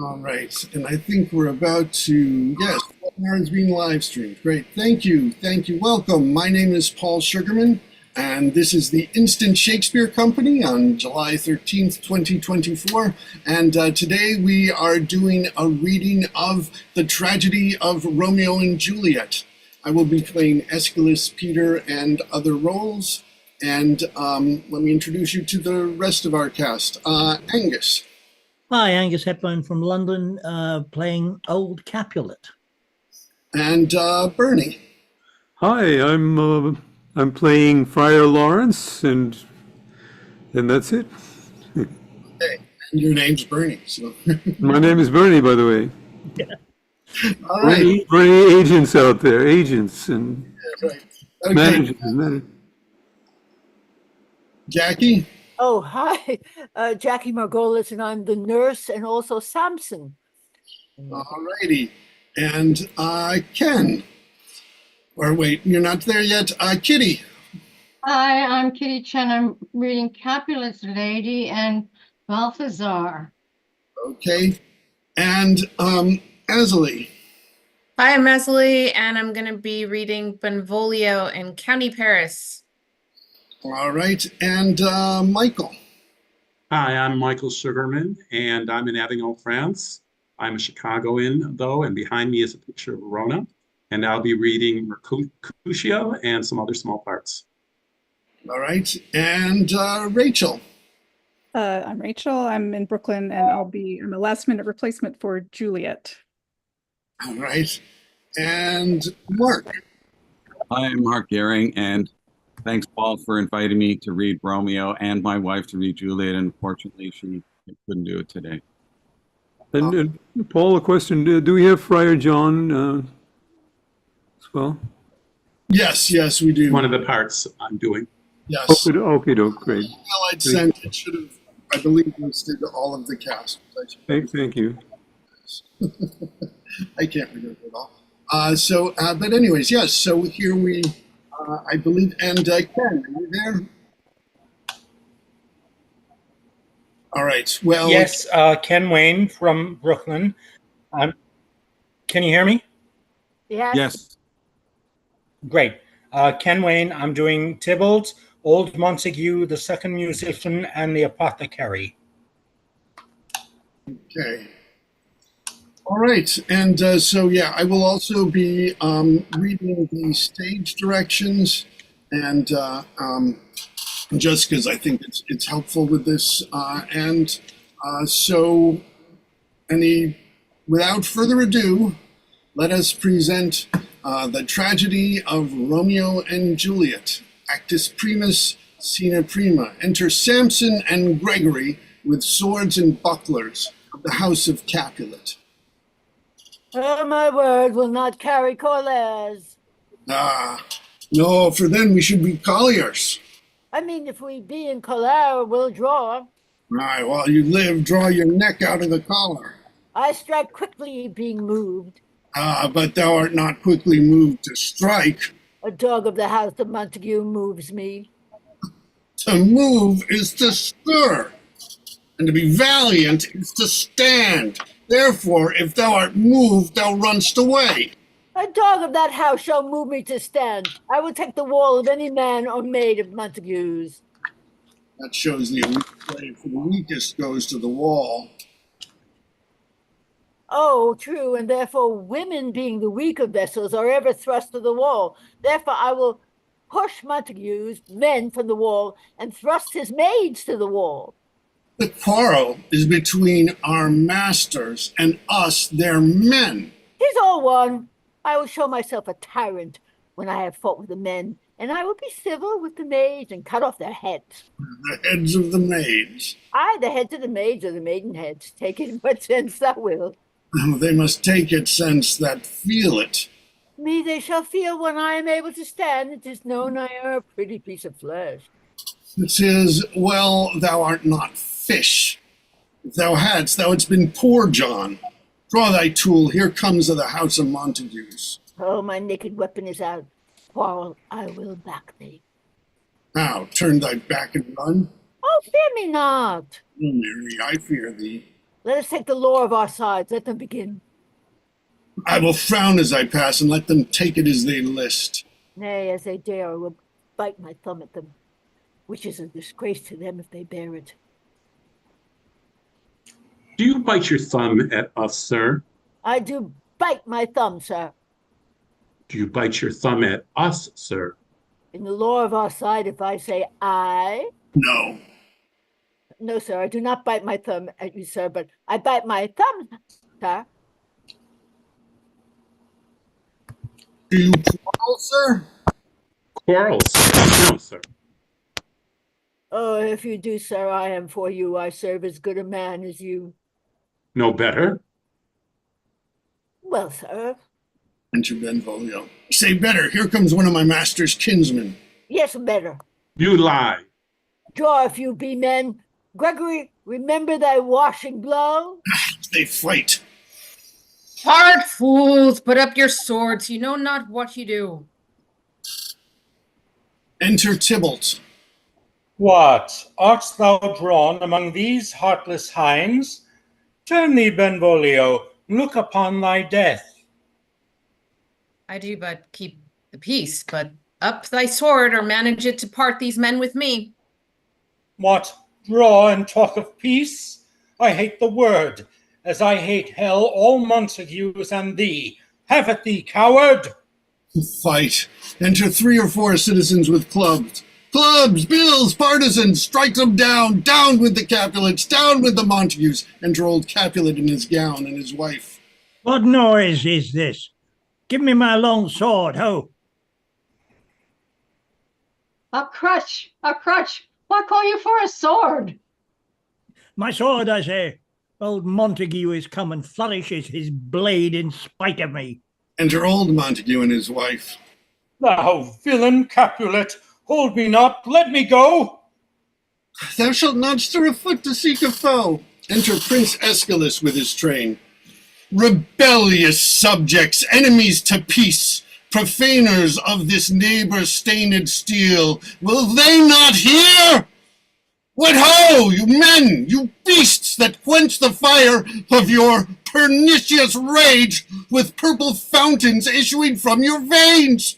All right, and I think we're about to, yes, webinar is being live streamed. Great, thank you, thank you. Welcome. My name is Paul Sugarman, and this is the Instant Shakespeare Company on July 13th, 2024. And today we are doing a reading of the tragedy of Romeo and Juliet. I will be playing Aeschylus, Peter, and other roles. And let me introduce you to the rest of our cast. Angus. Hi, Angus Hepburn from London, playing Old Capulet. And Bernie. Hi, I'm playing Friar Lawrence, and that's it. Okay, and your name's Bernie. So. My name is Bernie, by the way. Yeah. All right. Bernie agents out there, agents and Right. Okay. managers. Jackie. Oh, hi, Jackie Margolis, and I'm the nurse and also Samson. All righty. And Ken. Or wait, you're not there yet. Kitty. Hi, I'm Kitty Chen. I'm reading Capulet's Lady and Balthazar. Okay. And Azalee. Hi, I'm Leslie, and I'm going to be reading Benvolio in County Paris. All right. And Michael. Hi, I'm Michael Sugarman, and I'm in Avignon, France. I'm a Chicagoan, though, and behind me is a picture of Verona. And I'll be reading Mercutio and some other small parts. All right. And Rachel. I'm Rachel. I'm in Brooklyn, and I'm a last-minute replacement for Juliet. All right. And Mark. Hi, I'm Mark Gehring, and thanks, Paul, for inviting me to read Romeo and my wife to read Juliet. And unfortunately, she couldn't do it today. And Paul, a question: do we have Friar John as well? Yes, we do. One of the parts I'm doing. Yes. Okay, great. Well, I'd sent, it should have, I believe, listed all of the cast. Thank you. I can't remember it all. But anyways, yes. So here we, I believe, and Ken, are you there? All right. Well, yes, Ken Wayne from Brooklyn. Can you hear me? Yes. Great. Ken Wayne, I'm doing Tybalt, Old Montague, the second musician, and the apothecary. Okay. All right. And so, yeah, I will also be reading the stage directions, and just because I think it's helpful with this. So without further ado, let us present the tragedy of Romeo and Juliet. Actus primus, scena prima. Enter Samson and Gregory with swords and bucklers of the house of Capulet. Oh, my word will not carry collars. No, for then we should be colliers. I mean, if we be in collar, we'll draw. Aye, while you live, draw your neck out of the collar. I strike quickly, being moved. But thou art not quickly moved to strike. A dog of the house of Montague moves me. To move is to stir, and to be valiant is to stand. Therefore, if thou art moved, thou runst away. A dog of that house shall move me to stand. I will take the wall of any man or maid of Montague's. That shows the elite way, for the weakest goes to the wall. Oh, true, and therefore women, being the weaker vessels, are ever thrust to the wall. Therefore I will push Montague's men from the wall and thrust his maids to the wall. The quarrel is between our masters and us, their men. 'Tis all one. I will show myself a tyrant when I have fought with the men, and I will be civil with the maids and cut off their heads. The heads of the maids. Aye, the heads of the maids are the maiden heads. Take it in what sense thou wilt. They must take it since that feel it. Me they shall feel when I am able to stand. It is known I am a pretty piece of flesh. It is, well, thou art not fish. If thou hadst, thou hadst been poor John. Draw thy tool, here comes of the house of Montagues. Oh, my naked weapon is out. Quarrel, I will back thee. Now, turn thy back and run. Oh, fear me not. Oh, Mary, I fear thee. Let us take the law of our sides. Let them begin. I will frown as I pass and let them take it as they list. Nay, as they dare, I will bite my thumb at them, which is a disgrace to them if they bear it. Do you bite your thumb at us, sir? I do bite my thumb, sir. Do you bite your thumb at us, sir? In the law of our side, if I say I, No. no, sir, I do not bite my thumb at you, sir, but I bite my thumb, sir. Do you quarrel, sir? Quarrel, sir? No, sir. Oh, if you do, sir, I am for you. I serve as good a man as you. No better? Well, sir. Enter Benvolio. Say better, here comes one of my master's kinsmen. Yes, better. You lie. Draw if you be men. Gregory, remember thy washing blow? They fight. Hard fools, put up your swords. You know not what you do. Enter Tybalt. What, art thou drawn among these heartless hinds? Turn thee, Benvolio, look upon thy death. I do but keep the peace, but up thy sword or manage it to part these men with me. What, draw and talk of peace? I hate the word, as I hate hell, all Montagues and thee. Have it thee, coward! Fight. Enter 3 or 4 citizens with clubs. Clubs, bills, partisans, strike them down. Down with the Capulets, down with the Montagues. Enter old Capulet in his gown and his wife. What noise is this? Give me my long sword, ho! A crutch, a crutch. What call you for a sword? My sword, I say. Old Montague is come and flourishes his blade in spite of me. Enter old Montague and his wife. Thou villain Capulet, hold me not, let me go. Thou shalt not stir a foot to seek a foe. Enter Prince Aeschylus with his train. Rebellious subjects, enemies to peace, profaners of this neighbor-stained steel, will they not hear? What ho, you men, you beasts that quench the fire of your pernicious rage with purple fountains issuing from your veins!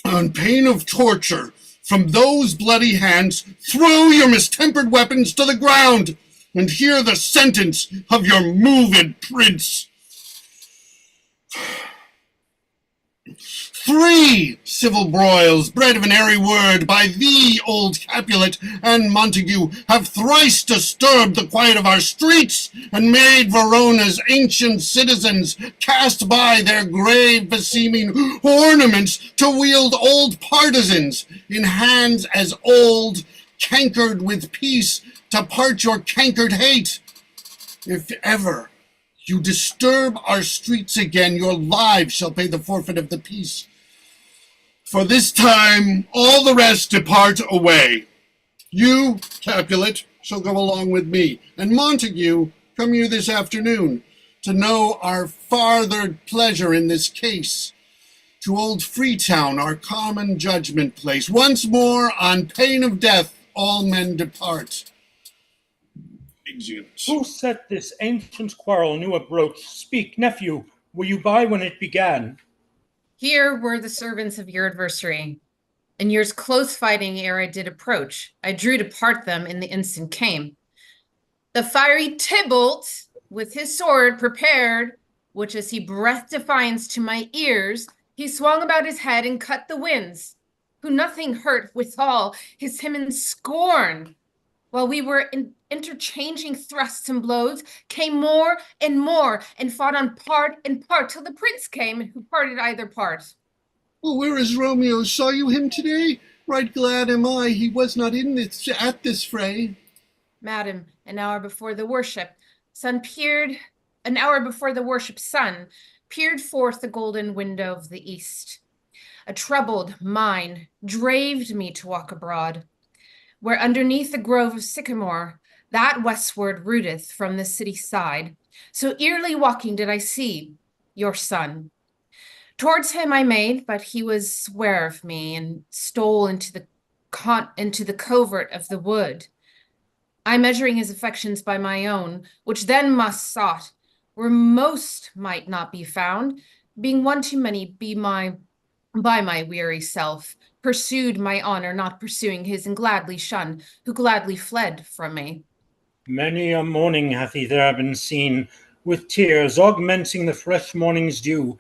On pain of torture, from those bloody hands, throw your mistempered weapons to the ground, and hear the sentence of your moved prince. 3 civil broils, bred of an airy word, by thee, old Capulet, and Montague, have thrice disturbed the quiet of our streets, and made Verona's ancient citizens cast by their grave beseeming ornaments to wield old partisans in hands as old, cankered with peace, to part your cankered hate. If ever you disturb our streets again, your lives shall pay the forfeit of the peace. For this time, all the rest depart away. You, Capulet, shall go along with me, and Montague, come you this afternoon, to know our farther pleasure in this case. To old Freetown, our common judgment place. Once more, on pain of death, all men depart. Exeunt. Who set this ancient quarrel new abroach? Speak, nephew, were you by when it began? Here were the servants of your adversary. In yours close fighting ere I did approach, I drew to part them in the instant came. The fiery Tybalt, with his sword prepared, which as he breathed defiance to my ears, he swung about his head and cut the winds, who nothing hurt withal, his him in scorn. While we were interchanging thrusts and blows, came more, and fought on part and part, till the prince came, who parted either part. Well, where is Romeo? Saw you him today? Right glad am I he was not at this fray. Madam, an hour before the worship sun peered forth the golden window of the east. A troubled mind draved me to walk abroad, where underneath the grove of sycamore, that westward rooteth from the city side. So early walking did I see your son. Towards him I made, but he was ware of me, and stole into the covert of the wood. I measuring his affections by my own, which then must sought, where most might not be found, being one too many, by my weary self, pursued my honor, not pursuing his, and gladly shunned, who gladly fled from me. Many a morning hath he there been seen, with tears augmenting the fresh morning's dew,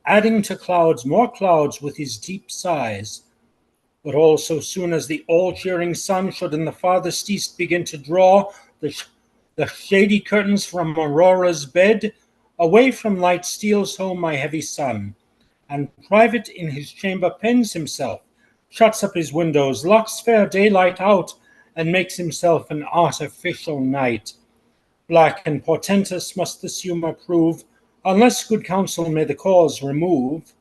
adding to clouds more clouds with his deep sighs. But all so soon as the all-cheering sun should in the farthest east begin to draw the shady curtains from Aurora's bed, away from light steals home my heavy son, and private in his chamber pens himself, shuts up his windows, locks fair daylight out, and makes himself an artificial night. Black and portentous must this humour prove, unless good counsel may the cause remove.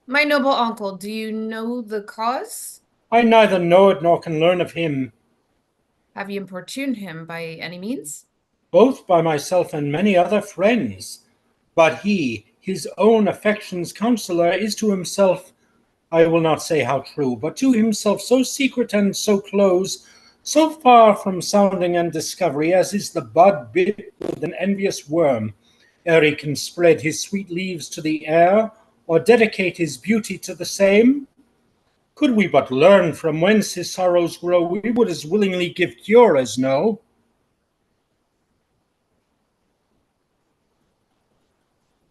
My noble uncle, do you know the cause? I neither know it nor can learn of him, Have you importuned him by any means? both by myself and many other friends. But he, his own affection's counsellor, is to himself, I will not say how true, but to himself so secret and so close, so far from sounding and discovery, as is the bud bit with an envious worm, ere he can spread his sweet leaves to the air, or dedicate his beauty to the same. Could we but learn from whence his sorrows grow, we would as willingly give cure as know.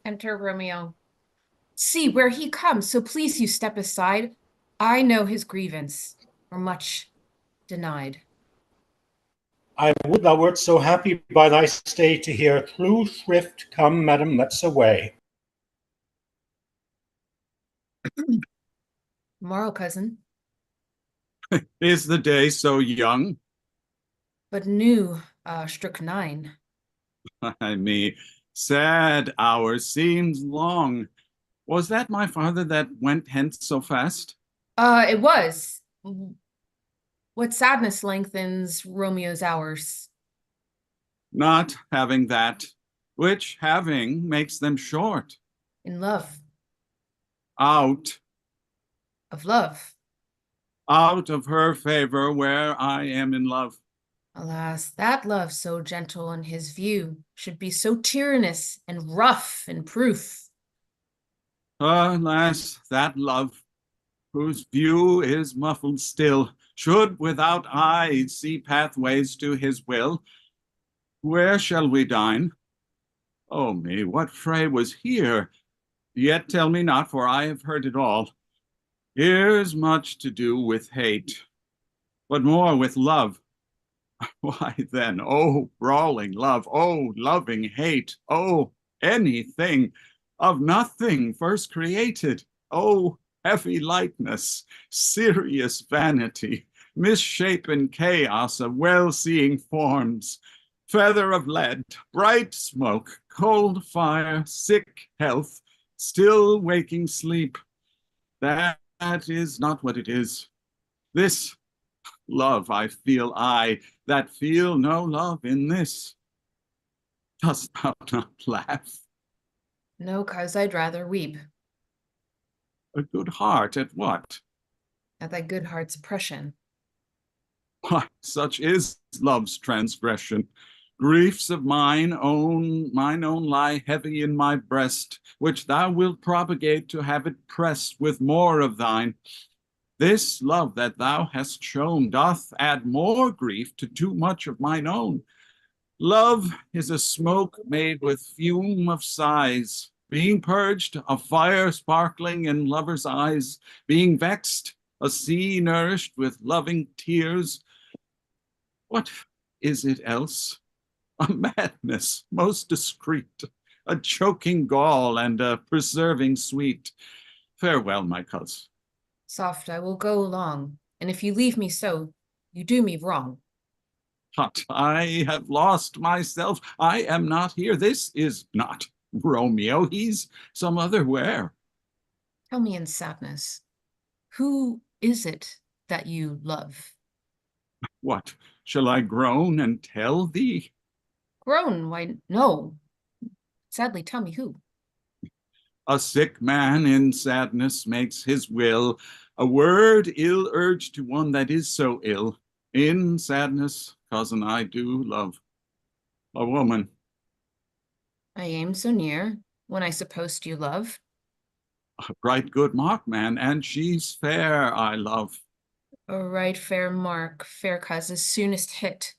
Enter Romeo. See where he comes, so please you step aside. I know his grievance, or much denied. I would thou wert so happy by thy stay to hear true shrift. Come, madam, let's away. Morrow, cousin, Is the day so young? but new, struck 9. I me, sad hour seems long. Was that my father that went hence so fast? It was. What sadness lengthens Romeo's hours? Not having that, which having makes them short. In love, Out of love. of her favor where I am in love. Alas, that love so gentle in his view should be so tyrannous and rough in proof. Alas, that love, whose view is muffled still, should without eyes see pathways to his will. Where shall we dine? Oh me, what fray was here? Yet tell me not, for I have heard it all. Here's much to do with hate, but more with love. Why then, oh brawling love, oh loving hate, oh anything of nothing first created, oh heavy lightness, serious vanity, misshapen chaos of well-seeing forms, feather of lead, bright smoke, cold fire, sick health, still waking sleep. That is not what it is. This love I feel, I that feel no love in this. Dost thou not laugh? No, 'cause I'd rather weep A good heart at what? at thy good heart's oppression. Why, such is love's transgression. Griefs of mine own lie heavy in my breast, which thou wilt propagate to have it pressed with more of thine. This love that thou hast shown doth add more grief to too much of mine own. Love is a smoke made with fume of sighs, being purged, a fire sparkling in lovers' eyes, being vexed, a sea nourished with loving tears. What is it else? A madness most discreet, a choking gall and a preserving sweet. Farewell, my coz. Soft, I will go along, and if you leave me so, you do me wrong. But I have lost myself. I am not here. This is not Romeo. He's some other where. Tell me in sadness, who is it that you love? What, shall I groan and tell thee? Groan, why, no. Sadly, tell me who. A sick man in sadness makes his will, a word ill urged to one that is so ill. In sadness, cousin, I do love a woman. I aim so near, when I supposed you love. A right good mark, man, and she's fair, I love. A right fair mark, fair cause's soonest hit.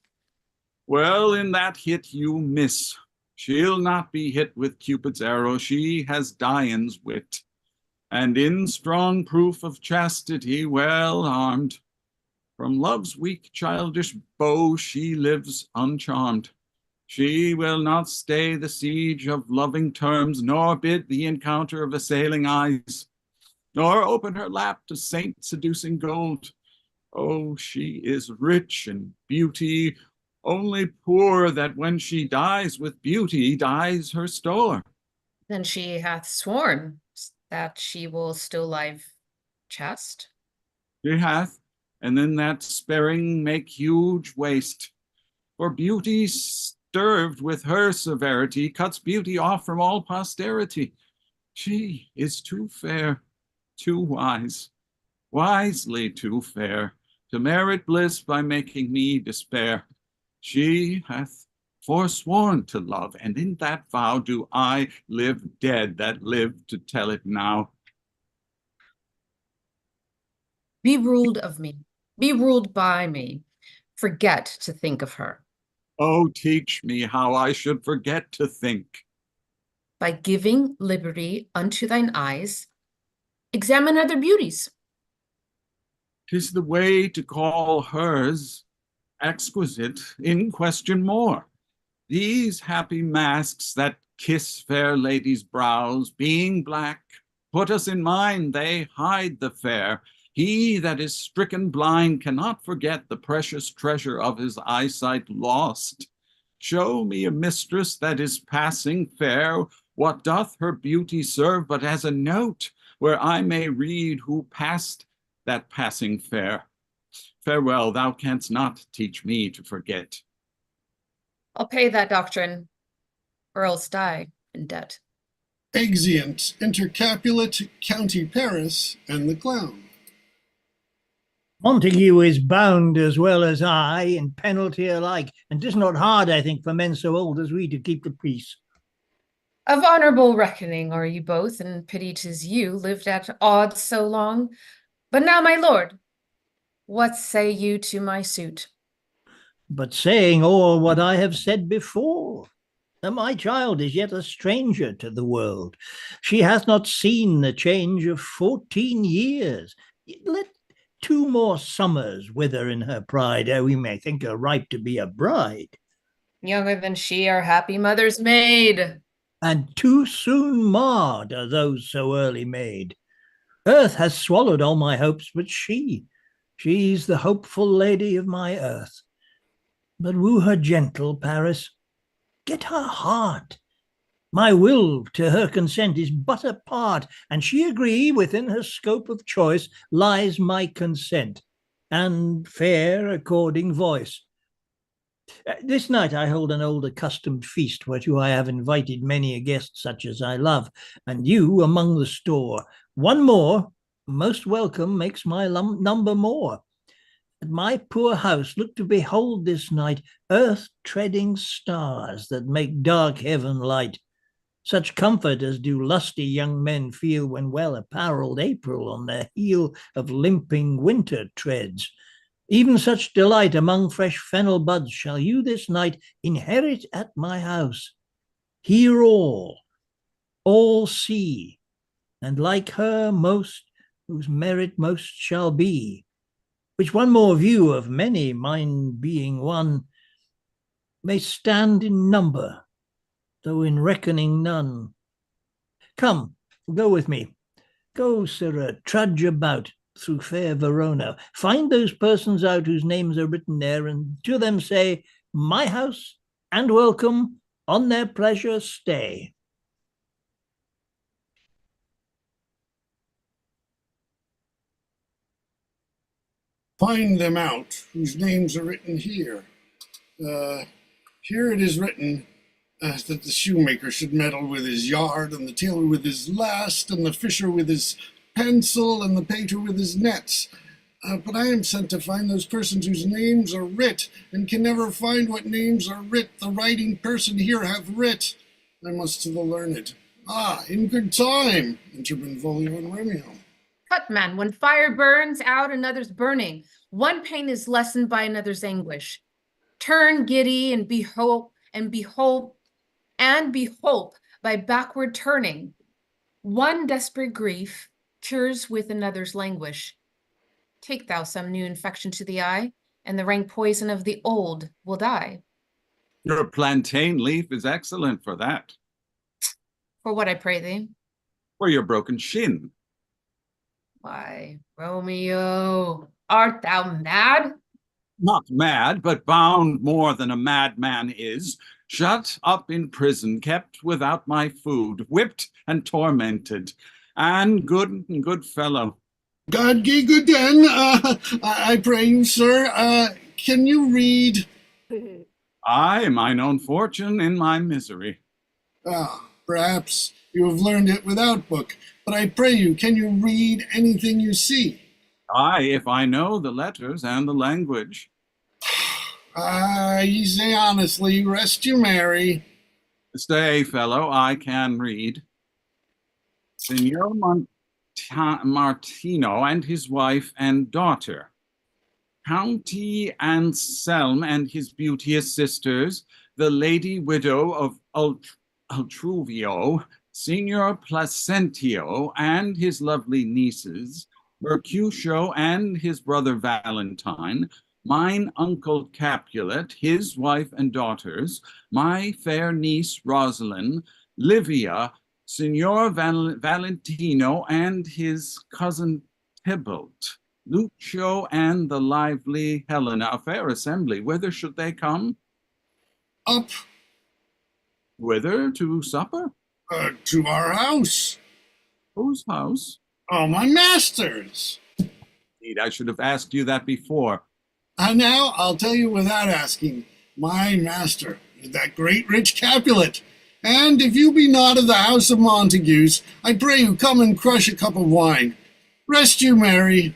Well, in that hit you miss. She'll not be hit with Cupid's arrow, she has Dian's wit. And in strong proof of chastity well armed, from love's weak childish bow she lives uncharmed. She will not stay the siege of loving terms, nor bid the encounter of assailing eyes, nor open her lap to saint-seducing gold. Oh, she is rich in beauty, only poor that when she dies with beauty dies her store. Then she hath sworn that she will still live chaste. She hath, and in that sparing make huge waste. For beauty stirved with her severity cuts beauty off from all posterity. She is too fair, too wise, wisely too fair, to merit bliss by making me despair. She hath forsworn to love, and in that vow do I live dead that live to tell it now. Be ruled of me, be ruled by me. Forget to think of her. Oh, teach me how I should forget to think. By giving liberty unto thine eyes, examine other beauties. 'Tis the way to call hers exquisite in question more. These happy masks that kiss fair ladies' brows, being black, put us in mind they hide the fair. He that is stricken blind cannot forget the precious treasure of his eyesight lost. Show me a mistress that is passing fair. What doth her beauty serve but as a note, where I may read who passed that passing fair? Farewell, thou canst not teach me to forget. I'll pay that doctrine, or else die in debt. Exeunt enter Capulet, County Paris, and the clown. Montague is bound as well as I in penalty alike, and 'tis not hard, I think, for men so old as we to keep the peace. Of honorable reckoning are you both, and pity 'tis you lived at odds so long. But now, my lord, what say you to my suit? But saying all what I have said before, that my child is yet a stranger to the world. She hath not seen the change of 14 years. Let 2 more summers wither in her pride, ere we may think her ripe to be a bride. Younger than she are happy mother's maid. And too soon marred are those so early made. Earth has swallowed all my hopes, but she's the hopeful lady of my earth. But woo her gentle, Paris. Get her heart. My will to her consent is but a part, and she agree within her scope of choice lies my consent, and fair according voice. This night I hold an old accustomed feast, whereto I have invited many a guest such as I love, and you among the store. One more, most welcome, makes my number more. At my poor house look to behold this night earth-treading stars that make dark heaven light. Such comfort as do lusty young men feel when well-apparelled April on their heel of limping winter treads. Even such delight among fresh fennel buds shall you this night inherit at my house. Hear all see, and like her most, whose merit most shall be, which one more view of many, mine being one, may stand in number, though in reckoning none. Come, go with me. Go, sirrah, trudge about through fair Verona. Find those persons out whose names are written there, and to them say, my house and welcome, on their pleasure stay. Find them out whose names are written here. Here it is written that the shoemaker should meddle with his yard, and the tailor with his last, and the fisher with his pencil, and the painter with his nets. But I am sent to find those persons whose names are writ, and can never find what names are writ the writing person here hath writ. I must to the learned. Ah, in good time, enter Benvolio and Romeo. Cut, man, when fire burns out, another's burning. One pain is lessened by another's anguish. Turn giddy and behold by backward turning. One desperate grief cures with another's languish. Take thou some new infection to the eye, and the rank poison of the old will die. Your plantain leaf is excellent for that. For what, I pray thee? For your broken shin. Why, Romeo, art thou mad? Not mad, but bound more than a madman is, shut up in prison, kept without my food, whipped and tormented, and good fellow. God gee good den, I pray you, sir, can you read? I, mine own fortune in my misery. Ah, perhaps you have learned it without book, but I pray you, can you read anything you see? Aye, if I know the letters and the language. Ye say honestly, rest you merry. Stay, fellow, I can read. Signor Martino and his wife and daughter. County Anselm and his beauteous sisters, the lady widow of Altruvio, Signor Placentio and his lovely nieces, Mercutio and his brother Valentine, mine uncle Capulet, his wife and daughters, my fair niece Rosalind, Livia, Signor Valentino and his cousin Tybalt, Lucio and the lively Helena, a fair assembly. Whither should they come? Up. Whither? To supper? To our house. Whose house? Oh, my master's. Indeed, I should have asked you that before. Now I'll tell you without asking. My master is that great rich Capulet. And if you be not of the house of Montagues, I pray you come and crush a cup of wine. Rest you merry.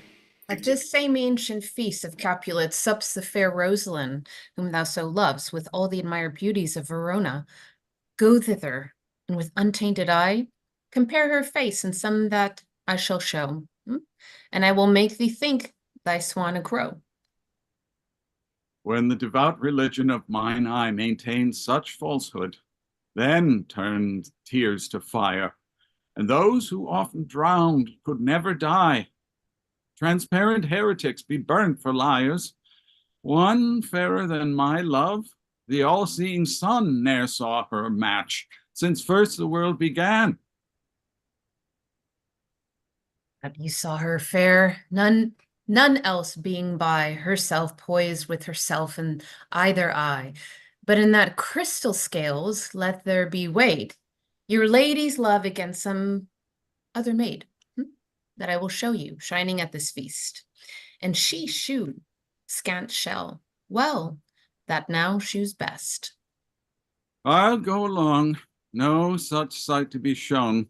At this same ancient feast of Capulet sups the fair Rosalind, whom thou so loves, with all the admired beauties of Verona. Go thither, and with untainted eye, compare her face and some that I shall show, and I will make thee think thy swan a crow. When the devout religion of mine eye maintains such falsehood, then turns tears to fire, and those who often drowned could never die. Transparent heretics be burnt for liars. One fairer than my love, the all-seeing sun ne'er saw her match, since first the world began. But you saw her fair, none else being by, herself poised with herself in either eye. But in that crystal scales let there be weighed your lady's love against some other maid, that I will show you, shining at this feast. And she shewed scant shell, well, that now shews best. I'll go along, no such sight to be shown,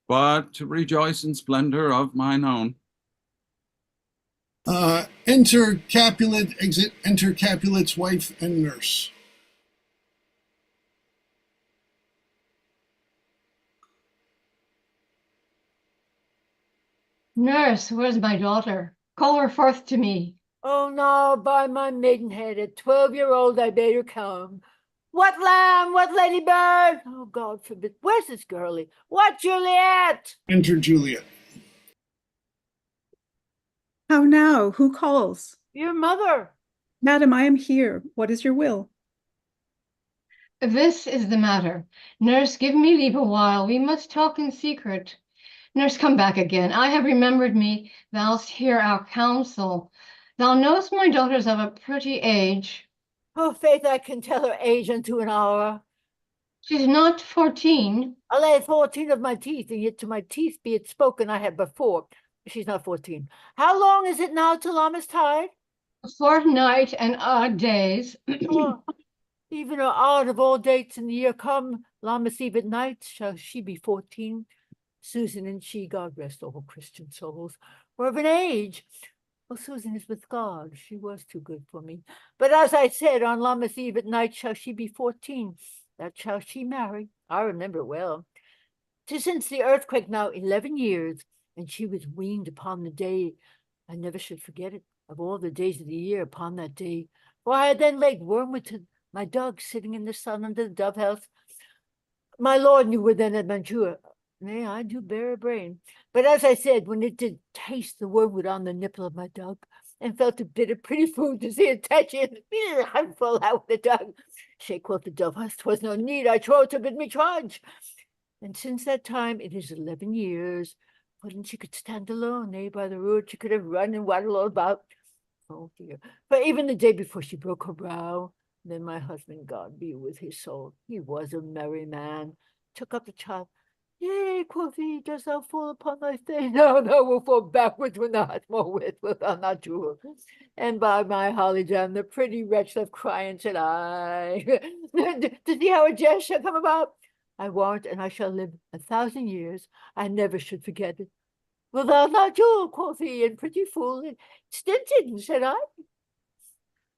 but to rejoice in splendor of mine own. Enter Capulet, exit, enter Capulet's wife and nurse. Nurse, where's my daughter? Call her forth to me. Oh, no, by my maidenhead, at 12-year-old I bade her come. What lamb, what ladybird? Oh, God forbid. Where's this girlie? What, Juliet? Enter Juliet. How now? Who calls? Your mother. Madam, I am here. What is your will? This is the matter. Nurse, give me leave a while. We must talk in secret. Nurse, come back again. I have remembered me. Thou'st hear our counsel. Thou knowest my daughter's of a pretty age. Oh, faith, I can tell her age unto an hour. She's not 14. I lay 14 of my teeth, and yet to my teeth be it spoken I had before. She's not 14. How long is it now till Lammas tide? A fortnight and odd days. Oh, even her odd of all dates in the year come, Lammas eve at night, shall she be 14. Susan and she, God rest all Christian souls, were of an age. Well, Susan is with God. She was too good for me. But as I said, on Lammas Eve at night shall she be 14. That shall she marry. I remember well. 'Tis since the earthquake now 11 years, and she was weaned upon the day. I never should forget it, of all the days of the year upon that day. For I had then laid wormwood to my dog sitting in the sun under the dove house. My lord knew were then at Mantua. Nay, I do bear a brain. But as I said, when it did taste the wormwood on the nipple of my dog, and felt a bit of pretty food to see it touch it, I fall out with the dog. She quoth the dove house, 'twas no need, I trow, to bid me charge. And since that time, it is 11 years. But when she could stand alone, nay, by the road, she could have run and waddled all about. Oh dear. But even the day before she broke her brow, then my husband, God be with his soul, he was a merry man, took up the child. Yea, quoth he, dost thou fall upon thy face? No, thou wilt fall backwards when thou hast more wit, wilt thou not, Jewel? And by my holly jam, the pretty wretch left crying, said I, to see how a jest shall come about. I warrant, and I shall live 1,000 years. I never should forget it. Wilt thou not, Jewel? Quoth he, and pretty fool, and stinted, said I.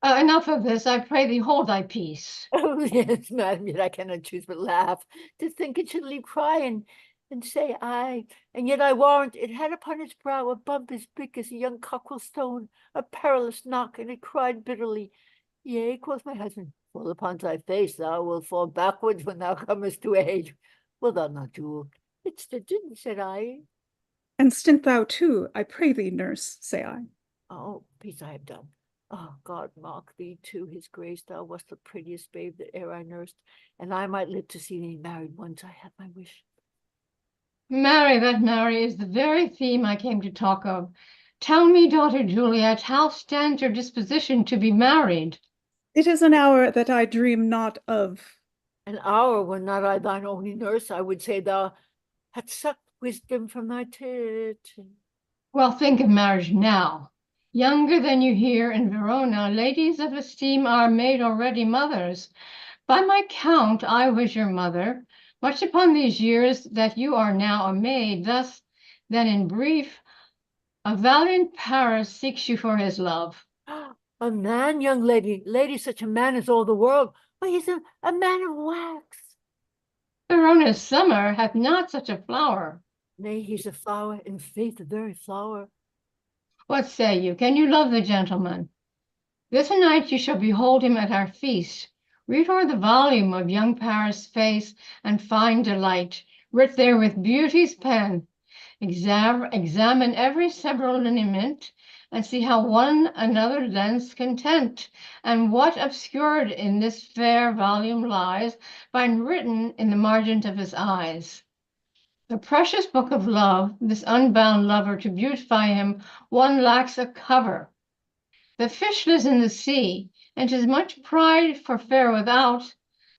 Enough of this, I pray thee hold thy peace. Oh, yes, madam, yet I cannot choose but laugh, to think it should leave crying, and say I, and yet I warrant it had upon its brow a bump as big as a young cockerel stone, a perilous knock, and it cried bitterly. Yea, quoth my husband, fall upon thy face, thou wilt fall backwards when thou comest to age. Wilt thou not, Jewel? It stinted, said I. And stint thou too, I pray thee, nurse, say I. Oh, peace I have done. Oh, God mark thee too, his grace, thou wast the prettiest babe that e'er I nursed, and I might live to see thee married once. I have my wish. Marry, that marry is the very theme I came to talk of. Tell me, daughter Juliet, how stands your disposition to be married? It is an hour that I dream not of. An hour when not I thine only nurse, I would say thou hadst sucked wisdom from thy tit. Well, think of marriage now. Younger than you hear in Verona, ladies of esteem are made already mothers. By my count, I was your mother, much upon these years that you are now a maid. Thus, then in brief, a valiant Paris seeks you for his love. A man, young lady, lady, such a man as all the world. Why, he's a man of wax. Verona's summer hath not such a flower. Nay, he's a flower, in faith, a very flower. What say you? Can you love the gentleman? This night you shall behold him at our feast. Read o'er the volume of young Paris' face and find delight, writ there with beauty's pen. Examine every several lineament, and see how one another lends content, and what obscured in this fair volume lies, find written in the margent of his eyes. The precious book of love, this unbound lover, to beautify him, one lacks a cover. The fish lives in the sea, and 'tis much pride for fair without,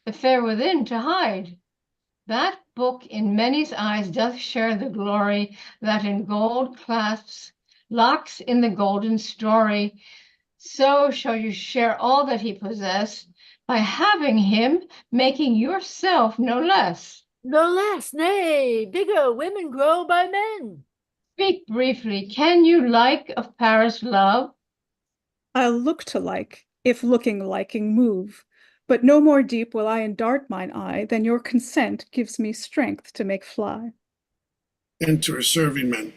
the fair within to hide. That book in many's eyes doth share the glory that in gold clasps, locks in the golden story. So shall you share all that he possessed, by having him, making yourself no less. No less, nay, bigger women grow by men. Speak briefly, can you like of Paris love? I'll look to like, if looking liking move, but no more deep will I endart mine eye than your consent gives me strength to make fly. Enter serving men.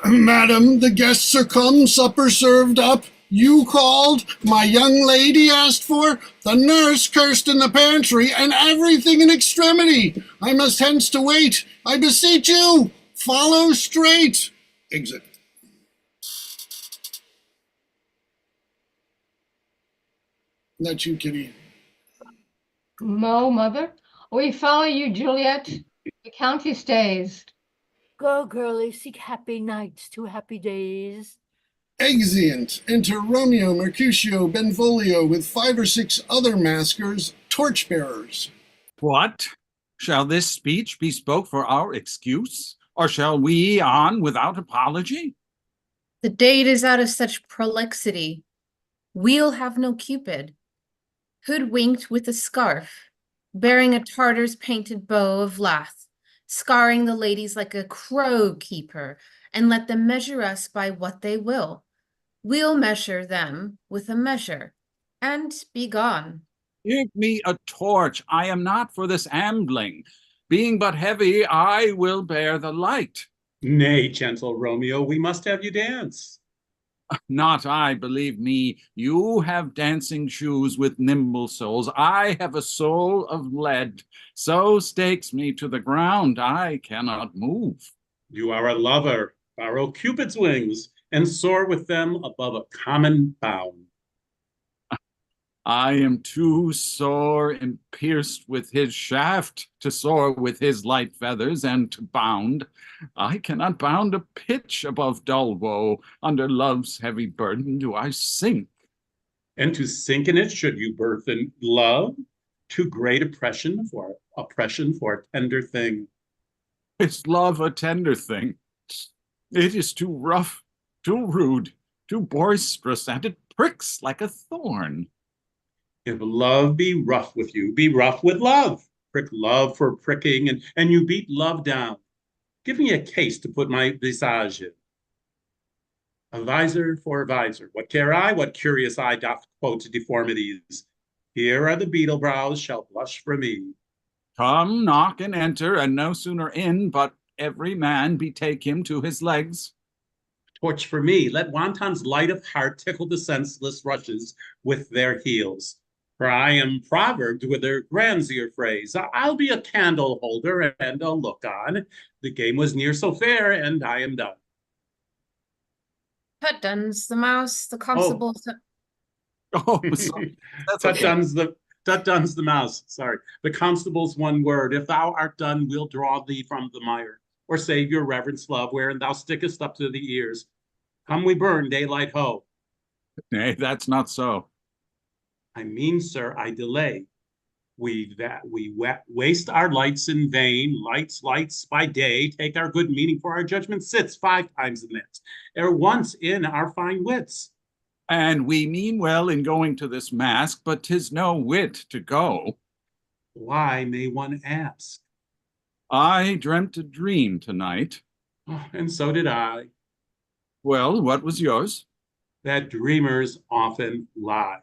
Madam, the guests are come, supper served up. You called, my young lady asked for, the nurse cursed in the pantry, and everything in extremity. I must hence to wait. I beseech you, follow straight. Exit. That's you, Kitty. Mo, mother, we follow you, Juliet. The county stays. Go, girlie, seek happy nights to happy days. Exeunt. Enter Romeo, Mercutio, Benvolio, with 5 or 6 other maskers, torchbearers. What? Shall this speech be spoke for our excuse, or shall we on without apology? The date is out of such prolixity. We'll have no Cupid. Hoodwinked with a scarf, bearing a Tartar's painted bow of lath, scarring the ladies like a crow keeper, and let them measure us by what they will. We'll measure them with a measure, and be gone. Give me a torch. I am not for this ambling. Being but heavy, I will bear the light. Nay, gentle Romeo, we must have you dance. Not I, believe me. You have dancing shoes with nimble soles. I have a soul of lead. So stakes me to the ground, I cannot move. You are a lover. Borrow Cupid's wings and soar with them above a common bound. I am too sore and pierced with his shaft to soar with his light feathers and to bound. I cannot bound a pitch above dull woe. Under love's heavy burden do I sink. And to sink in it should you burthen love, too great oppression for a tender thing. Is love a tender thing? It is too rough, too rude, too boisterous, and it pricks like a thorn. If love be rough with you, be rough with love. Prick love for pricking, and you beat love down. Give me a case to put my visage in. A visor for a visor. What care I? What curious eye doth quote deformities? Here are the beetle brows shall blush for me. Come, knock and enter, and no sooner in, but every man betake him to his legs. Torch for me. Let wantons light of heart tickle the senseless rushes with their heels. For I am proverbed with their grandier phrase. I'll be a candle holder and a look on. The game was near so fair, and I am done. Tut duns the mouse, the constable. Oh, sorry. That's Tut okay. duns the mouse. Sorry. The constable's one word. If thou art done, we'll draw thee from the mire. Or save your reverence, love, wherein thou stickest up to the ears. Come we burn, daylight ho. Nay, that's not so. I mean, sir, I delay. We waste our lights in vain. Lights by day. Take our good meaning for our judgment sits 5 times in that. Ere once in our fine wits. And we mean well in going to this mask, but 'tis no wit to go. Why, may one ask? I dreamt a dream tonight. Oh, and so did I. Well, what was yours? That dreamers often lie.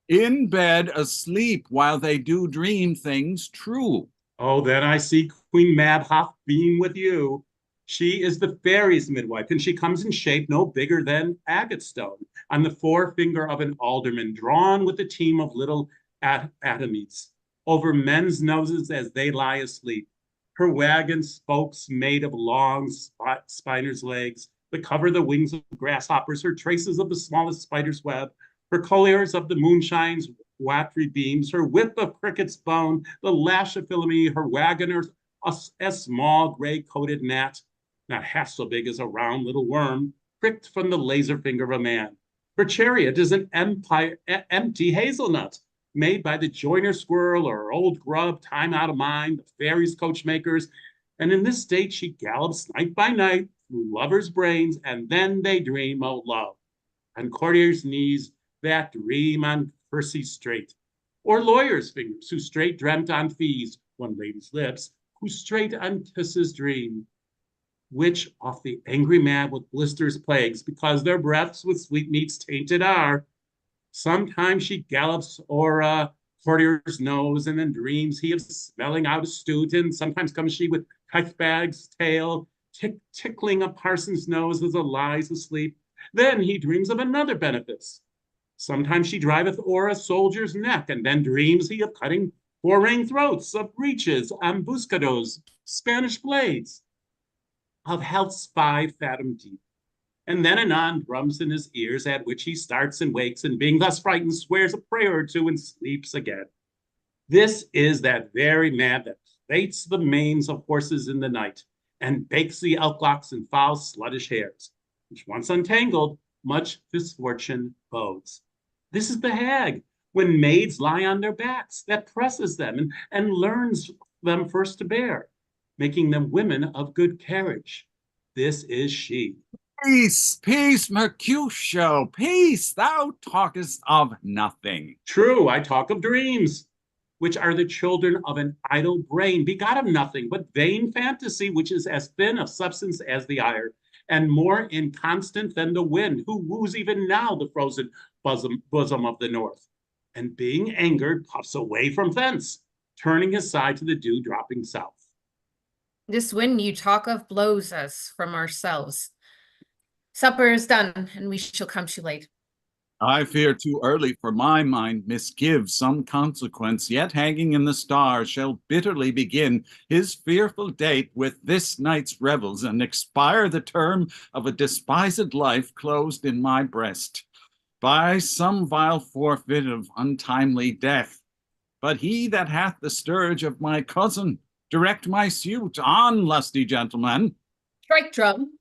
In bed asleep while they do dream things true. Oh, then I see Queen Mabhoff beam with you. She is the fairy's midwife, and she comes in shape no bigger than agate stone, on the forefinger of an alderman, drawn with a team of little atomies over men's noses as they lie asleep. Her wagon spokes made of long spider's legs that cover the wings of grasshoppers, her traces of the smallest spider's web, her colliers of the moonshine's watery beams, her whip of cricket's bone, the lash of Philomene, her wagoner, a small gray-coated gnat, not half so big as a round little worm, pricked from the laser finger of a man. Her chariot is an empty hazelnut, made by the joiner squirrel or old grub, time out of mind, the fairies' coachmakers, and in this state she gallops night by night through lovers' brains, and then they dream of love. On courtiers' knees, that dream on Percy's straight, or lawyers' fingers, who straight dreamt on fees, one lady's lips, who straight on kisses dream, which off the angry mad with blisters plagues, because their breaths with sweetmeats tainted are. Sometimes she gallops o'er a courtier's nose, and then dreams he of smelling out a stute, and sometimes comes she with bag's tail, tickling a parson's nose as a lies asleep. Then he dreams of another benefice. Sometimes she driveth o'er a soldier's neck, and then dreams he of cutting four-ring throats, of breeches, ambuscados, Spanish blades, of health's 5 fathom deep. And then anon drums in his ears, at which he starts and wakes, and being thus frightened, swears a prayer or two and sleeps again. This is that very man that plaits the manes of horses in the night, and bakes the elk-locks and foul sluttish hairs, which once untangled, much misfortune bodes. This is the hag, when maids lie on their backs, that presses them and learns them first to bear, making them women of good carriage. This is she. Peace, peace, Mercutio, peace, thou talkest of nothing. True, I talk of dreams, which are the children of an idle brain, begot of nothing but vain fantasy, which is as thin of substance as the ire, and more inconstant than the wind, who woos even now the frozen bosom of the north, and being angered, puffs away from thence, turning his side to the dew dropping south. This wind you talk of blows us from ourselves. Supper is done, and we shall come too late. I fear too early for my mind misgives some consequence, yet hanging in the stars shall bitterly begin his fearful date with this night's revels, and expire the term of a despised life closed in my breast, by some vile forfeit of untimely death. But he that hath the scourge of my cousin, direct my suit on, lusty gentlemen. Strike drum.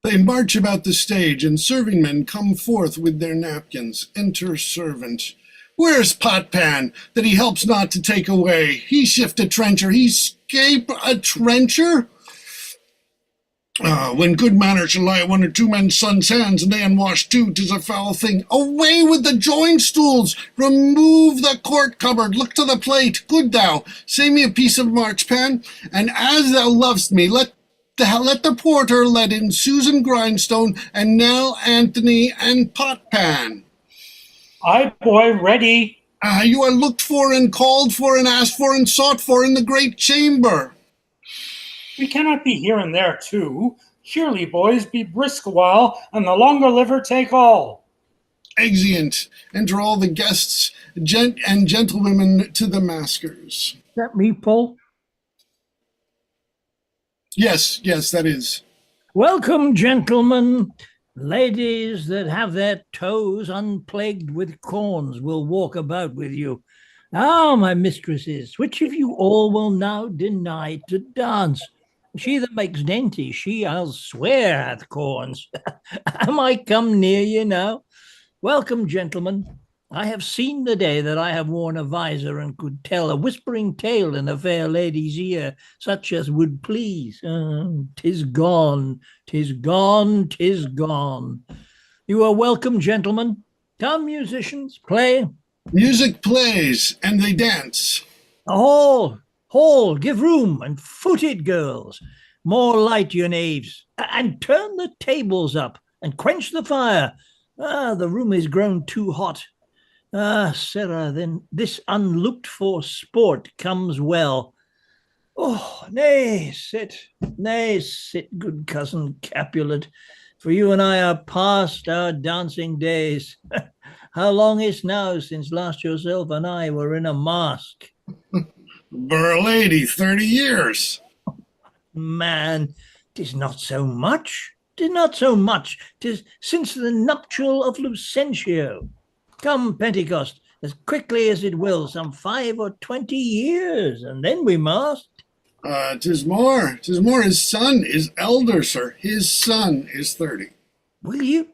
They march about the stage, and serving men come forth with their napkins. Enter servant. Where's Potpan, that he helps not to take away? He shift a trencher, he scape a trencher? When good manner shall lie at one or two men's sons' hands, and they unwashed too, 'tis a foul thing. Away with the joint stools! Remove the court cupboard! Look to the plate! Good thou, say me a piece of marchpan, and as thou lovest me, let the porter let in Susan Grindstone and Nell Anthony and Potpan. Aye, boy, ready. You are looked for and called for and asked for and sought for in the great chamber. We cannot be here and there too. Surely, boys, be brisk a while, and the longer liver take all. Exeunt. Enter all the guests and gentlewomen to the maskers. Is that me, Paul? Yes, that is. Welcome, gentlemen. Ladies that have their toes unplagued with corns will walk about with you. Ah, my mistresses, which of you all will now deny to dance? She that makes dainty, she, I'll swear, hath corns. Am I come near you now? Welcome, gentlemen. I have seen the day that I have worn a visor and could tell a whispering tale in a fair lady's ear, such as would please. 'Tis gone, 'tis gone, 'tis gone. You are welcome, gentlemen. Come, musicians, play. Music plays, and they dance. Hall, give room, and foot it, girls. More light, you knaves, and turn the tables up, and quench the fire. The room is grown too hot. Sirrah, then this unlooked-for sport comes well. Oh, nay, sit, good cousin Capulet, for you and I are past our dancing days. How long is now since last yourself and I were in a mask? For a lady, 30 years. Man, 'tis not so much. 'Tis since the nuptial of Lucentio. Come, Pentecost, as quickly as it will, some 5 or 20 years, and then we must. 'Tis more. His son is elder, sir. His son is 30. Will you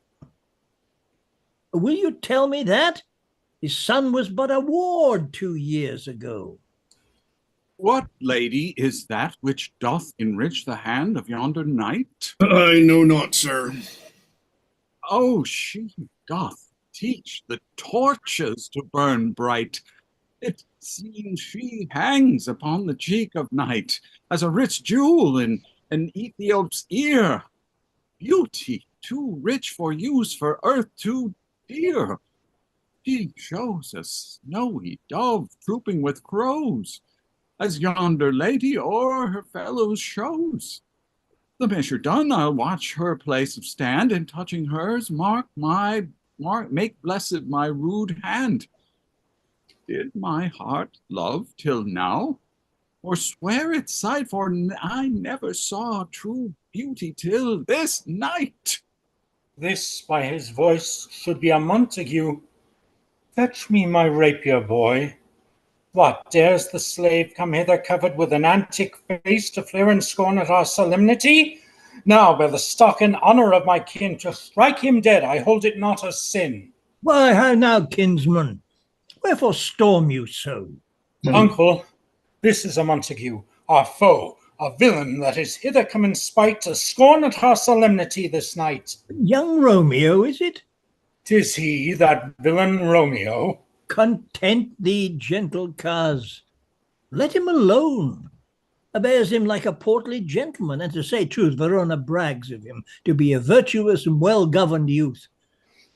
tell me that? His son was but a ward 2 years ago. What lady is that which doth enrich the hand of yonder knight? I know not, sir. Oh, she doth teach the torches to burn bright. It seems she hangs upon the cheek of night as a rich jewel in an Ethiop's ear. Beauty too rich for use, for earth too dear. She shows a snowy dove trooping with crows, as yonder lady o'er her fellows shows. The measure done, I'll watch her place of stand, and touching hers, make blessed my rude hand. Did my heart love till now, or swear its sight? For I never saw true beauty till this night. This, by his voice, should be a Montague. Fetch me my rapier, boy. What, dares the slave come hither covered with an antic face to fleer and scorn at our solemnity? Now, by the stock and honour of my kin, to strike him dead, I hold it not a sin. Why, how now, kinsman? Wherefore storm you so? Uncle, this is a Montague, our foe, a villain that is hither come in spite to scorn at our solemnity this night. Young Romeo, is it? 'Tis he, that villain Romeo. Content thee, gentle coz. Let him alone. bears him like a portly gentleman, and to say truth, Verona brags of him to be a virtuous and well-governed youth.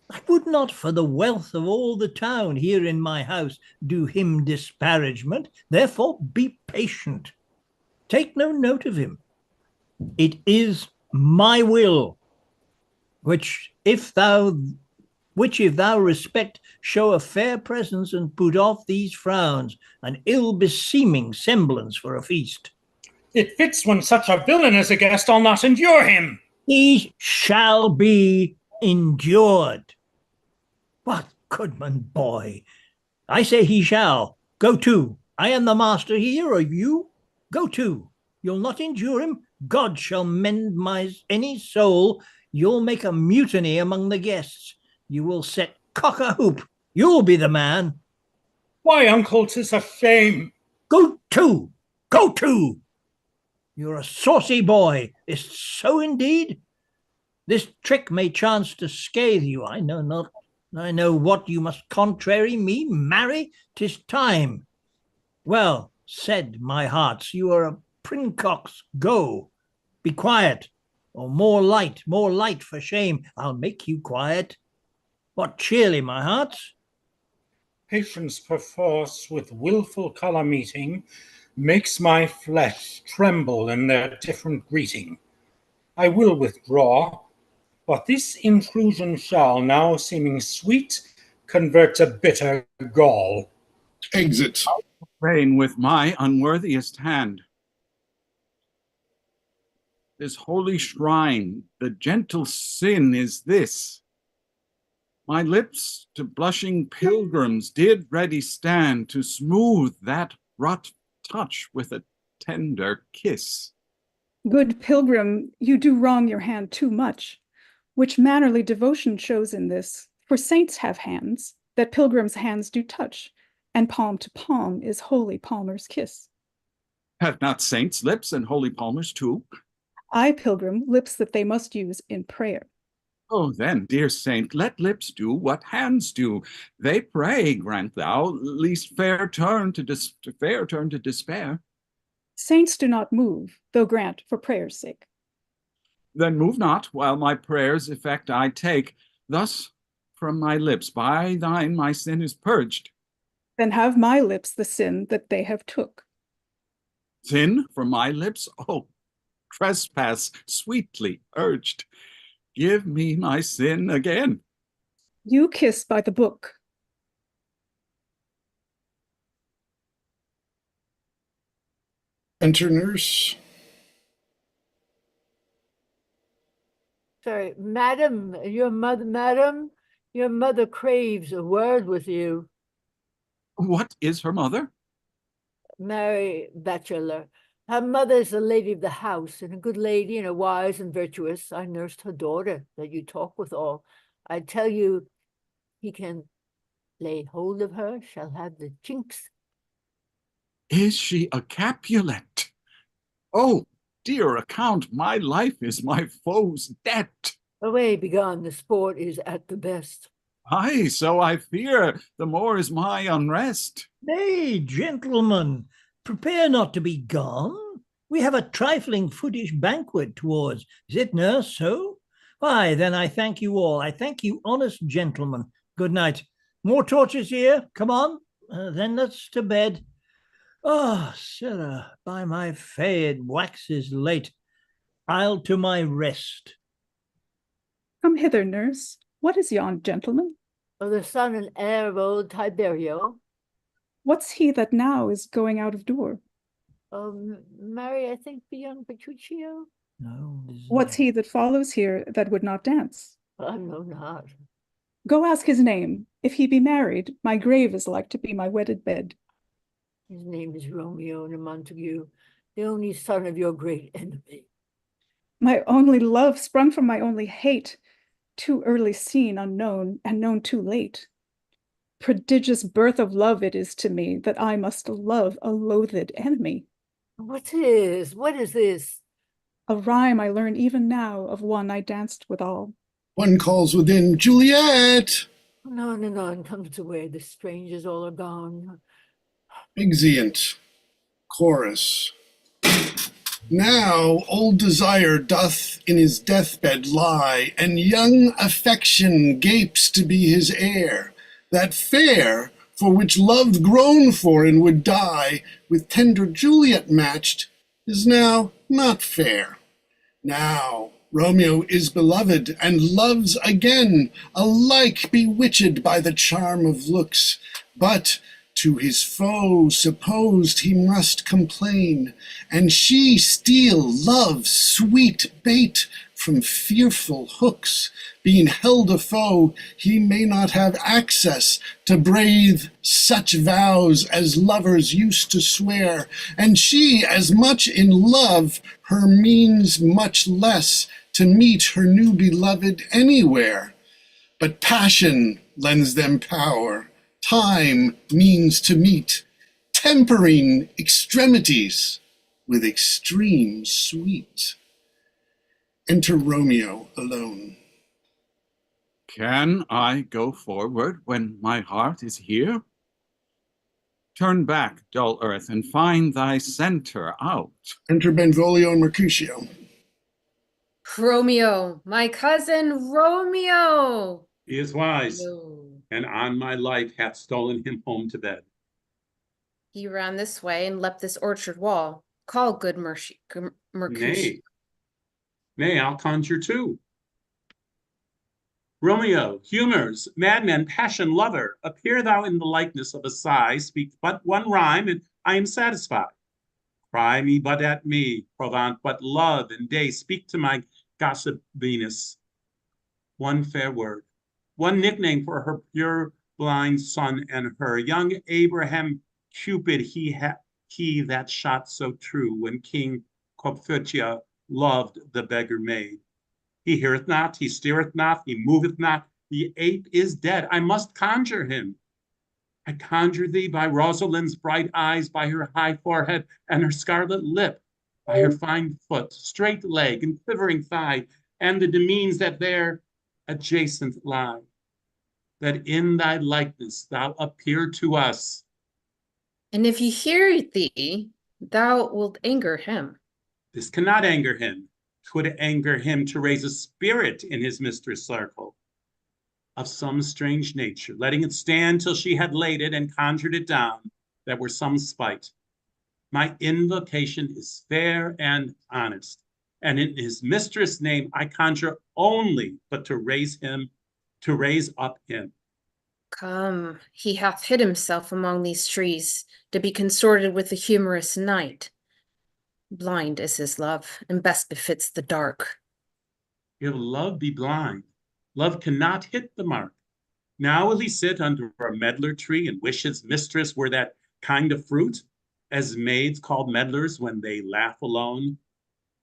I would not for the wealth of all the town here in my house do him disparagement, therefore be patient. Take no note of him. It is my will, which if thou respect, show a fair presence and put off these frowns, an ill-beseeming semblance for a feast. It fits when such a villain as a guest I'll not endure him. He shall be endured. What, goodman boy? I say he shall. Go to. I am the master here of you. Go to. You'll not endure him. God shall mend any soul. You'll make a mutiny among the guests. You will set cock-a-hoop. You'll be the man. Why, uncle, 'tis a shame. Go to. Go to. You're a saucy boy. Is so indeed? This trick may chance to scathe you. I know not. I know what you must contrary me. Marry, 'tis time. Well said, my hearts. You are a princox. Go. Be quiet. Or more light for shame. I'll make you quiet. What cheerly, my hearts? Patience perforce with wilful colour meeting makes my flesh tremble in their different greeting. I will withdraw, but this intrusion shall, now seeming sweet, convert to bitter gall. Exit. Reign with my unworthiest hand. This holy shrine, the gentle sin is this. My lips to blushing pilgrims did ready stand to smooth that rough touch with a tender kiss. Good pilgrim, you do wrong your hand too much, which mannerly devotion shows in this. For saints have hands, that pilgrims' hands do touch, and palm to palm is holy palmer's kiss. Have not saints lips and holy palmers too? I, pilgrim, lips that they must use in prayer. Oh, then, dear saint, let lips do what hands do. They pray, grant thou, least fair turn to despair. Saints do not move, though grant for prayer's sake. Then move not, while my prayers' effect I take. Thus from my lips, by thine my sin is purged. Then have my lips the sin that they have took. Sin from my lips? Oh, trespass sweetly urged. Give me my sin again. You kiss by the book. Enter nurse. Sorry, madam, your mother craves a word with you. What is her mother? Mary Bachelor. Her mother is the lady of the house, and a good lady, and a wise and virtuous. I nursed her daughter that you talk withal. I tell you, he can lay hold of her, shall have the chinks. Is she a Capulet? Oh, dear account, my life is my foe's debt. Away, begone, the sport is at the best. Aye, so I fear, the more is my unrest. Nay, gentlemen, prepare not to be gone. We have a trifling foolish banquet towards. Is it, nurse, so? Why, then I thank you all. I thank you, honest gentlemen. Good night. More torches here? Come on. Then let's to bed. Ah, oh, sirrah, by my fay, it waxes late. I'll to my rest. Come hither, nurse. What is yon gentleman? Oh, the son and heir of old Tiberio. What's he that now is going out of door? Mary, I think the young Petruchio. No. What's he that follows here that would not dance? I know not. Go ask his name. If he be married, my grave is like to be my wedded bed. His name is Romeo and Montague, the only son of your great enemy. My only love sprung from my only hate, too early seen, unknown, and known too late. Prodigious birth of love it is to me that I must love a loathed enemy. What is this? A rhyme I learn even now of one I danced withal. One calls within, Juliet! None and none comes away, the strangers all are gone. Exeunt. Chorus. Now old desire doth in his deathbed lie, and young affection gapes to be his heir. That fair, for which love groaned for and would die, with tender Juliet matched, is now not fair. Now Romeo is beloved and loves again, alike bewitched by the charm of looks, but to his foe supposed he must complain, and she steal love's sweet bait from fearful hooks. Being held a foe, he may not have access to brave such vows as lovers used to swear, and she as much in love, her means much less to meet her new beloved anywhere. But passion lends them power, time means to meet, tempering extremities with extreme sweet. Enter Romeo alone. Can I go forward when my heart is here? Turn back, dull earth, and find thy center out. Enter Benvolio and Mercutio. Romeo, my cousin Romeo. He is wise, No. and on my life hath stolen him home to bed. He ran this way and leapt this orchard wall. Call good Mercutio. Nay, I'll conjure too. Romeo, humors, madman, passion, lover, appear thou in the likeness of a sigh, speak but one rhyme, and I am satisfied. Cry me but at me, Provant, but love and day, speak to my gossip Venus. One fair word, one nickname for her pure blind son and her, young Abraham Cupid, he that shot so true when King Cophetua loved the beggar maid. He heareth not, he stirreth not, he moveth not, the ape is dead. I must conjure him. I conjure thee by Rosalind's bright eyes, by her high forehead and her scarlet lip, by her fine foot, straight leg, and quivering thigh, and the demeans that there adjacent lie, that in thy likeness thou appear to us. And if he hear thee, thou wilt anger him. This cannot anger him. 'Twould anger him to raise a spirit in his mistress' circle of some strange nature, letting it stand till she had laid it and conjured it down, that were some spite. My invocation is fair and honest, and in his mistress' name I conjure only but to raise up him. Come, he hath hid himself among these trees, to be consorted with the humorous night. Blind is his love, and best befits the dark. If love be blind, love cannot hit the mark. Now will he sit under a medlar tree and wish his mistress were that kind of fruit, as maids call medlars when they laugh alone?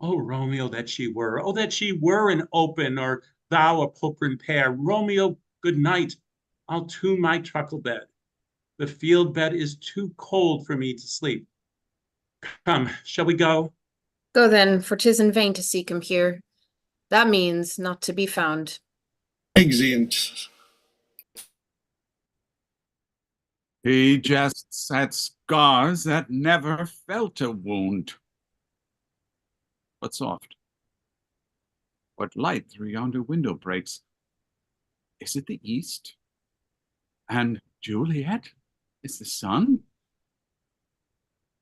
Oh, Romeo, that she were! Oh, that she were an open, or thou a pulprin pear! Romeo, good night. I'll to my truckle bed. The field bed is too cold for me to sleep. Come, shall we go? Go then, for 'tis in vain to seek him here. That means not to be found. Exeunt. He jests at scars that never felt a wound. But soft, what light through yonder window breaks? Is it the east? And Juliet is the sun?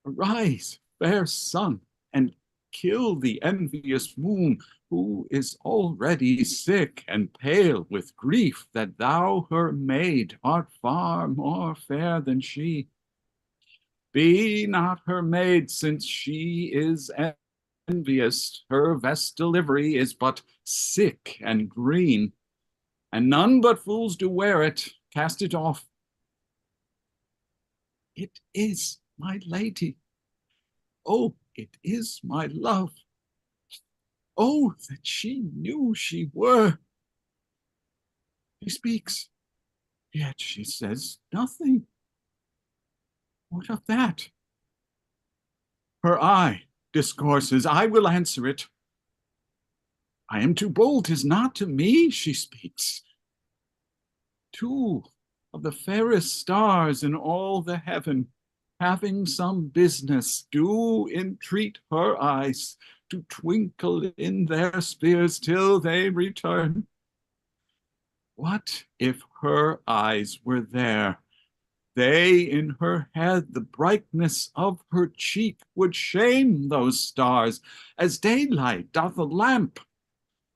Arise, fair sun, and kill the envious moon, who is already sick and pale with grief that thou, her maid, art far more fair than she. Be not her maid, since she is envious. Her vestal livery is but sick and green, and none but fools do wear it. Cast it off. It is my lady. Oh, it is my love. Oh, that she knew she were. She speaks, yet she says nothing. What of that? Her eye discourses, I will answer it. I am too bold, 'tis not to me she speaks. Two of the fairest stars in all the heaven, having some business, do entreat her eyes to twinkle in their spheres till they return. What if her eyes were there? They in her head, the brightness of her cheek would shame those stars, as daylight doth a lamp.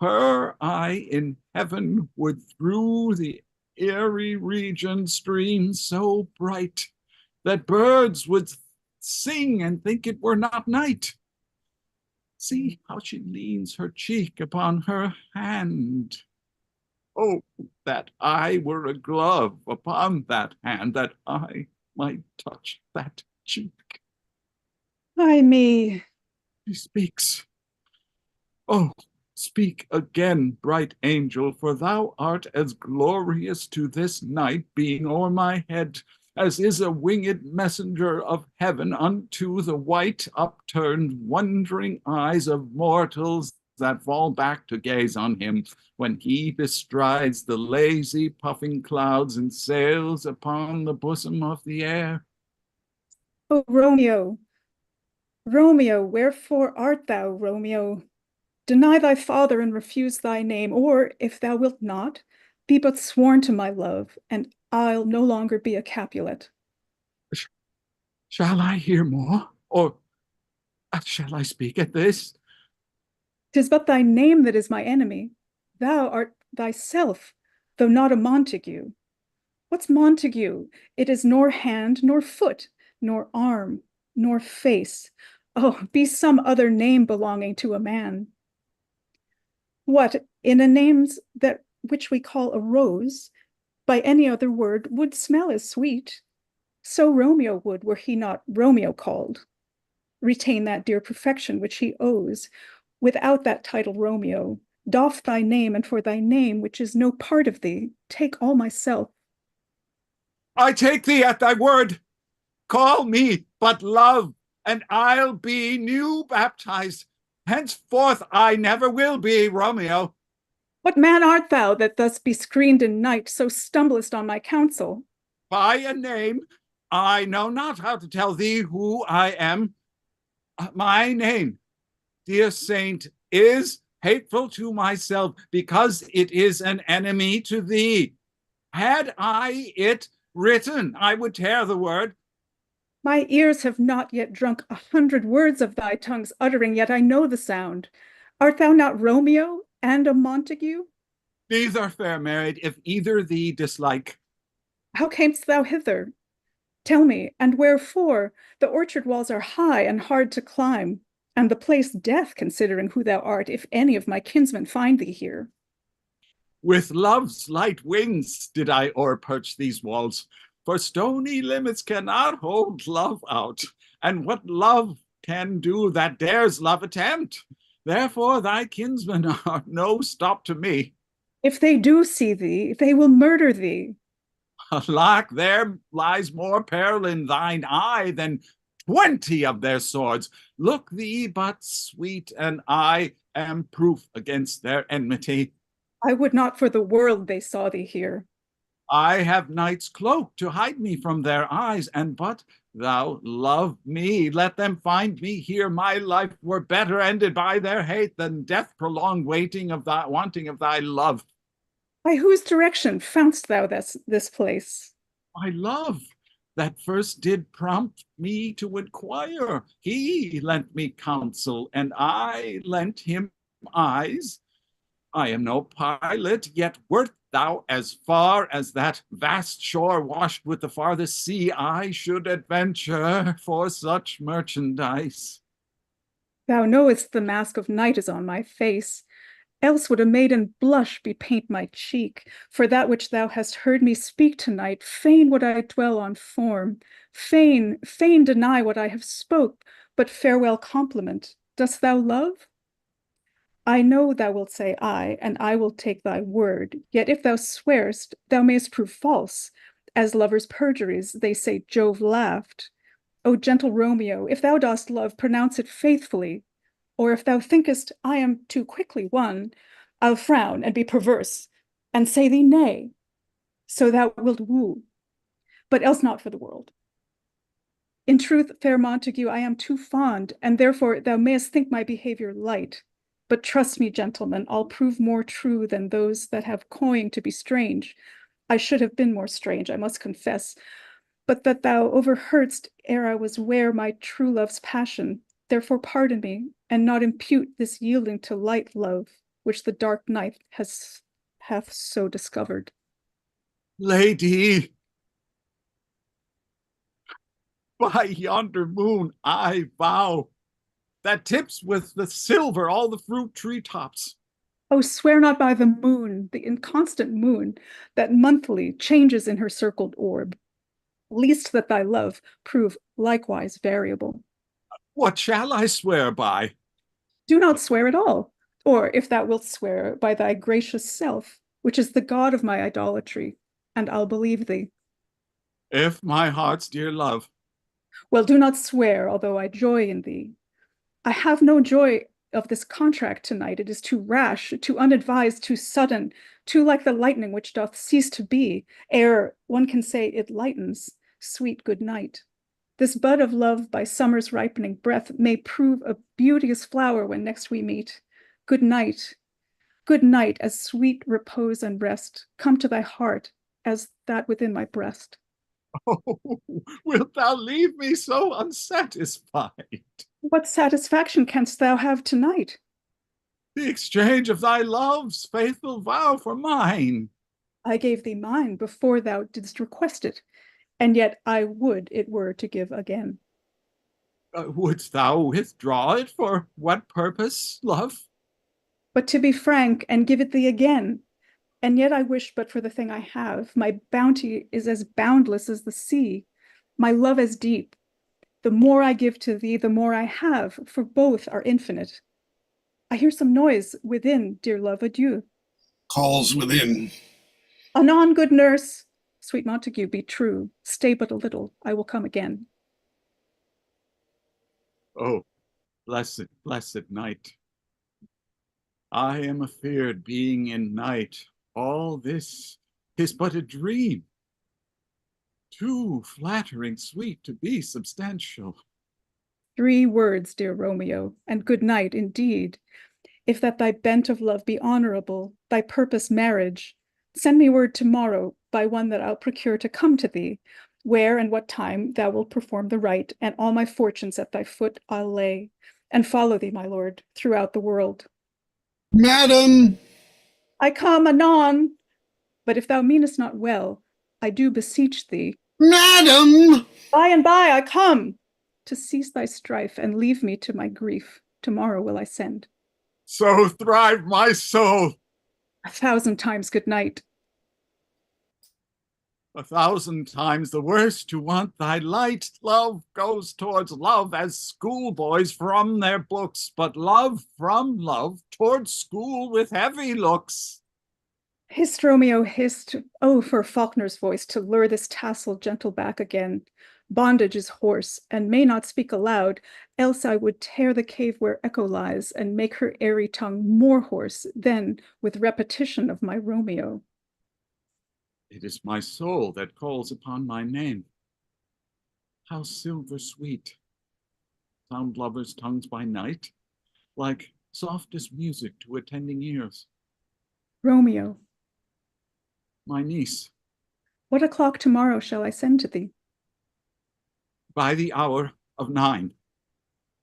Her eye in heaven would through the airy region stream so bright that birds would sing and think it were not night. See how she leans her cheek upon her hand. Oh, that I were a glove upon that hand, that I might touch that cheek. Ay me. She speaks. Oh, speak again, bright angel, for thou art as glorious to this night being o'er my head, as is a winged messenger of heaven unto the white upturned wondering eyes of mortals that fall back to gaze on him when he bestrides the lazy puffing clouds and sails upon the bosom of the air. O Romeo, Romeo, wherefore art thou, Romeo? Deny thy father and refuse thy name, or, if thou wilt not, be but sworn to my love, and I'll no longer be a Capulet. Shall I hear more, or shall I speak at this? 'Tis but thy name that is my enemy. Thou art thyself, though not a Montague. What's Montague? It is nor hand, nor foot, nor arm, nor face. Oh, be some other name belonging to a man. What, in a name's that which we call a rose, by any other word would smell as sweet. So Romeo would, were he not Romeo called. Retain that dear perfection which he owes. Without that title Romeo, doff thy name, and for thy name, which is no part of thee, take all myself. I take thee at thy word. Call me but love, and I'll be new baptized. Henceforth I never will be Romeo. What man art thou that thus bescreened in night so stumblest on my counsel? By a name, I know not how to tell thee who I am. My name, dear saint, is hateful to myself because it is an enemy to thee. Had I it written, I would tear the word. My ears have not yet drunk 100 words of thy tongue's uttering, yet I know the sound. Art thou not Romeo and a Montague? Neither, fair maid, if either thee dislike. How camest thou hither? Tell me, and wherefore? The orchard walls are high and hard to climb, and the place death, considering who thou art, if any of my kinsmen find thee here. With love's light wings did I o'erperch these walls, for stony limits cannot hold love out, and what love can do that dares love attempt? Therefore thy kinsmen are no stop to me. If they do see thee, they will murder thee. Alack, there lies more peril in thine eye than 20 of their swords. Look thee but sweet, and I am proof against their enmity. I would not for the world they saw thee here. I have night's cloak to hide me from their eyes, and but thou love me, let them find me here. My life were better ended by their hate than death prolonged wanting of thy love. By whose direction foundst thou this place? My love, that first did prompt me to inquire. He lent me counsel, and I lent him eyes. I am no pilot, yet wert thou as far as that vast shore washed with the farthest sea, I should adventure for such merchandise. Thou knowest the mask of night is on my face. Else would a maiden blush bepaint my cheek. For that which thou hast heard me speak tonight, fain would I dwell on form, fain deny what I have spoke, but farewell compliment. Dost thou love? I know thou wilt say aye, and I will take thy word. Yet if thou swearest, thou mayst prove false. As lovers' perjuries, they say Jove laughed. O gentle Romeo, if thou dost love, pronounce it faithfully. Or if thou thinkest I am too quickly won, I'll frown and be perverse, and say thee nay. So thou wilt woo, but else not for the world. In truth, fair Montague, I am too fond, and therefore thou mayest think my behavior light. But trust me, gentlemen, I'll prove more true than those that have coin to be strange. I should have been more strange, I must confess, but that thou overheardst ere I was ware my true love's passion. Therefore pardon me, and not impute this yielding to light love, which the dark night hath so discovered. Lady, by yonder moon, I vow, that tips with the silver all the fruit tree tops. Oh, swear not by the moon, the inconstant moon, that monthly changes in her circled orb, least that thy love prove likewise variable. What shall I swear by? Do not swear at all, or if thou wilt swear, by thy gracious self, which is the god of my idolatry, and I'll believe thee. If my heart's dear love. Well, do not swear, although I joy in thee. I have no joy of this contract tonight. It is too rash, too unadvised, too sudden, too like the lightning which doth cease to be, ere one can say it lightens. Sweet good night. This bud of love by summer's ripening breath may prove a beauteous flower when next we meet. Good night, as sweet repose and rest come to thy heart as that within my breast. Oh, wilt thou leave me so unsatisfied? What satisfaction canst thou have tonight? The exchange of thy love's faithful vow for mine. I gave thee mine before thou didst request it, and yet I would it were to give again. Wouldst thou withdraw it? For what purpose, love? But to be frank, and give it thee again. And yet I wish but for the thing I have. My bounty is as boundless as the sea, my love as deep. The more I give to thee, the more I have, for both are infinite. I hear some noise within, dear love, adieu. Calls within. Anon, good nurse. Sweet Montague, be true. Stay but a little, I will come again. Oh, blessed, blessed night. I am afeard being in night. All this is but a dream. Too flattering sweet to be substantial. 3 words, dear Romeo, and good night indeed. If that thy bent of love be honorable, thy purpose marriage, send me word tomorrow by one that I'll procure to come to thee, where and what time thou wilt perform the rite, and all my fortunes at thy foot I'll lay, and follow thee, my lord, throughout the world. Madam! I come anon, but if thou meanest not well, I do beseech thee. Madam! By and by I come, to cease thy strife and leave me to my grief. Tomorrow will I send. So thrive my soul. 1,000 times good night. 1,000 times the worse to want thy light. Love goes towards love as schoolboys from their books, but love from love towards school with heavy looks. Hist, Romeo, hist. Oh, for Faulkner's voice to lure this tassel gentle back again. Bondage is hoarse, and may not speak aloud, else I would tear the cave where echo lies, and make her airy tongue more hoarse than with repetition of my Romeo. It is my soul that calls upon my name. How silver sweet sound lovers' tongues by night, like softest music to attending ears. Romeo, My niece, what o'clock tomorrow shall I send to thee? by the hour of 9.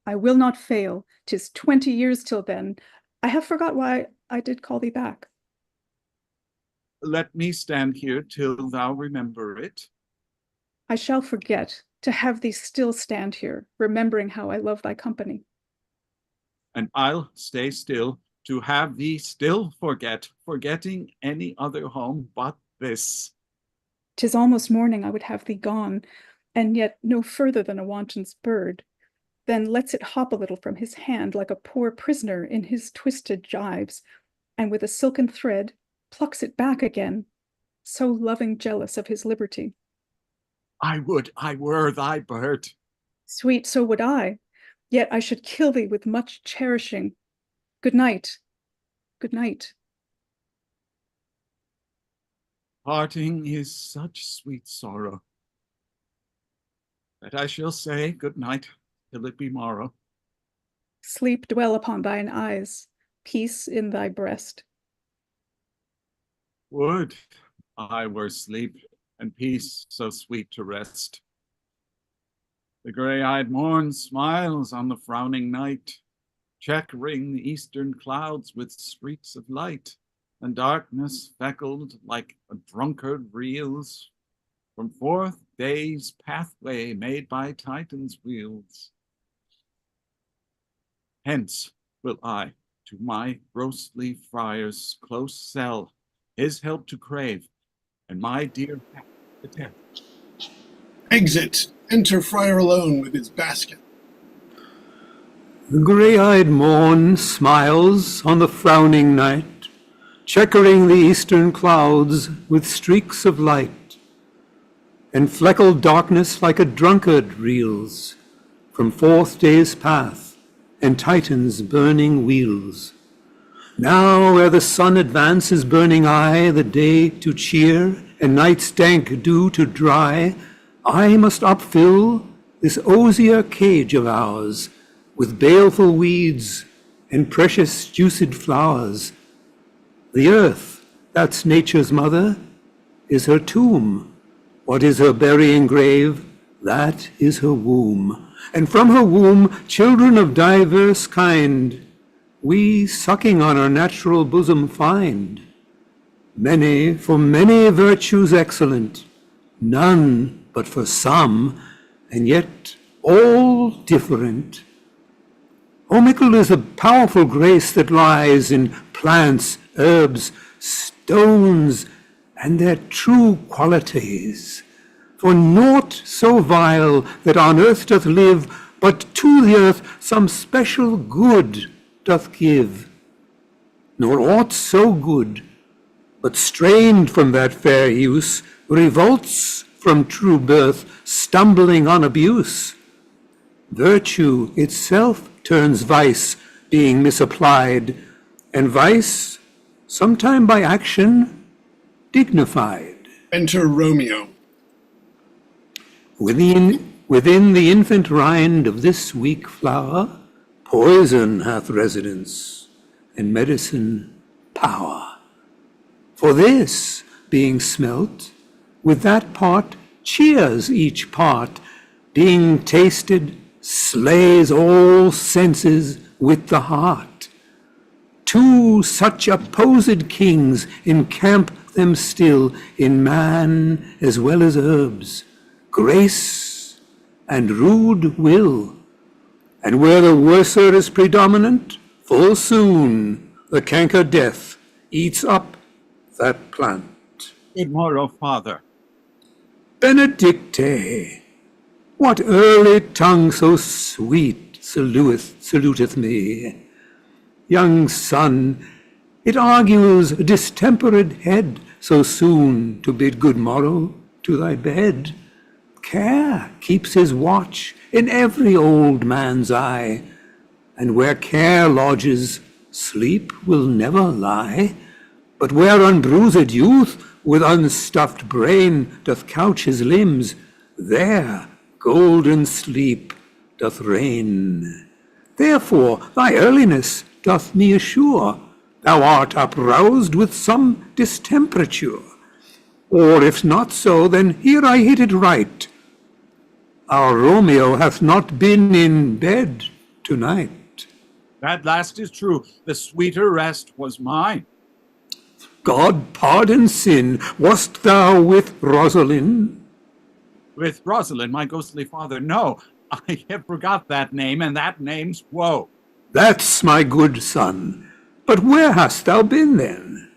I will not fail. 'Tis 20 years till then. I have forgot why I did call thee back. Let me stand here till thou remember it. I shall forget to have thee still stand here, remembering how I love thy company. And I'll stay still to have thee still forget, forgetting any other home but this. 'Tis almost morning, I would have thee gone, and yet no further than a wanton's bird. Then lets it hop a little from his hand like a poor prisoner in his twisted gyves, and with a silken thread plucks it back again, so loving jealous of his liberty. I would I were thy bird. Sweet, so would I, yet I should kill thee with much cherishing. Good night, good night. Parting is such sweet sorrow. that I shall say good night till it be morrow. Sleep dwell upon thine eyes, peace in thy breast. Would I were sleep, and peace so sweet to rest. The gray-eyed morn smiles on the frowning night, checkering the eastern clouds with streaks of light, and darkness feckled like a drunkard reels from forth day's pathway made by Titan's wheels. Hence will I to my ghostly friar's close cell his help to crave, and my dear to tell. Exit. Enter Friar alone with his basket. The grey-eyed morn smiles on the frowning night, checkering the eastern clouds with streaks of light, and fleckled darkness like a drunkard reels from forth day's path and Titan's burning wheels. Now ere the sun advances burning eye, the day to cheer and night's dank dew to dry, I must upfill this osier cage of ours with baleful weeds and precious juiced flowers. The earth, that's nature's mother, is her tomb. What is her burying grave? That is her womb. And from her womb, children of diverse kind, we sucking on her natural bosom find. Many, for many virtues excellent, none but for some, and yet all different. O mickle is the powerful grace that lies in plants, herbs, stones, and their true qualities. For naught so vile that on earth doth live, but to the earth some special good doth give. Nor aught so good, but strained from that fair use, revolts from true birth, stumbling on abuse. Virtue itself turns vice, being misapplied, and vice, sometime by action, dignified. Enter Romeo. Within the infant rind of this weak flower, poison hath residence, and medicine power. For this, being smelt, with that part cheers each part, being tasted, slays all senses with the heart. Two such opposed kings encamp them still in man as well as herbs, grace and rude will. And where the worser is predominant, full soon the canker death eats up that plant. Good morrow, Father. Benedicte, what early tongue so sweet saluteth me? Young son, it argues a distempered head so soon to bid good morrow to thy bed. Care keeps his watch in every old man's eye, and where care lodges, sleep will never lie. But where unbruised youth with unstuffed brain doth couch his limbs, there golden sleep doth reign. Therefore thy earliness doth me assure thou art uproused with some distemperature. Or if not so, then here I hit it right. Our Romeo hath not been in bed tonight. That last is true. The sweeter rest was mine. God pardon sin. Wast thou with Rosalind? With Rosalind, my ghostly father, no. I have forgot that name, and that name's woe. That's my good son. But where hast thou been then?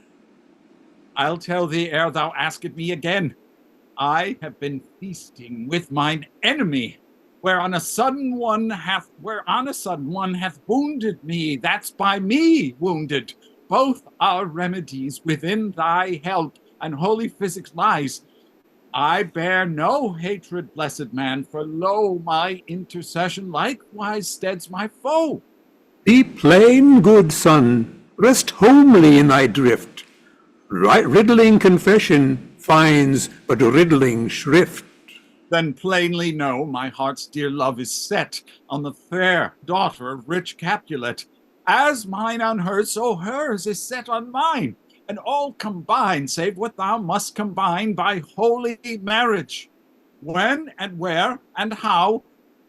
I'll tell thee ere thou ask it me again. I have been feasting with mine enemy, where on a sudden one hath wounded me. That's by me wounded. Both our remedies within thy help and holy physics lies. I bear no hatred, blessed man, for lo, my intercession likewise steads my foe. Be plain, good son, rest homely in thy drift. Riddling confession finds but riddling shrift. Then plainly know my heart's dear love is set on the fair daughter of rich Capulet. As mine on hers, so hers is set on mine, and all combine, save what thou must combine by holy marriage. When and where and how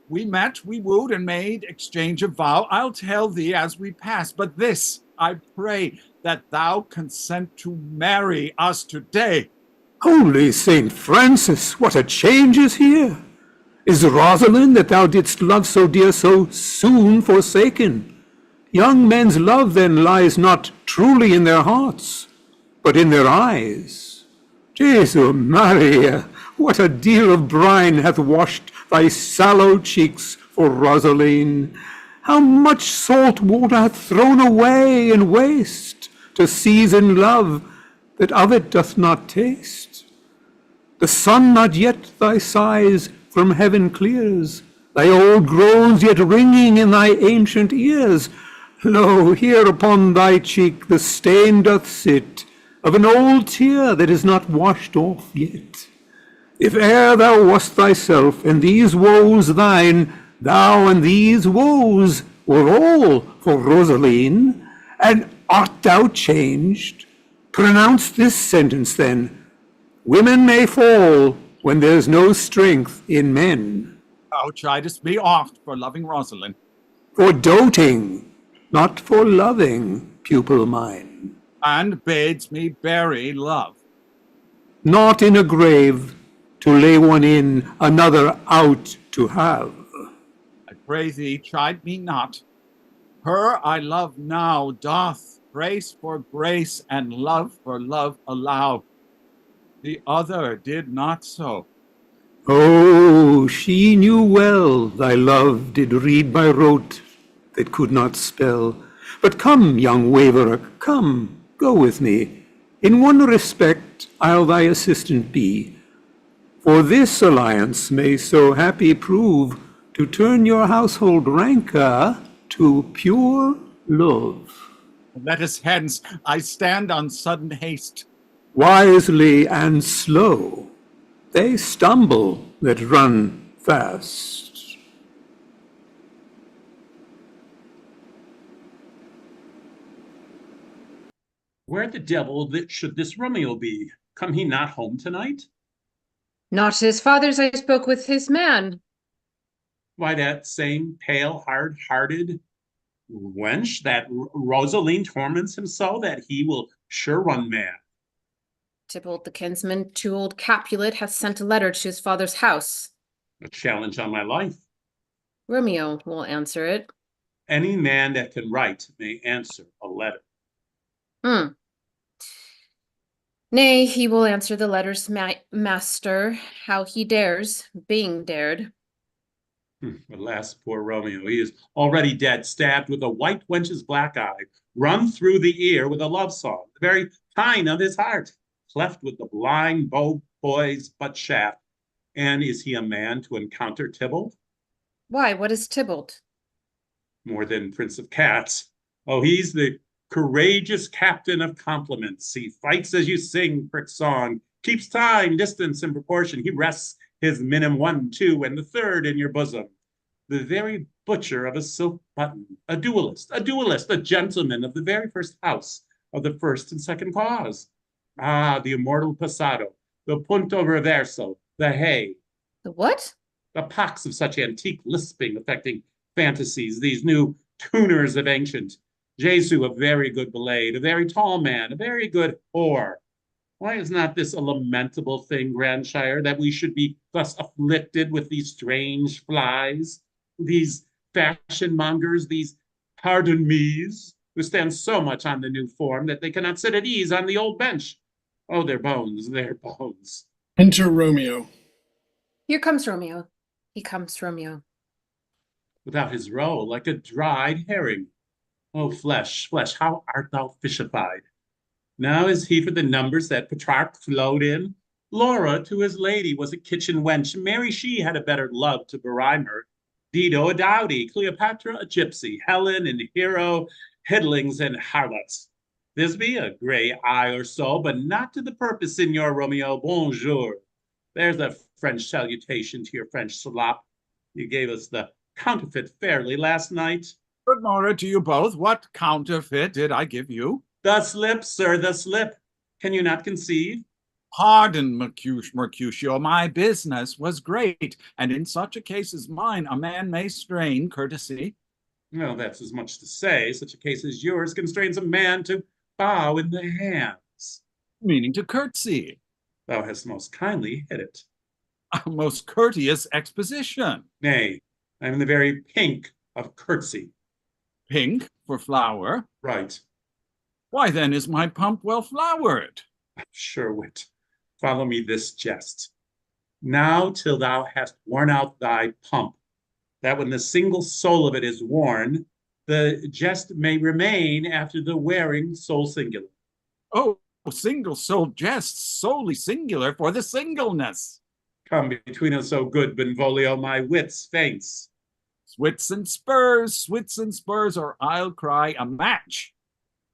we met, we wooed, and made exchange of vow, I'll tell thee as we pass. But this I pray, that thou consent to marry us today. Holy Saint Francis, what a change is here! Is Rosalind that thou didst love so dear so soon forsaken? Young men's love then lies not truly in their hearts, but in their eyes. Jesu Maria, what a deal of brine hath washed thy sallow cheeks for Rosaline! How much salt water hath thrown away in waste to season love that of it doth not taste? The sun not yet thy sighs from heaven clears, thy old groans yet ringing in thy ancient ears. Lo, here upon thy cheek the stain doth sit of an old tear that is not washed off yet. If e'er thou wast thyself, and these woes thine, thou and these woes were all for Rosaline. And art thou changed? Pronounce this sentence then: women may fall when there's no strength in men. Thou chidest me oft for loving Rosalind. For doting, not for loving, pupil mine. And bids me bury love. Not in a grave, to lay one in, another out to have. I pray thee, chide me not. Her I love now doth grace for grace and love for love allow. The other did not so. Oh, she knew well thy love did read by rote that could not spell. But come, young waverer, come, go with me. In one respect I'll thy assistant be. For this alliance may so happy prove to turn your household rancor to pure love. Let us hence, I stand on sudden haste. Wisely and slow, they stumble that run fast. Where the devil should this Romeo be? Come he not home tonight? Not his father's I spoke with his man. Why, that same pale, hard-hearted wench, that Rosaline torments him so that he will sure run mad. Tybalt the kinsman to old Capulet hath sent a letter to his father's house. A challenge on my life. Romeo will answer it. Any man that can write may answer a letter. Nay, he will answer the letter's master, how he dares, being dared. Alas, poor Romeo, he is already dead, stabbed with a white wench's black eye, run through the ear with a love song, the very pine of his heart, cleft with the blind boy's butt shaft. And is he a man to encounter Tybalt? Why, what is Tybalt? More than Prince of Cats. Oh, he's the courageous captain of compliments. He fights as you sing, prick song, keeps time, distance, and proportion. He rests his minim 1, 2, and the third in your bosom. The very butcher of a silk button, a duelist, a gentleman of the very first house, of the first and second cause. Ah, the immortal passado, the punto reverso, the hay. The what? The pox of such antique lisping affecting fantasies, these new tuners of ancient. Jesu, a very good blade, a very tall man, a very good whore. Why is not this a lamentable thing, Grandshire, that we should be thus afflicted with these strange flies, these fashion mongers, these pardon me's, who stand so much on the new form that they cannot sit at ease on the old bench? Oh, their bones, their bones. Enter Romeo. Here comes Romeo. He comes, Romeo. Without his roe, like a dried herring. Oh, flesh, flesh, how art thou fishified? Now is he for the numbers that Petrarch flowed in? Laura to his lady was a kitchen wench. Mary, she had a better love to berhyme her. Dido a dowdy, Cleopatra a gypsy, Helen and Hero, hiddlings and harlots. Thisbe a gray eye or so, but not to the purpose, Signor Romeo. Bonjour. There's a French salutation to your French slop. You gave us the counterfeit fairly last night. Good morrow to you both. What counterfeit did I give you? The slip, sir, the slip. Can you not conceive? Pardon, Mercutio, my business was great, and in such a case as mine, a man may strain courtesy. Well, that's as much to say. Such a case as yours constrains a man to bow in the hands. Meaning to curtsy. Thou hast most kindly hit it. A most courteous exposition. Nay, I am in the very pink of curtsy. Pink for flower. Right. Why then is my pump well flowered? Sure wit. Follow me this jest. Now till thou hast worn out thy pump, that when the single soul of it is worn, the jest may remain after the wearing sole singular. Oh, single-souled jests solely singular for the singleness. Come between us, O good Benvolio, my wits faints. Swits and spurs, or I'll cry a match.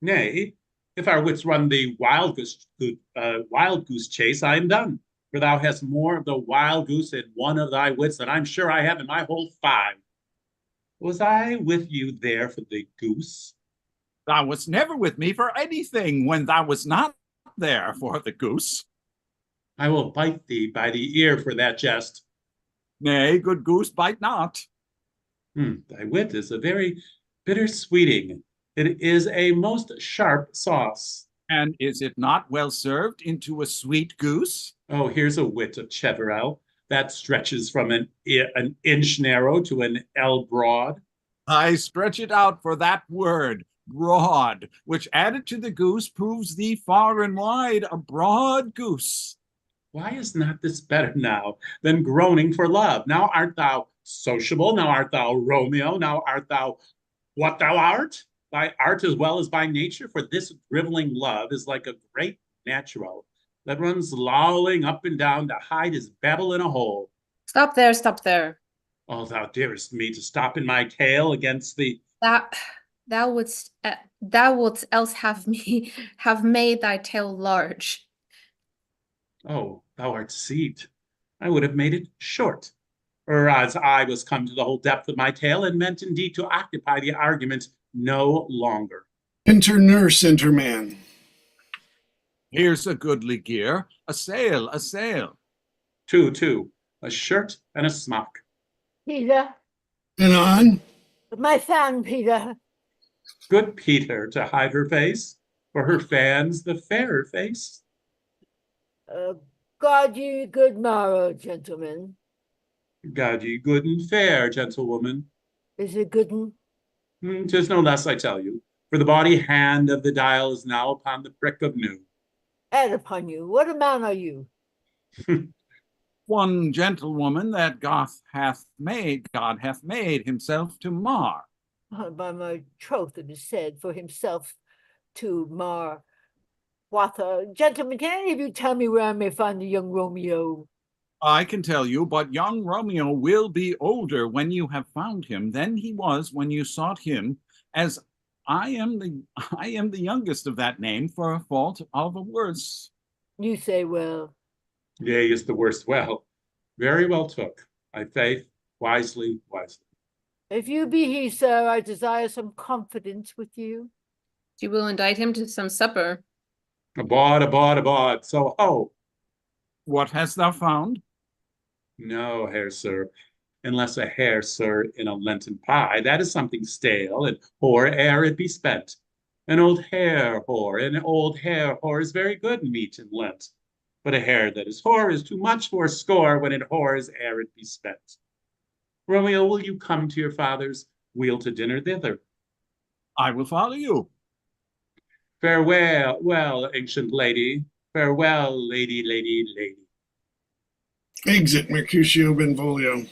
Nay, if our wits run the wild goose chase, I am done. For thou hast more of the wild goose in one of thy wits than I'm sure I have in my whole 5. Was I with you there for the goose? Thou wast never with me for anything when thou wast not there for the goose. I will bite thee by the ear for that jest. Nay, good goose, bite not. Thy wit is a very bitter sweeting. It is a most sharp sauce. And is it not well served into a sweet goose? Oh, here's a wit of Cheverell that stretches from an inch narrow to an ell broad. I stretch it out for that word, broad, which added to the goose proves thee far and wide a broad goose. Why is not this better now than groaning for love? Now art thou sociable, now art thou Romeo, now art thou what thou art, by art as well as by nature, for this driveling love is like a great natural that runs lolling up and down to hide his babble in a hole. Stop there, stop there. Oh, thou dearest me to stop in my tale against the... Thou wouldst else have made thy tale large. Oh, thou art deceived. I would have made it short, or as I was come to the whole depth of my tale, and meant indeed to occupy the argument no longer. Enter nurse, enter man. Here's a goodly gear, a sail, a sail. Two, a shirt and a smock. Peter, And on. my fan, Peter. Good Peter to hide her face, for her fans the fairer face. God ye good morrow, gentlemen. God ye good and fair, gentlewoman. Is it good un? 'Tis no less, I tell you, for the body hand of the dial is now upon the prick of noon. And upon you, what a man are you? One gentlewoman that God hath made himself to mar. By my troth, it is said, for himself to mar. What gentlemen, can any of you tell me where I may find the young Romeo? I can tell you, but young Romeo will be older when you have found him than he was when you sought him, as I am the youngest of that name for a fault of a worse. You say well. Yea, is the worst well. Very well took, I faith, wisely. If you be he, sir, I desire some confidence with you. You will indict him to some supper. Abad, so ho. What hast thou found? No, hair, sir, unless a hare, sir, in a Lenten pie, that is something stale and hoar ere it be spent. An old hare whore is very good meat in Lent, but a hare that is hoar is too much for a score when it whores ere it be spent. Romeo, will you come to your father's? We'll to dinner thither. I will follow you. Farewell, well, ancient lady. Farewell, lady. Exit Mercutio Benvolio.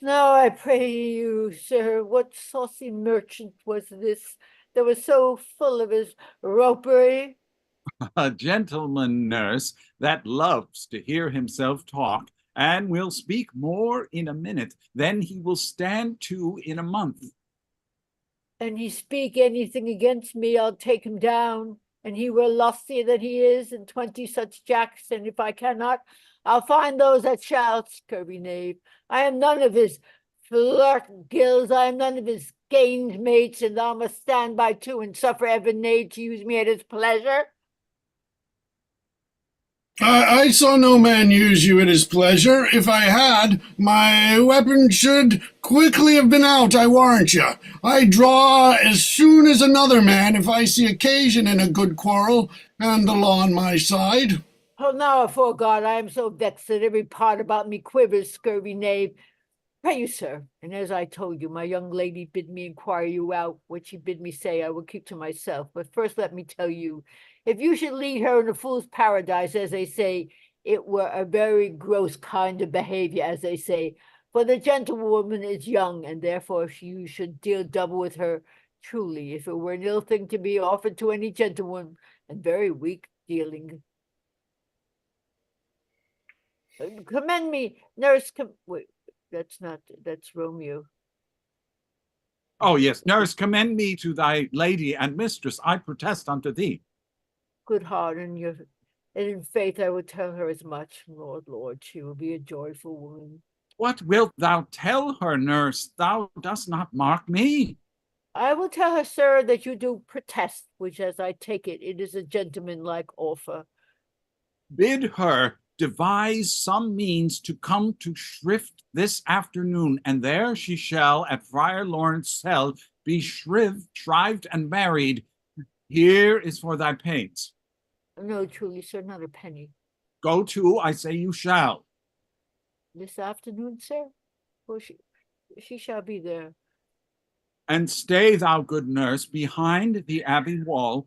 Now I pray you, sir, what saucy merchant was this that was so full of his ropery? A gentleman, nurse, that loves to hear himself talk, and will speak more in a minute than he will stand to in a month. And he speak anything against me, I'll take him down. And he were lustier than he is, and 20 such jacks, and if I cannot, I'll find those that shall, scurvy knave. I am none of his flirt gills, I am none of his gained mates, and thou must stand by too and suffer ever knave to use me at his pleasure. I saw no man use you at his pleasure. If I had, my weapon should quickly have been out, I warrant you. I draw as soon as another man if I see occasion in a good quarrel, and the law on my side. Oh, now, afore God, I am so vexed that every part about me quivers, scurvy knave. Pray you, sir, and as I told you, my young lady bid me inquire you out. What she bid me say I will keep to myself. But first let me tell you, if you should lead her in a fool's paradise, as they say, it were a very gross kind of behavior, as they say. For the gentlewoman is young, and therefore if you should deal double with her, truly, if it were an ill thing to be offered to any gentlewoman, and very weak dealing. Commend me, nurse, wait. That's Romeo. Oh, yes, nurse, commend me to thy lady and mistress, I protest unto thee. Good heart, and in faith I will tell her as much. Lord, she will be a joyful woman. What wilt thou tell her, nurse? Thou dost not mark me. I will tell her, sir, that you do protest, which, as I take it, it is a gentlemanlike offer. Bid her devise some means to come to Shrift this afternoon, and there she shall at Friar Lawrence cell be shrived and married. Here is for thy pains. No, truly, sir, not a penny. Go to, I say you shall. This afternoon, sir? Well, she shall be there. And stay thou, good nurse, behind the abbey wall.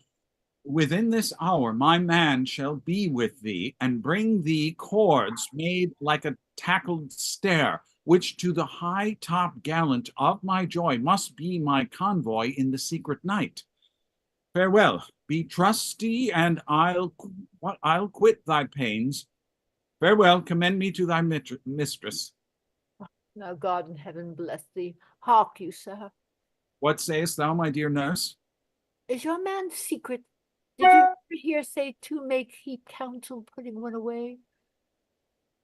Within this hour my man shall be with thee, and bring thee cords made like a tackled stair, which to the high top gallant of my joy must be my convoy in the secret night. Farewell, be trusty, and I'll quit thy pains. Farewell, commend me to thy mistress. Now God in heaven bless thee. Hark you, sir. What sayest thou, my dear nurse? Is your man secret? Did you ever hear say to make heap counsel putting one away?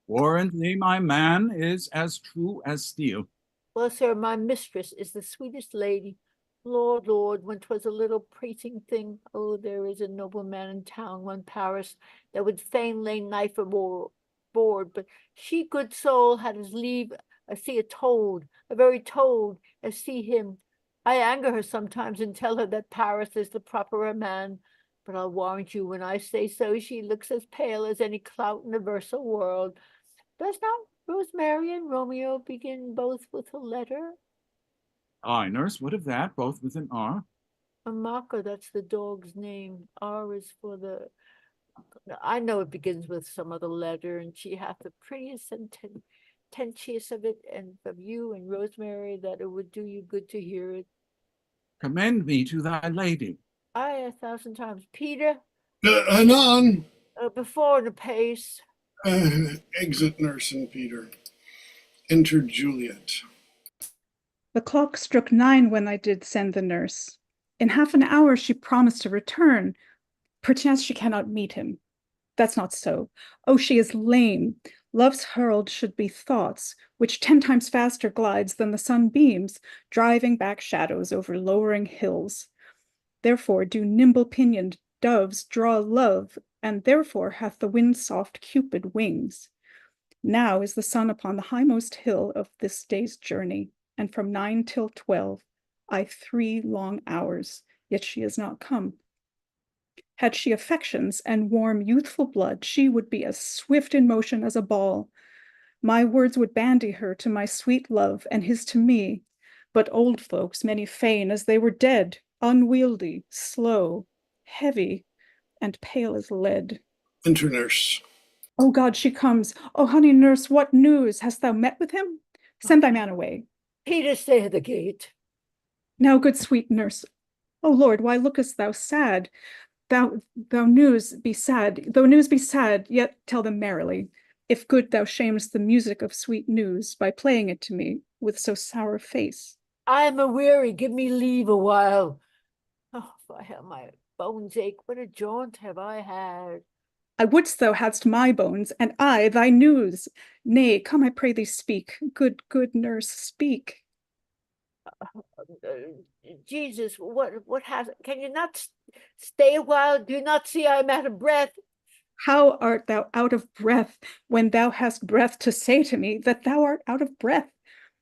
Warrant thee, my man is as true as steel. Well, sir, my mistress is the sweetest lady. Lord, when 'twas a little prating thing, oh, there is a noble man in town, one Paris, that would fain lay knife aboard, but she, good soul, had as leave see a toad, a very toad, as see him. I anger her sometimes and tell her that Paris is the properer man, but I'll warrant you when I say so, she looks as pale as any clout in the versal world. Does not Rosemary and Romeo begin both with a letter? Aye, nurse, what of that? Both with an R? Amaka, that's the dog's name. R is for the. I know it begins with some other letter, and she hath the prettiest sententious of it, and of you and Rosemary, that it would do you good to hear it. Commend me to thy lady. Aye, 1,000 times. Peter, Anon. before the pace. Exit nurse and Peter. Enter Juliet. The clock struck 9 when I did send the nurse. In half an hour she promised to return. Perchance she cannot meet him. That's not so. Oh, she is lame. Love's herald should be thoughts, which 10 times faster glides than the sun beams, driving back shadows over lowering hills. Therefore do nimble-pinioned doves draw love, and therefore hath the wind-soft Cupid wings. Now is the sun upon the highmost hill of this day's journey, and from 9 till 12, I 3 long hours, yet she is not come. Had she affections and warm youthful blood, she would be as swift in motion as a ball. My words would bandy her to my sweet love, and his to me. But old folks many feign as they were dead, unwieldy, slow, heavy, and pale as lead. Enter nurse. Oh God, she comes. Oh honey nurse, what news? Hast thou met with him? Send thy man away. Peter, stay at the gate. Now, good sweet nurse. Oh Lord, why lookest thou sad? Though news be sad, yet tell them merrily. If good, thou shamest the music of sweet news by playing it to me with so sour a face. I am aweary, give me leave a while. Oh, if I have my bones ache, what a jaunt have I had. I wouldst thou hadst my bones, and I thy news. Nay, come, I pray thee, speak. Good, good nurse, speak. Jesus, what has, can you not stay a while? Do you not see I'm out of breath? How art thou out of breath when thou hast breath to say to me that thou art out of breath?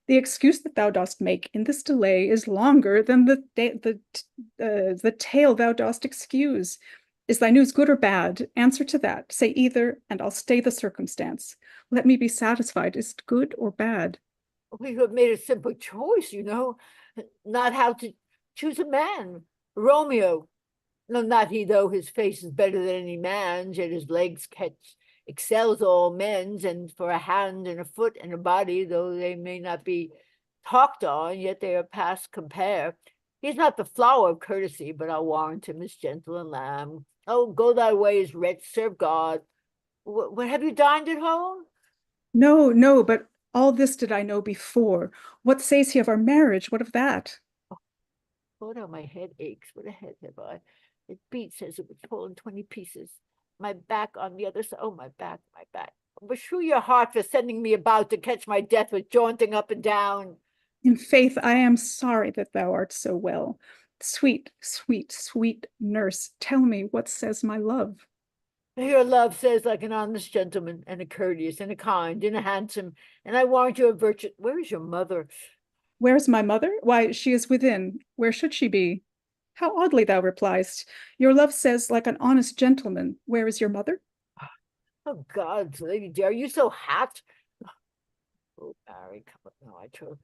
The excuse that thou dost make in this delay is longer than the tale thou dost excuse. Is thy news good or bad? Answer to that. Say either, and I'll stay the circumstance. Let me be satisfied. Is it good or bad? We have made a simple choice, not how to choose a man. Romeo, no, not he, though his face is better than any man's, yet his legs excels all men's, and for a hand and a foot and a body, though they may not be talked on, yet they are past compare. He's not the flower of courtesy, but I'll warrant him as gentle and lamb. Oh, go thy ways, wretch, serve God. What have you dined at home? No, no, but all this did I know before. What says he of our marriage? What of that? Oh, no, my head aches. What a head have I? It beats as it would fall in 20 pieces. My back on the other side. Oh, my back, my back. Beshrew your heart for sending me about to catch my death with jaunting up and down. In faith, I am sorry that thou art so well. Sweet, sweet, sweet nurse, tell me what says my love. Your love says like an honest gentleman, and a courteous, and a kind, and a handsome, and I warrant you a virtue. Where is your mother? Where's my mother? Why, she is within. Where should she be? How oddly thou repliest. Your love says like an honest gentleman. Where is your mother? Oh, God, lady dear, are you so hot? Oh, Mary, come on, no, I trow.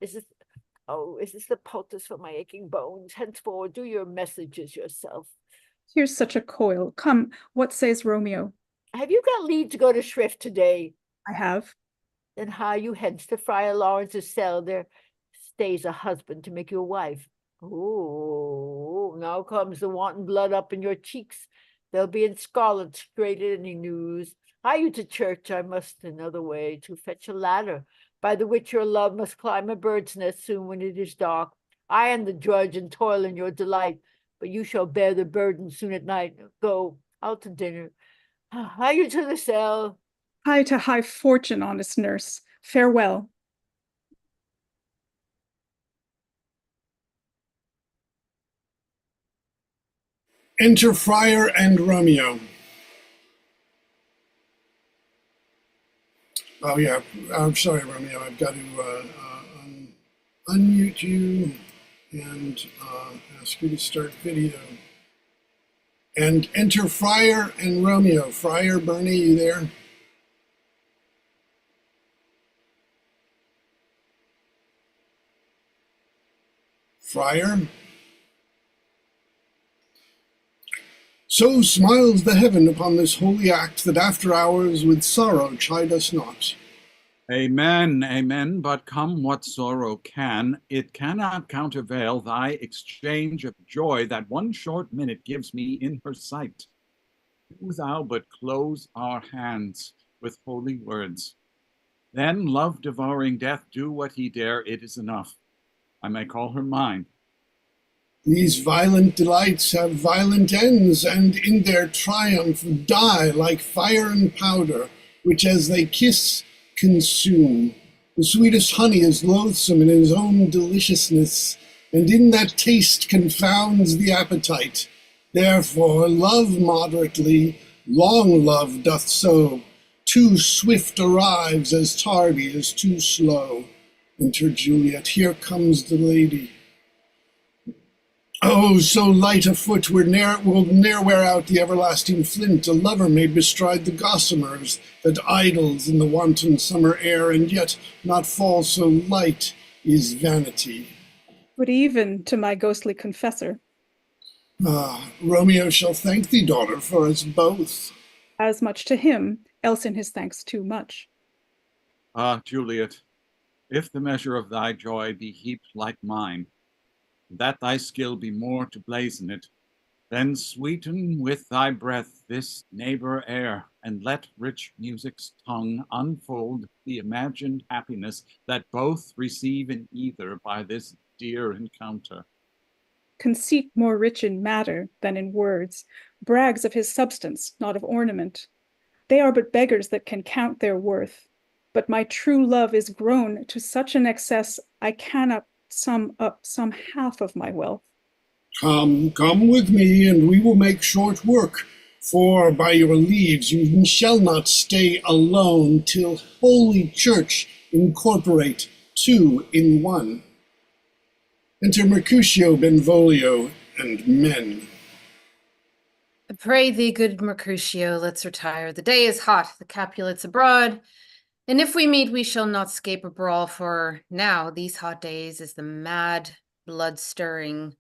Is this the poultice for my aching bones? Henceforward, do your messages yourself. Here's such a coil. Come, what says Romeo? Have you got leave to go to Shrift today? I have. Then hie you hence to Friar Lawrence's cell. There stays a husband to make you a wife. Oh, now comes the wanton blood up in your cheeks. They'll be in scarlet straight at any news. Hie you to church, I must another way to fetch a ladder, by the which your love must climb a bird's nest soon when it is dark. I am the drudge and toil in your delight, but you shall bear the burden soon at night. Go out to dinner. Hie you to the cell. Hie to high fortune, honest nurse. Farewell. Enter Friar and Romeo. Oh yeah, I'm sorry, Romeo. I've got to unmute you and ask you to start video. And enter Friar and Romeo. Friar, Bernie, you there? Friar? So smiles the heaven upon this holy act that after hours with sorrow chide us not. Amen, amen, but come what sorrow can, it cannot countervail thy exchange of joy that one short minute gives me in her sight. Do thou but close our hands with holy words. Then love-devouring death do what he dare, it is enough. I may call her mine. These violent delights have violent ends, and in their triumph die like fire and powder, which as they kiss consume. The sweetest honey is loathsome in his own deliciousness, and in that taste confounds the appetite. Therefore love moderately, long love doth so. Too swift arrives as tardy as too slow. Enter Juliet, here comes the lady. Oh, so light a foot will ne'er wear out the everlasting flint. A lover may bestride the gossamers that idles in the wanton summer air, and yet not fall so light is vanity. Good even to my ghostly confessor. Ah, Romeo shall thank thee, daughter, for us both. As much to him, else in his thanks too much. Ah, Juliet, if the measure of thy joy be heaped like mine, that thy skill be more to blazon it, then sweeten with thy breath this neighbor air, and let rich music's tongue unfold the imagined happiness that both receive in either by this dear encounter. conceit more rich in matter than in words, brags of his substance, not of ornament. They are but beggars that can count their worth. But my true love is grown to such an excess I cannot sum up some half of my wealth. Come with me, and we will make short work. For by your leaves you shall not stay alone till Holy Church incorporate two in one. Enter Mercutio, Benvolio, and men. I pray thee, good Mercutio, let's retire. The day is hot, the Capulets abroad, and if we meet, we shall not scape a brawl, for now these hot days is the mad, blood-stirring.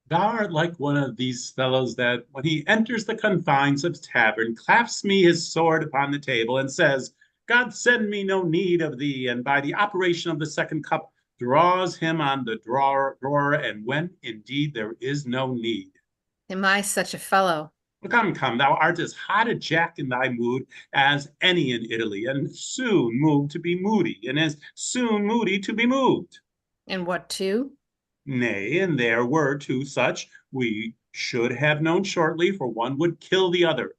Thou art like one of these fellows that, when he enters the confines of tavern, claps me his sword upon the table and says, God send me no need of thee, and by the operation of the second cup draws him on the drawer, and when indeed there is no need. Am I such a fellow? Come, come, thou art as hot a jack in thy mood as any in Italy, and soon moved to be moody, and as soon moody to be moved. And what too? Nay, and there were two such, we should have known shortly, for one would kill the other.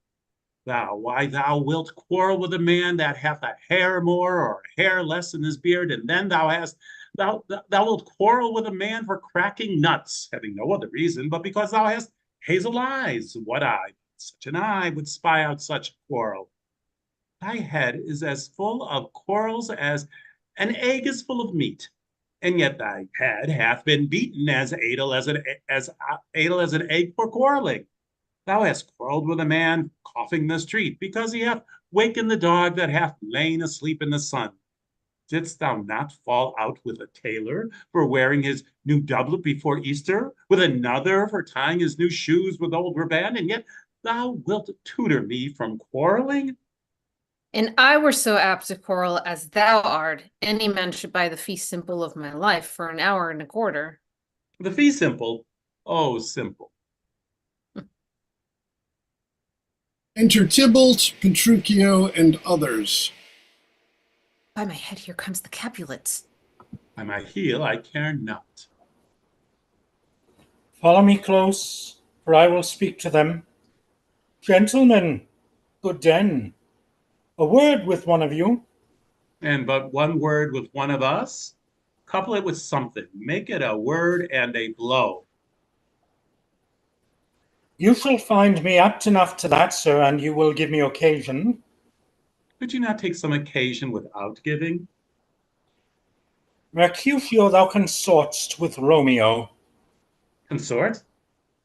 Why thou wilt quarrel with a man that hath a hair more or a hair less in his beard, and then thou wilt quarrel with a man for cracking nuts, having no other reason, but because thou hast hazel eyes. What eye, such an eye, would spy out such a quarrel? Thy head is as full of quarrels as an egg is full of meat. And yet thy head hath been beaten as idle as an egg for quarreling. Thou hast quarrelled with a man coughing in the street, because he hath wakened the dog that hath lain asleep in the sun. Didst thou not fall out with a tailor for wearing his new doublet before Easter, with another for tying his new shoes with old riband, and yet thou wilt tutor me from quarreling? And I were so apt to quarrel as thou art, any man should buy the fee simple of my life for an hour and a quarter. The fee simple? Oh, simple. Enter Tybalt, Petruchio, and others. By my head, here comes the Capulets. By my heel I care not. Follow me close, for I will speak to them. Gentlemen, good den. A word with one of you. And but one word with one of us? Couple it with something. Make it a word and a blow. You shall find me apt enough to that, sir, and you will give me occasion. Could you not take some occasion without giving? Mercutio, thou consortst with Romeo. Consort?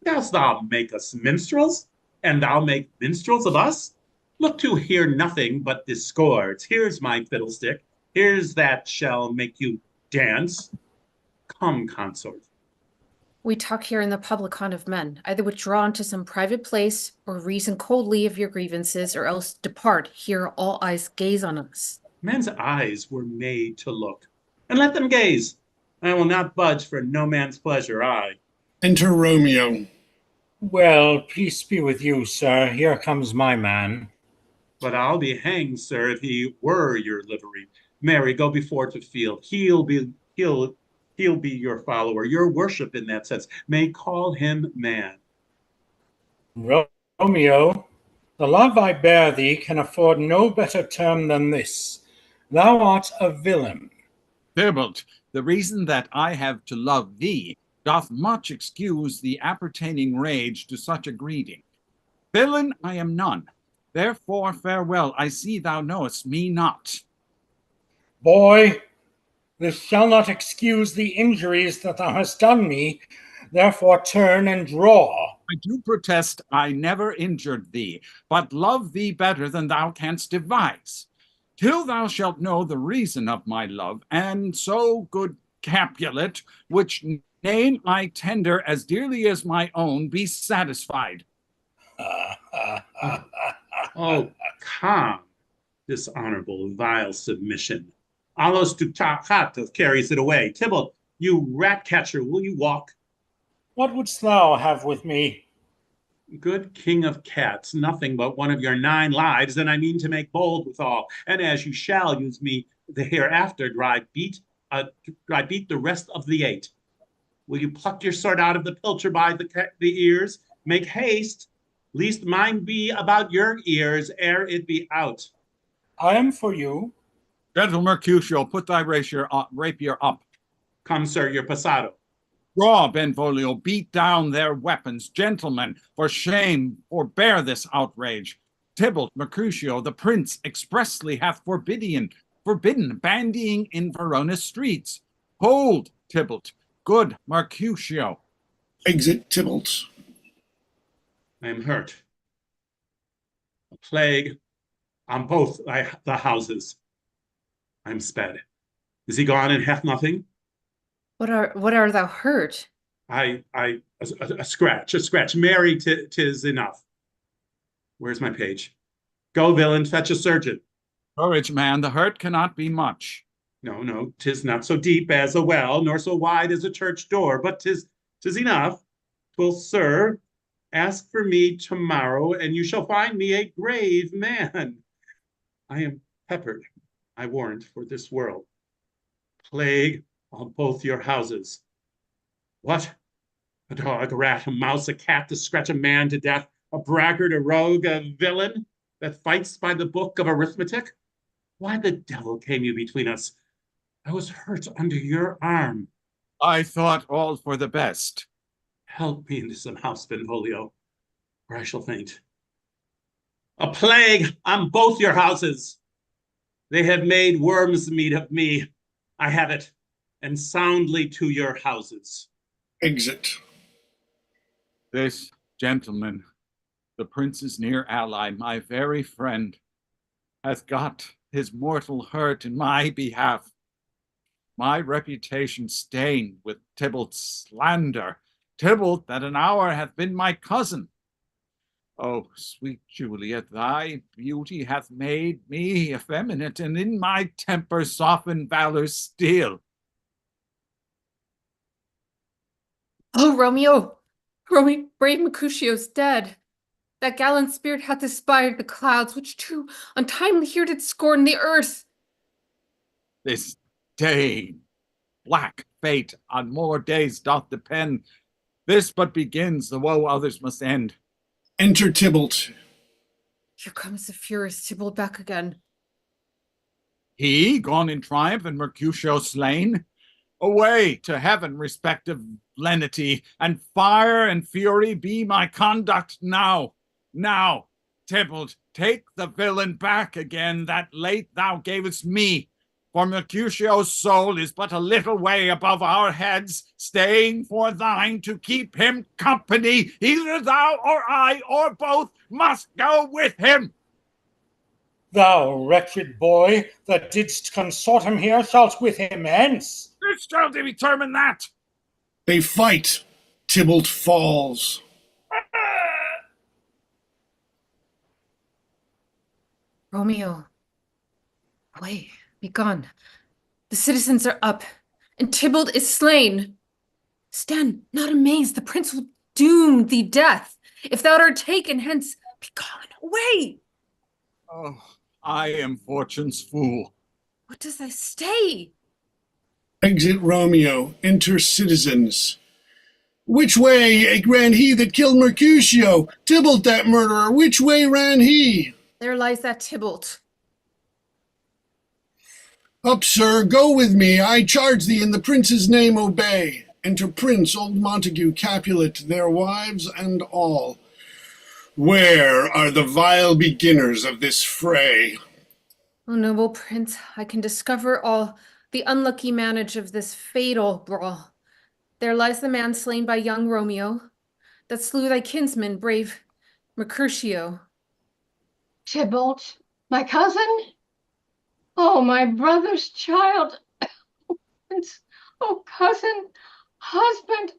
Dost thou make us minstrels? And thou make minstrels of us? Look to hear nothing but discords. Here's my fiddlestick. Here's that shall make you dance. Come, consort. We talk here in the public haunt of men. Either withdraw into some private place, or reason coldly of your grievances, or else depart. Here all eyes gaze on us. Men's eyes were made to look, and let them gaze. I will not budge for no man's pleasure, I. Enter Romeo. Well, peace be with you, sir. Here comes my man. But I'll be hanged, sir, if he were your livery. Marry, go before to field. He'll be your follower, your worship in that sense. May call him man. Romeo, the love I bear thee can afford no better term than this. Thou art a villain. Tybalt, the reason that I have to love thee doth much excuse the appertaining rage to such a greeting. Villain I am none. Therefore farewell, I see thou knowest me not. Boy, this shall not excuse the injuries that thou hast done me. Therefore turn and draw. I do protest I never injured thee, but love thee better than thou canst devise. Till thou shalt know the reason of my love, and so, good Capulet, which name I tender as dearly as my own, be satisfied. Oh, calm, dishonorable, vile submission. Alos Ducato carries it away. Tybalt, you rat catcher, will you walk? What wouldst thou have with me? Good king of cats, nothing but one of your 9 lives, and I mean to make bold withal. And as you shall use me the hereafter, do I beat the rest of the 8. Will you pluck your sword out of the pilcher by the ears? Make haste, lest mine be about your ears ere it be out. I am for you. Gentle Mercutio, put thy rapier up. Come, sir, your passado. Draw, Benvolio, beat down their weapons. Gentlemen, for shame, forbear this outrage. Tybalt, Mercutio, the prince expressly hath forbidden bandying in Verona's streets. Hold, Tybalt, good Mercutio. Exit Tybalt. I am hurt. A plague on both the houses. I am sped. Is he gone and hath nothing? What are thou hurt? A scratch. Marry, 'tis enough. Where's my page? Go, villain, fetch a surgeon. Courage, man, the hurt cannot be much. No, 'tis not so deep as a well, nor so wide as a church door, but 'tis enough. 'Twill serve. Ask for me tomorrow, and you shall find me a grave man. I am peppered, I warrant, for this world. Plague on both your houses. What? A dog, a rat, a mouse, a cat to scratch a man to death, a braggart, a rogue, a villain that fights by the book of arithmetic? Why the devil came you between us? I was hurt under your arm. I thought all for the best. Help me into some house, Benvolio, or I shall faint. A plague on both your houses. They have made worms' meat of me. I have it, and soundly to your houses. Exit. This gentleman, the prince's near ally, my very friend, hath got his mortal hurt in my behalf. My reputation stained with Tybalt's slander, Tybalt that an hour hath been my cousin. Oh, sweet Juliet, thy beauty hath made me effeminate, and in my temper softened valor's steel. Oh, Romeo, brave Mercutio's dead. That gallant spirit hath aspired the clouds, which too untimely here did scorn the earth. This day, black fate on more days doth depend. This but begins, the woe others must end. Enter Tybalt. Here comes the furious Tybalt back again. He gone in triumph and Mercutio slain? Away to heaven, respective lenity, and fire and fury be my conduct now. Now, Tybalt, take the villain back again that late thou gavest me. For Mercutio's soul is but a little way above our heads, staying for thine to keep him company. Either thou or I or both must go with him. Thou wretched boy that didst consort him here shalt with him hence. This shall determine that. They fight. Tybalt falls. Romeo, away, be gone. The citizens are up, and Tybalt is slain. Stand not amazed, the prince will doom thee death. If thou art taken hence, be gone, away. Oh, I am fortune's fool. What does thy stay? Exit Romeo. Enter citizens. Which way ran he that killed Mercutio? Tybalt that murderer, which way ran he? There lies that Tybalt. Up, sir, go with me. I charge thee in the prince's name obey. Enter Prince, old Montague, Capulet, their wives, and all. Where are the vile beginners of this fray? O noble prince, I can discover all the unlucky manage of this fatal brawl. There lies the man slain by young Romeo, that slew thy kinsman, brave Mercutio. Tybalt, my cousin? Oh, my brother's child. Oh, prince, oh, cousin, husband.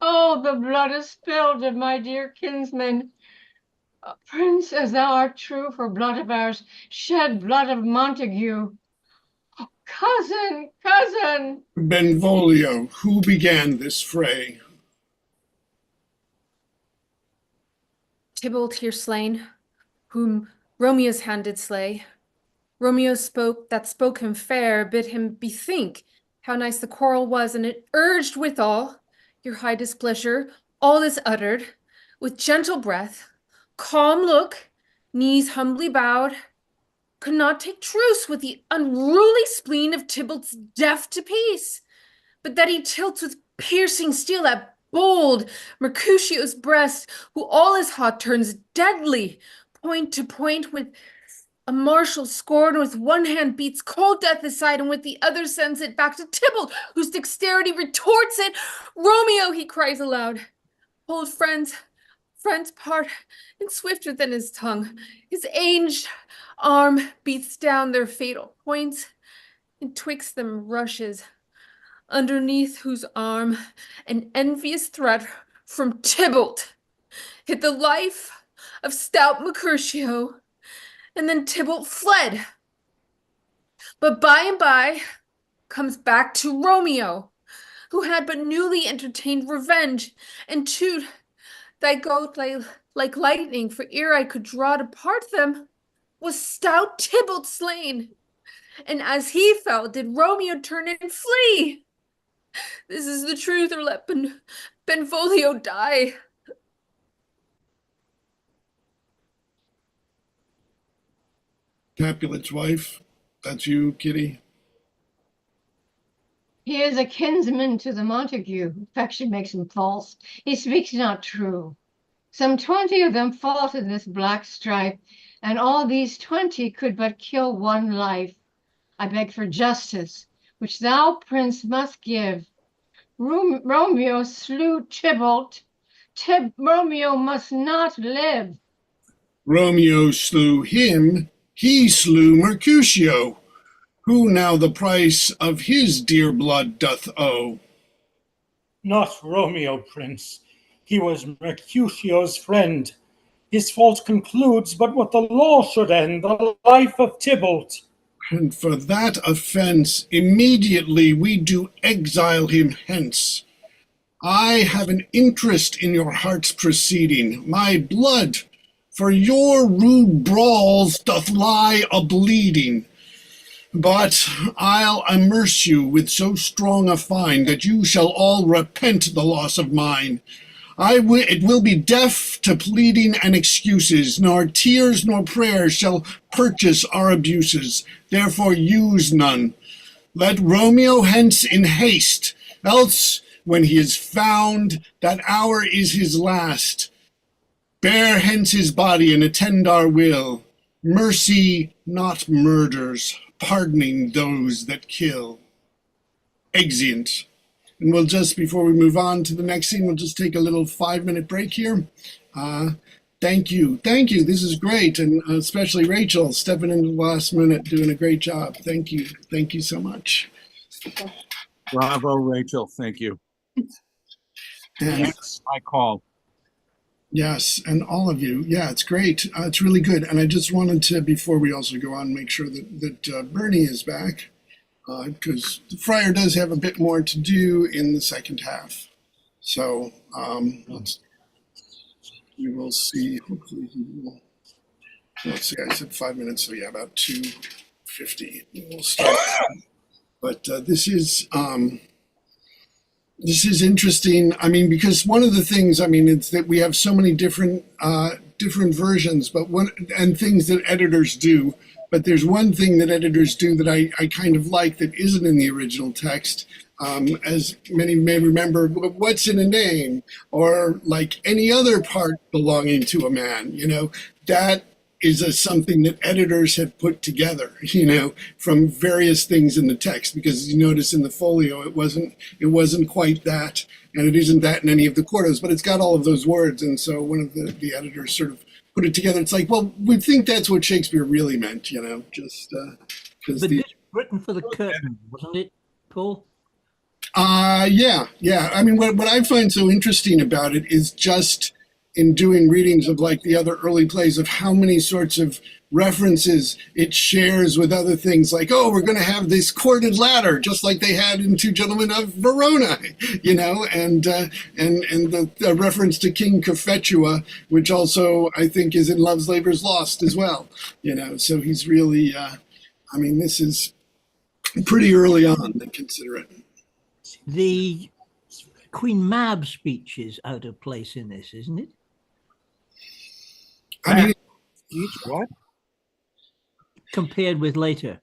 Oh, the blood is spilled of my dear kinsman. Prince, as thou art true, for blood of ours, shed blood of Montague. Oh, cousin. Benvolio, who began this fray? Tybalt here slain, whom Romeo's hand did slay. Romeo spoke him fair, bid him bethink how nice the quarrel was, and it urged withal your high displeasure, all this uttered, with gentle breath, calm look, knees humbly bowed, could not take truce with the unruly spleen of Tybalt's deaf to peace, but that he tilts with piercing steel at bold Mercutio's breast, who all his hot turns deadly, point to point with a martial scorn, with one hand beats cold death aside, and with the other sends it back to Tybalt, whose dexterity retorts it. Romeo, he cries aloud, hold friends part, and swifter than his tongue, his aged arm beats down their fatal points, and twixt them rushes, underneath whose arm an envious threat from Tybalt hit the life of stout Mercutio, and then Tybalt fled. But by and by comes back to Romeo, who had but newly entertained revenge, and chewed thy goat like lightning, for ere I could draw to part them, was stout Tybalt slain. And as he fell, did Romeo turn and flee. This is the truth, or let Benvolio die. Capulet's wife, that's you, Kitty? He is a kinsman to the Montague. Affection makes him false. He speaks not true. Some 20 of them fought in this black strife, and all these 20 could but kill one life. I beg for justice, which thou, prince, must give. Romeo slew Tybalt. Romeo must not live. Romeo slew him, he slew Mercutio, who now the price of his dear blood doth owe. Not Romeo, prince. He was Mercutio's friend. His fault concludes but what the law should end, the life of Tybalt. And for that offence immediately we do exile him hence. I have an interest in your heart's proceeding. My blood for your rude brawls doth lie a-bleeding. But I'll immerse you with so strong a fine that you shall all repent the loss of mine. It will be deaf to pleading and excuses, nor tears nor prayers shall purchase our abuses. Therefore use none. Let Romeo hence in haste, else when he is found, that hour is his last. Bear hence his body and attend our will. Mercy, not murders, pardoning those that kill. Exeunt. And we'll just, before we move on to the next scene, we'll just take a little 5-minute break here. Thank you. This is great. And especially Rachel stepping in the last minute, doing a great job. Thank you. Thank you so much. Bravo, Rachel. Thank you. And Yes, I call. yes, and all of you. Yeah, it's great. It's really good. And I just wanted to, before we also go on, make sure that Bernie is back, because the friar does have a bit more to do in the second half. So we will see. Hopefully he will. Let's see, I said 5 minutes, so yeah, about 2:50. We'll start. But this is interesting. I mean, because one of the things, I mean, it's that we have so many different versions, but and things that editors do. But there's one thing that editors do that I kind of like that isn't in the original text. As many may remember, what's in a name, or like any other part belonging to a man, that is something that editors have put together, from various things in the text, because you notice in the folio, it wasn't quite that, and it isn't that in any of the quartos, but it's got all of those words. And so one of the editors sort of put it together. It's like, well, we think that's what Shakespeare really meant, just because But it's written for the curtain, wasn't it, Paul? Yeah. I mean, what I find so interesting about it is just in doing readings of like the other early plays of how many sorts of references it shares with other things, like, oh, we're going to have this corded ladder, just like they had in Two Gentlemen of Verona, and the reference to King Cophetua, which also I think is in Love's Labour's Lost as well, so he's really, I mean, this is pretty early on, I consider it. The Queen Mab's speech is out of place in this, isn't it? I mean, What? Compared with later.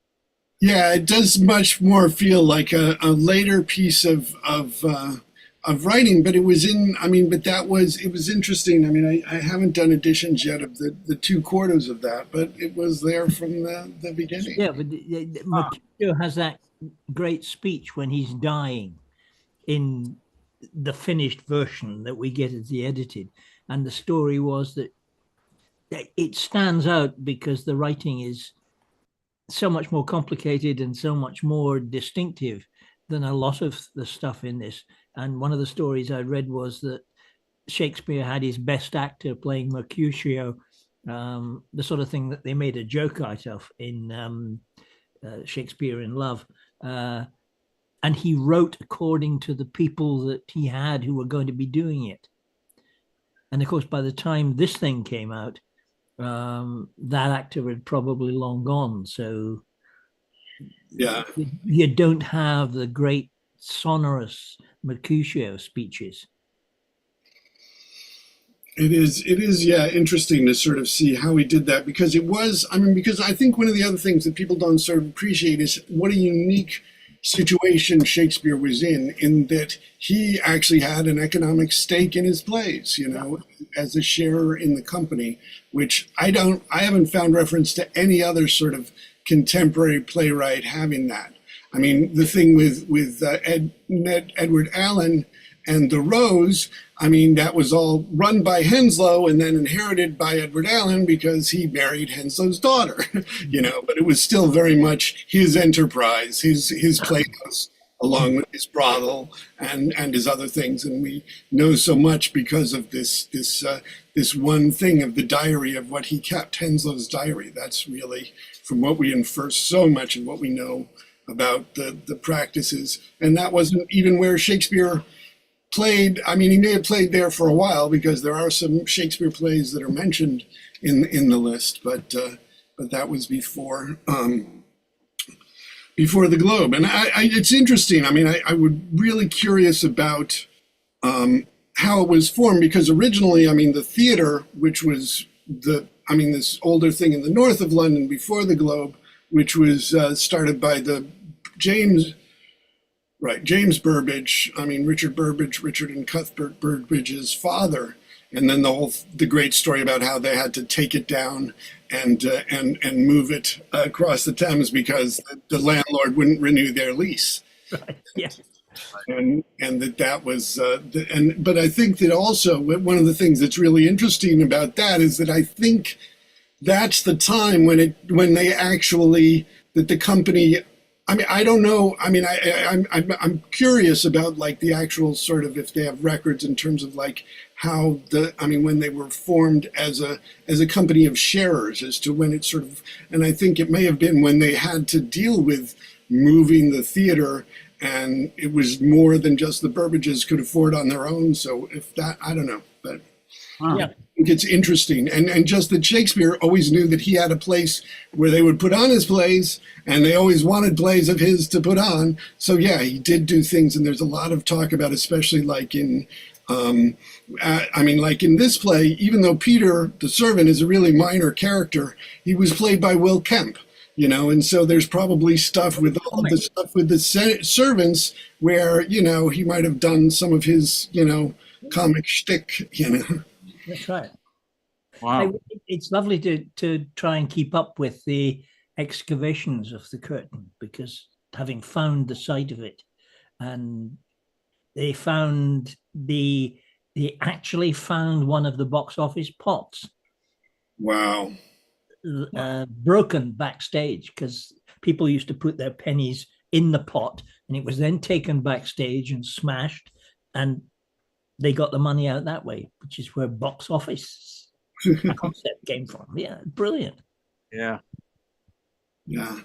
yeah, it does much more feel like a later piece of writing, but it was in. I mean, but it was interesting. I mean, I haven't done editions yet of the two quartos of that, but it was there from the beginning. Yeah, but Mercutio has that great speech when he's dying in the finished version that we get as the edited, and the story was that it stands out because the writing is so much more complicated and so much more distinctive than a lot of the stuff in this. And one of the stories I read was that Shakespeare had his best actor playing Mercutio, the sort of thing that they made a joke out of in Shakespeare in Love. And he wrote according to the people that he had who were going to be doing it. And of course, by the time this thing came out, that actor had probably long gone. So Yeah, you don't have the great sonorous Mercutio speeches. it is, yeah, interesting to sort of see how he did that, because it was, I mean, because I think one of the other things that people don't sort of appreciate is what a unique situation Shakespeare was in that he actually had an economic stake in his plays, you know, as a sharer in the company, which I haven't found reference to any other sort of contemporary playwright having that. I mean, the thing with Edward Allen and The Rose, I mean, that was all run by Henslow and then inherited by Edward Allen because he married Henslow's daughter, you know, but it was still very much his enterprise, his playhouse, along with his brothel and his other things. And we know so much because of this one thing of the diary of what he kept, Henslow's diary. That's really, from what we infer, so much of what we know about the practices. And that wasn't even where Shakespeare played. I mean, he may have played there for a while because there are some Shakespeare plays that are mentioned in the list, but that was before the Globe. And it's interesting. I mean, I would really curious about how it was formed, because originally, I mean, the theater, which was this older thing in the north of London before the Globe, which was started by the James Burbage. I mean, Richard and Cuthbert Burbage's father. And then the great story about how they had to take it down and move it across the Thames because the landlord wouldn't renew their lease. Right. Yeah. And that was but I think that also one of the things that's really interesting about that is that I think that's the time when the company. I mean, I don't know. I mean, I'm curious about like the actual sort of, if they have records in terms of like how when they were formed as a company of sharers, as to when it sort of, and I think it may have been when they had to deal with moving the theater, and it was more than just the Burbages could afford on their own. So if that, I don't know, but Yeah. I think it's interesting. And just that Shakespeare always knew that he had a place where they would put on his plays, and they always wanted plays of his to put on. So yeah, he did do things, and there's a lot of talk about, especially like in, like in this play, even though Peter, the servant, is a really minor character, he was played by Will Kemp, you know, and so there's probably stuff with all of the stuff with the servants where, you know, he might have done some of his, you know, comic shtick, you know. That's right. Wow. It's lovely to try and keep up with the excavations of the curtain, because having found the site of it, and they actually found one of the box office pots. Wow. Broken backstage, because people used to put their pennies in the pot, and it was then taken backstage and smashed, and they got the money out that way, which is where box office concept came from. Yeah, brilliant. Yeah. Yeah,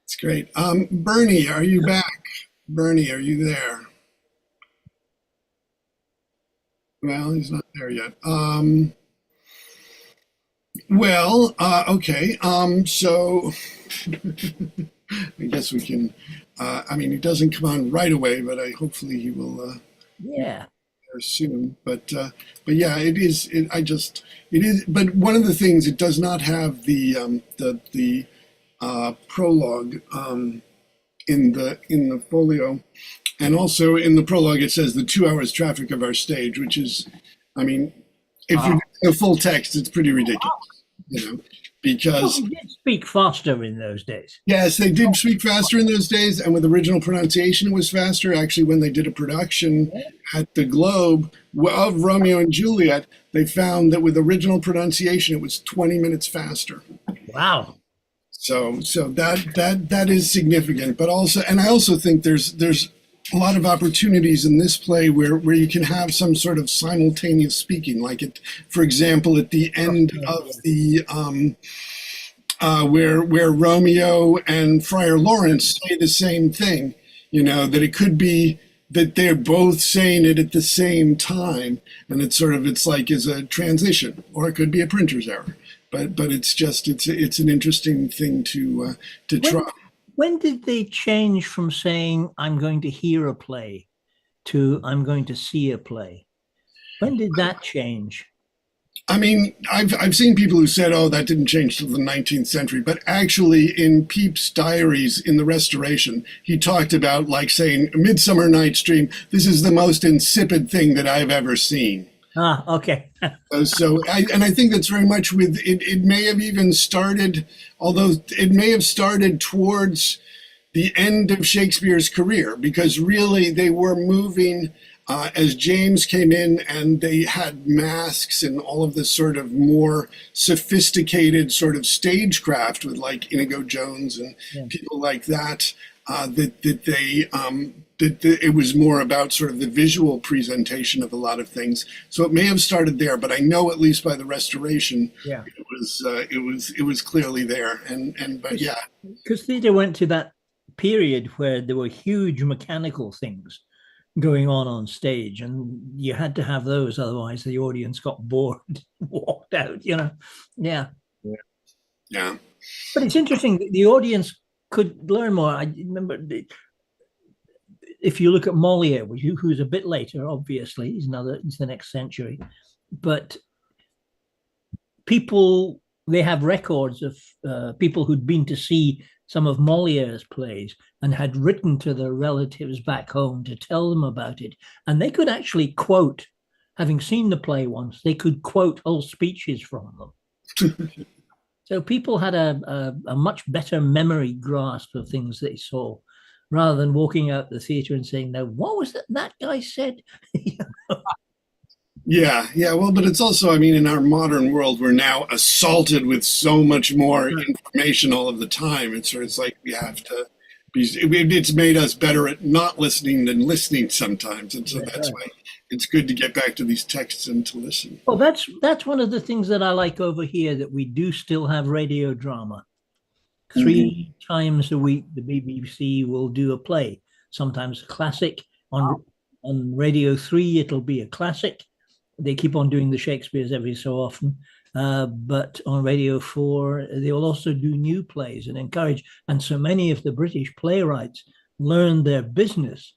it's great. Bernie, are you back? Bernie, are you there? Well, he's not there yet. Okay. So I guess we can. He doesn't come on right away, but hopefully he will Yeah. soon. But yeah, it is. It is. But one of the things, it does not have the prologue in the folio, and also in the prologue it says the 2 hours traffic of our stage, which is, I mean, if you the full text, it's pretty ridiculous, because Well, they did speak faster in those days. yes, they did speak faster in those days, and with original pronunciation, it was faster. Actually, when they did a production at the Globe of Romeo and Juliet, they found that with original pronunciation, it was 20 minutes faster. Wow. So that is significant, but also, and I also think there's a lot of opportunities in this play where you can have some sort of simultaneous speaking, like for example, at the end of the where Romeo and Friar Lawrence say the same thing, that it could be that they're both saying it at the same time, and it's like as a transition, or it could be a printer's error. But it's an interesting thing to try. When did they change from saying "I'm going to hear a play" to "I'm going to see a play"? When did that change? I mean, I've seen people who said, "Oh, that didn't change till the 19th century," but actually, in Pepys' diaries in the Restoration, he talked about like saying, "Midsummer Night's Dream. This is the most insipid thing that I've ever seen." Ah, okay. I think that's very much with it. It may have even started, although it may have started towards the end of Shakespeare's career, because really they were moving as James came in, and they had masks and all of this sort of more sophisticated sort of stagecraft with like Inigo Jones and people like that. It was more about sort of the visual presentation of a lot of things. So it may have started there, but I know at least by the Restoration, it was clearly there. But yeah, because theatre went to that period where there were huge mechanical things going on stage, and you had to have those, otherwise the audience got bored, walked out. Yeah. But it's interesting that the audience could learn more. I remember if you look at Moliere, who's a bit later, obviously, he's the next century, but they have records of people who'd been to see some of Moliere's plays and had written to their relatives back home to tell them about it. And they could actually quote, having seen the play once, they could quote whole speeches from them. So people had a much better memory grasp of things they saw, rather than walking out the theater and saying, "No, what was that guy said?" Yeah. Well, but it's also, I mean, in our modern world, we're now assaulted with so much more information all of the time. It's like we have to be. It's made us better at not listening than listening sometimes, and so that's why it's good to get back to these texts and to listen. Well, that's one of the things that I like over here, that we do still have radio drama. 3 times a week, the BBC will do a play, sometimes a classic. On Radio 3, it'll be a classic. They keep on doing the Shakespeares every so often. But on Radio 4, they will also do new plays and encourage. And so many of the British playwrights learned their business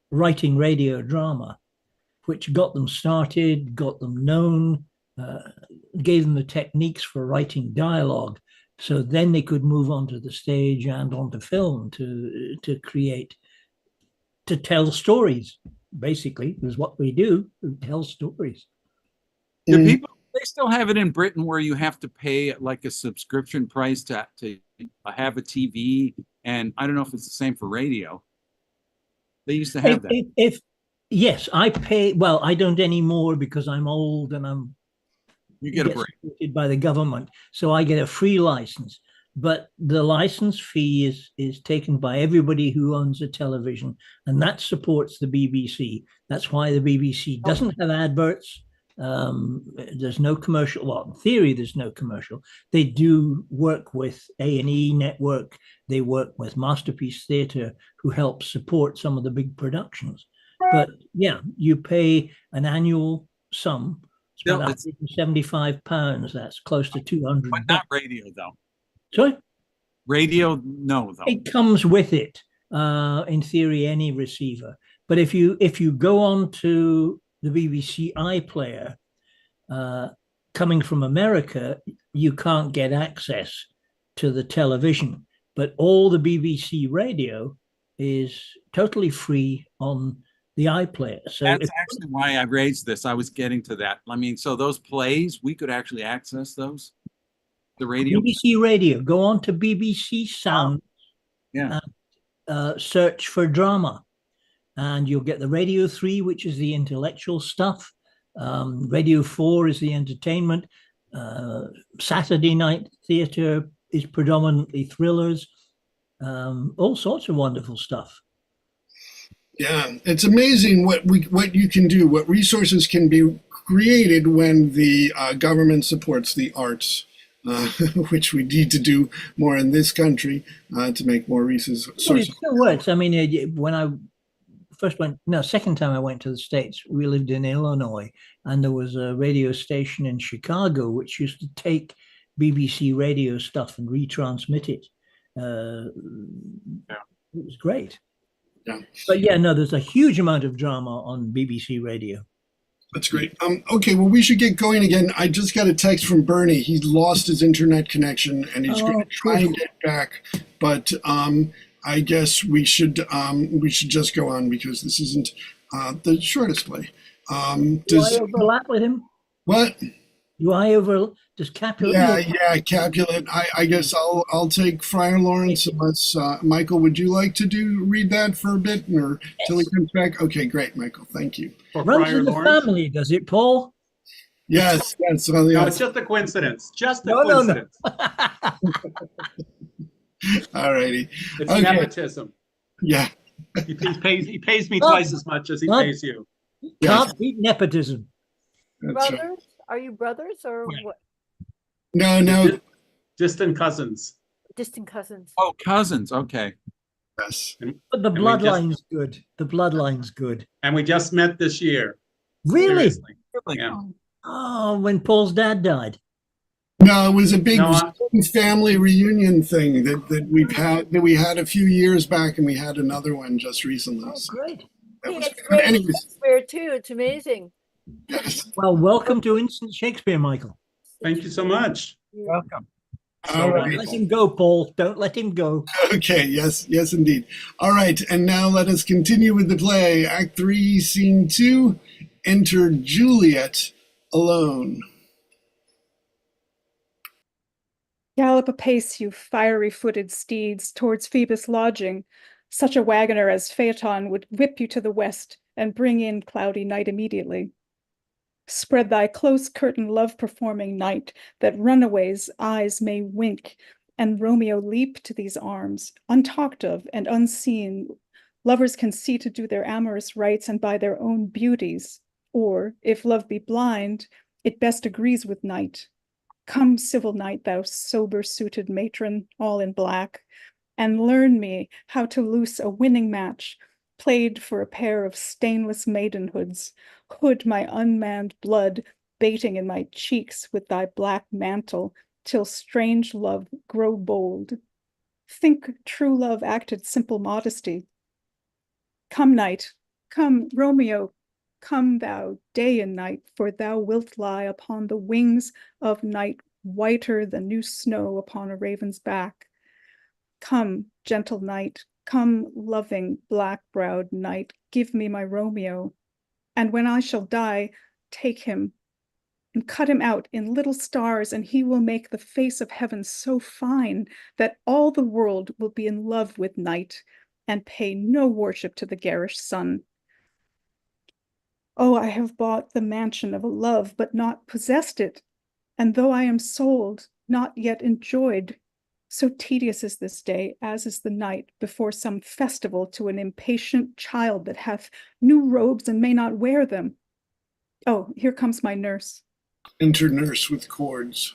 writing radio drama, which got them started, got them known, gave them the techniques for writing dialogue. So then they could move on to the stage and onto film to create, to tell stories. Basically, is what we do. We tell stories. Do people, they still have it in Britain where you have to pay like a subscription price to have a TV, and I don't know if it's the same for radio. They used to have that. Yes, I pay. Well, I don't anymore because I'm old and you get a break by the government, so I get a free license. But the license fee is taken by everybody who owns a television, and that supports the BBC. That's why the BBC doesn't have adverts. There's no commercial. Well, in theory, there's no commercial. They do work with A&E Network. They work with Masterpiece Theatre, who help support some of the big productions. But yeah, you pay an annual sum. It's about £175. That's close to 200. But not radio, though. Sorry? Radio, no, though. It comes with it. In theory, any receiver. But if you go on to the BBC iPlayer, coming from America, you can't get access to the television. But all the BBC radio is totally free on the iPlayer. So That's actually why I raised this. I was getting to that. I mean, so those plays, we could actually access those, the radio. BBC radio, go on to BBC Sound, Yeah. and search for drama, and you'll get the Radio 3, which is the intellectual stuff. Radio 4 is the entertainment. Saturday night theatre is predominantly thrillers. All sorts of wonderful stuff. Yeah, it's amazing what you can do, what resources can be created when the government supports the arts, which we need to do more in this country to make more resources. Well, it still works. I mean, when I second time I went to the States, we lived in Illinois, and there was a radio station in Chicago which used to take BBC radio stuff and retransmit it. It was great. Yeah. But yeah, no, there's a huge amount of drama on BBC radio. That's great. Okay, well, we should get going again. I just got a text from Bernie. He's lost his internet connection and he's going to try and get back. But I guess we should just go on because this isn't the shortest play. Do I overlap with him? What? Does Capulet? Yeah, Capulet. I guess I'll take Friar Lawrence unless Michael, would you like to read that for a bit or till he comes back? Okay, great, Michael. Thank you. Runs in the family, does it, Paul? Yes. Well, No, it's just a coincidence. Just a coincidence. All righty. It's nepotism. Yeah. He pays me twice as much as he pays you. Can't beat nepotism. That's Brothers? right. Are you brothers or what? No. Distant cousins. Distant cousins. Oh, cousins. Okay. Yes. But the bloodline's good. The bloodline's good. And we just met this year. Really? Seriously. Yeah. Oh, when Paul's dad died. No, it was a big family reunion thing that we had a few years back, and we had another one just recently. Oh, great. Shakespeare too. It's amazing. Yes. Well, welcome to Instant Shakespeare, Michael. Thank you so much. You're welcome. All right. Don't let him go, Paul. Don't let him go. Okay, yes, indeed. All right, and now let us continue with the play. Act 3, Scene 2, enter Juliet alone. Gallop apace, you fiery-footed steeds, towards Phoebus' lodging. Such a wagoner as Phaeton would whip you to the west and bring in cloudy night immediately. Spread thy close-curtain love-performing night, that runaways' eyes may wink, and Romeo leap to these arms, untalked of and unseen. Lovers can see to do their amorous rites and by their own beauties, or, if love be blind, it best agrees with night. Come, civil night, thou sober-suited matron, all in black, and learn me how to loose a winning match, played for a pair of stainless maidenhoods, hood my unmanned blood, baiting in my cheeks with thy black mantle, till strange love grow bold. Think true love acted simple modesty. Come, night, come, Romeo, come thou, day and night, for thou wilt lie upon the wings of night, whiter than new snow upon a raven's back. Come, gentle night, come, loving, black-browed night, give me my Romeo, and when I shall die, take him and cut him out in little stars, and he will make the face of heaven so fine that all the world will be in love with night and pay no worship to the garish sun. Oh, I have bought the mansion of a love, but not possessed it, and though I am sold, not yet enjoyed. So tedious is this day, as is the night, before some festival to an impatient child that hath new robes and may not wear them. Oh, here comes my nurse. Enter nurse with cords.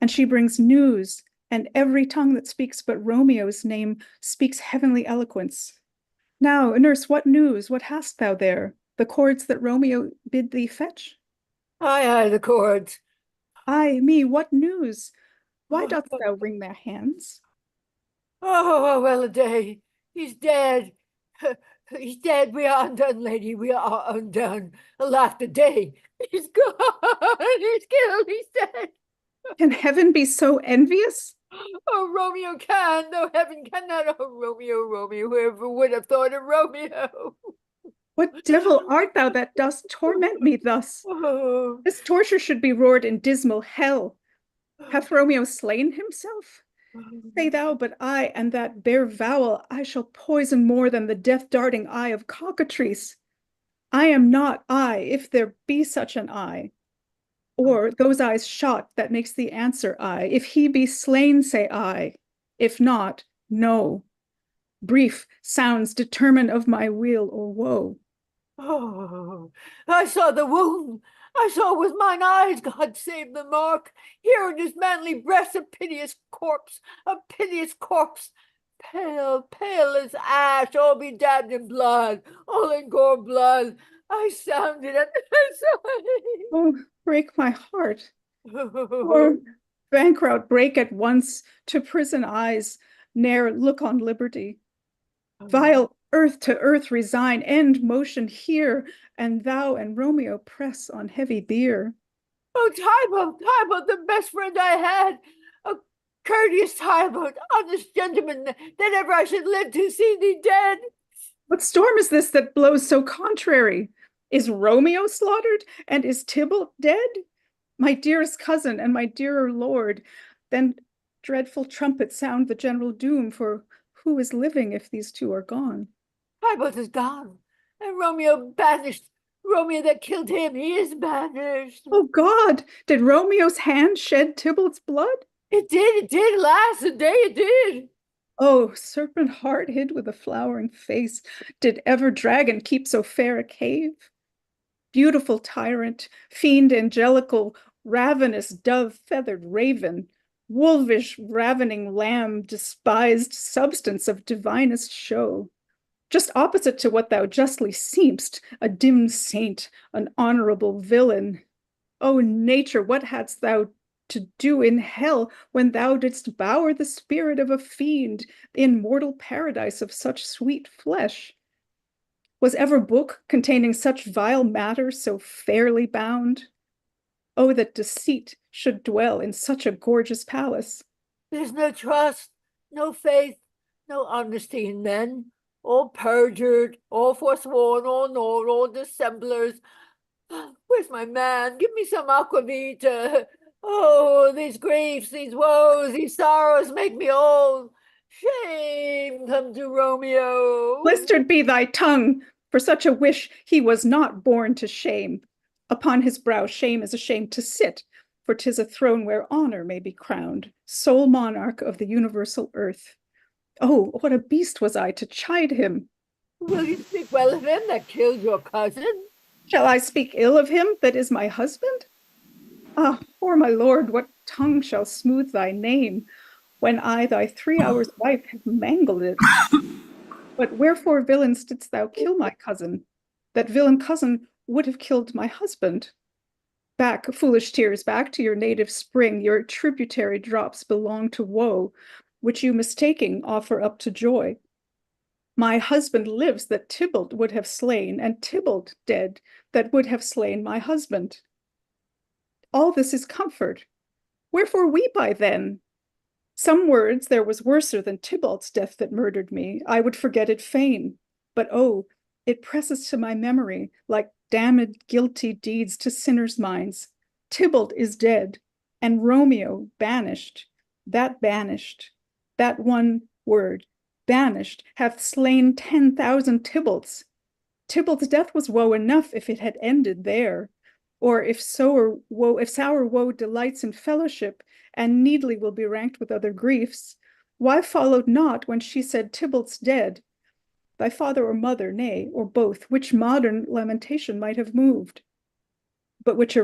And she brings news, and every tongue that speaks but Romeo's name speaks heavenly eloquence. Now, nurse, what news? What hast thou there? The cords that Romeo bid thee fetch? Aye, the cords. Aye, me, what news? Why dost thou wring thy hands? Oh, well a day. He's dead. He's dead. We are undone, lady. We are undone. Alack the day. He's gone. He's killed. He's dead. Can heaven be so envious? Oh, Romeo can, though heaven cannot. Oh, Romeo, Romeo, whoever would have thought of Romeo? What devil art thou that dost torment me thus? Oh, This torture should be roared in dismal hell. Hath Romeo slain himself? Say thou but I, and that bare vowel I shall poison more than the death-darting eye of cockatrice. I am not I, if there be such an I, or those eyes shot that makes the answer I. If he be slain, say I. If not, no. Brief sounds determine of my weal or woe. oh, I saw the wound. I saw with mine eyes, God save the mark. Here in his manly breast a piteous corpse, pale, pale as ash, all bedabbed in blood, all in gore blood. I sounded and I saw Oh, break my heart. Or it. bankrout break at once to prison eyes, ne'er look on liberty. Vile earth to earth resign, end motion here, and thou and Romeo press on heavy bier. Oh, Tybalt, the best friend I had, a courteous Tybalt, honest gentleman, that ever I should live to see thee dead. What storm is this that blows so contrary? Is Romeo slaughtered, and is Tybalt dead? My dearest cousin and my dearer lord, then dreadful trumpets sound the general doom, for who is living if these two are gone? Tybalt is gone, and Romeo banished. Romeo that killed him, he is banished. Oh God, did Romeo's hand shed Tybalt's blood? It did, alas, the day it did. Oh, serpent heart hid with a flowering face, did ever dragon keep so fair a cave? Beautiful tyrant, fiend angelical, ravenous dove feathered raven, wolvish ravening lamb, despised substance of divinest show, just opposite to what thou justly seemst, a dim saint, an honorable villain. O nature, what hadst thou to do in hell when thou didst bower the spirit of a fiend in mortal paradise of such sweet flesh? Was ever book containing such vile matter so fairly bound? Oh, that deceit should dwell in such a gorgeous palace. There's no trust, no faith, no honesty in men, all perjured, all forsworn, all gnawed, all dissemblers. Where's my man? Give me some aquavita. Oh, these griefs, these woes, these sorrows make me old. Shame come to Romeo. Blistered be thy tongue, for such a wish he was not born to shame. Upon his brow shame is ashamed to sit, for 'tis a throne where honor may be crowned, sole monarch of the universal earth. Oh, what a beast was I to chide him! Will you speak well of him that killed your cousin? Shall I speak ill of him that is my husband? Ah, poor my lord, what tongue shall smooth thy name, when I, thy 3 hours wife, have mangled it? But wherefore, villains, didst thou kill my cousin? That villain cousin would have killed my husband. Back, foolish tears, back to your native spring. Your tributary drops belong to woe, which you mistaking offer up to joy. My husband lives that Tybalt would have slain, and Tybalt dead that would have slain my husband. All this is comfort. Wherefore weep I then? Some words there was worser than Tybalt's death that murdered me. I would forget it fain. But oh, it presses to my memory like damned guilty deeds to sinners' minds. Tybalt is dead, and Romeo banished. That one word, banished, hath slain 10,000 Tybalts. Tybalt's death was woe enough if it had ended there. Or if sour woe delights in fellowship, and needly will be ranked with other griefs, why followed not when she said Tybalt's dead? Thy father or mother, nay, or both, which modern lamentation might have moved, but which a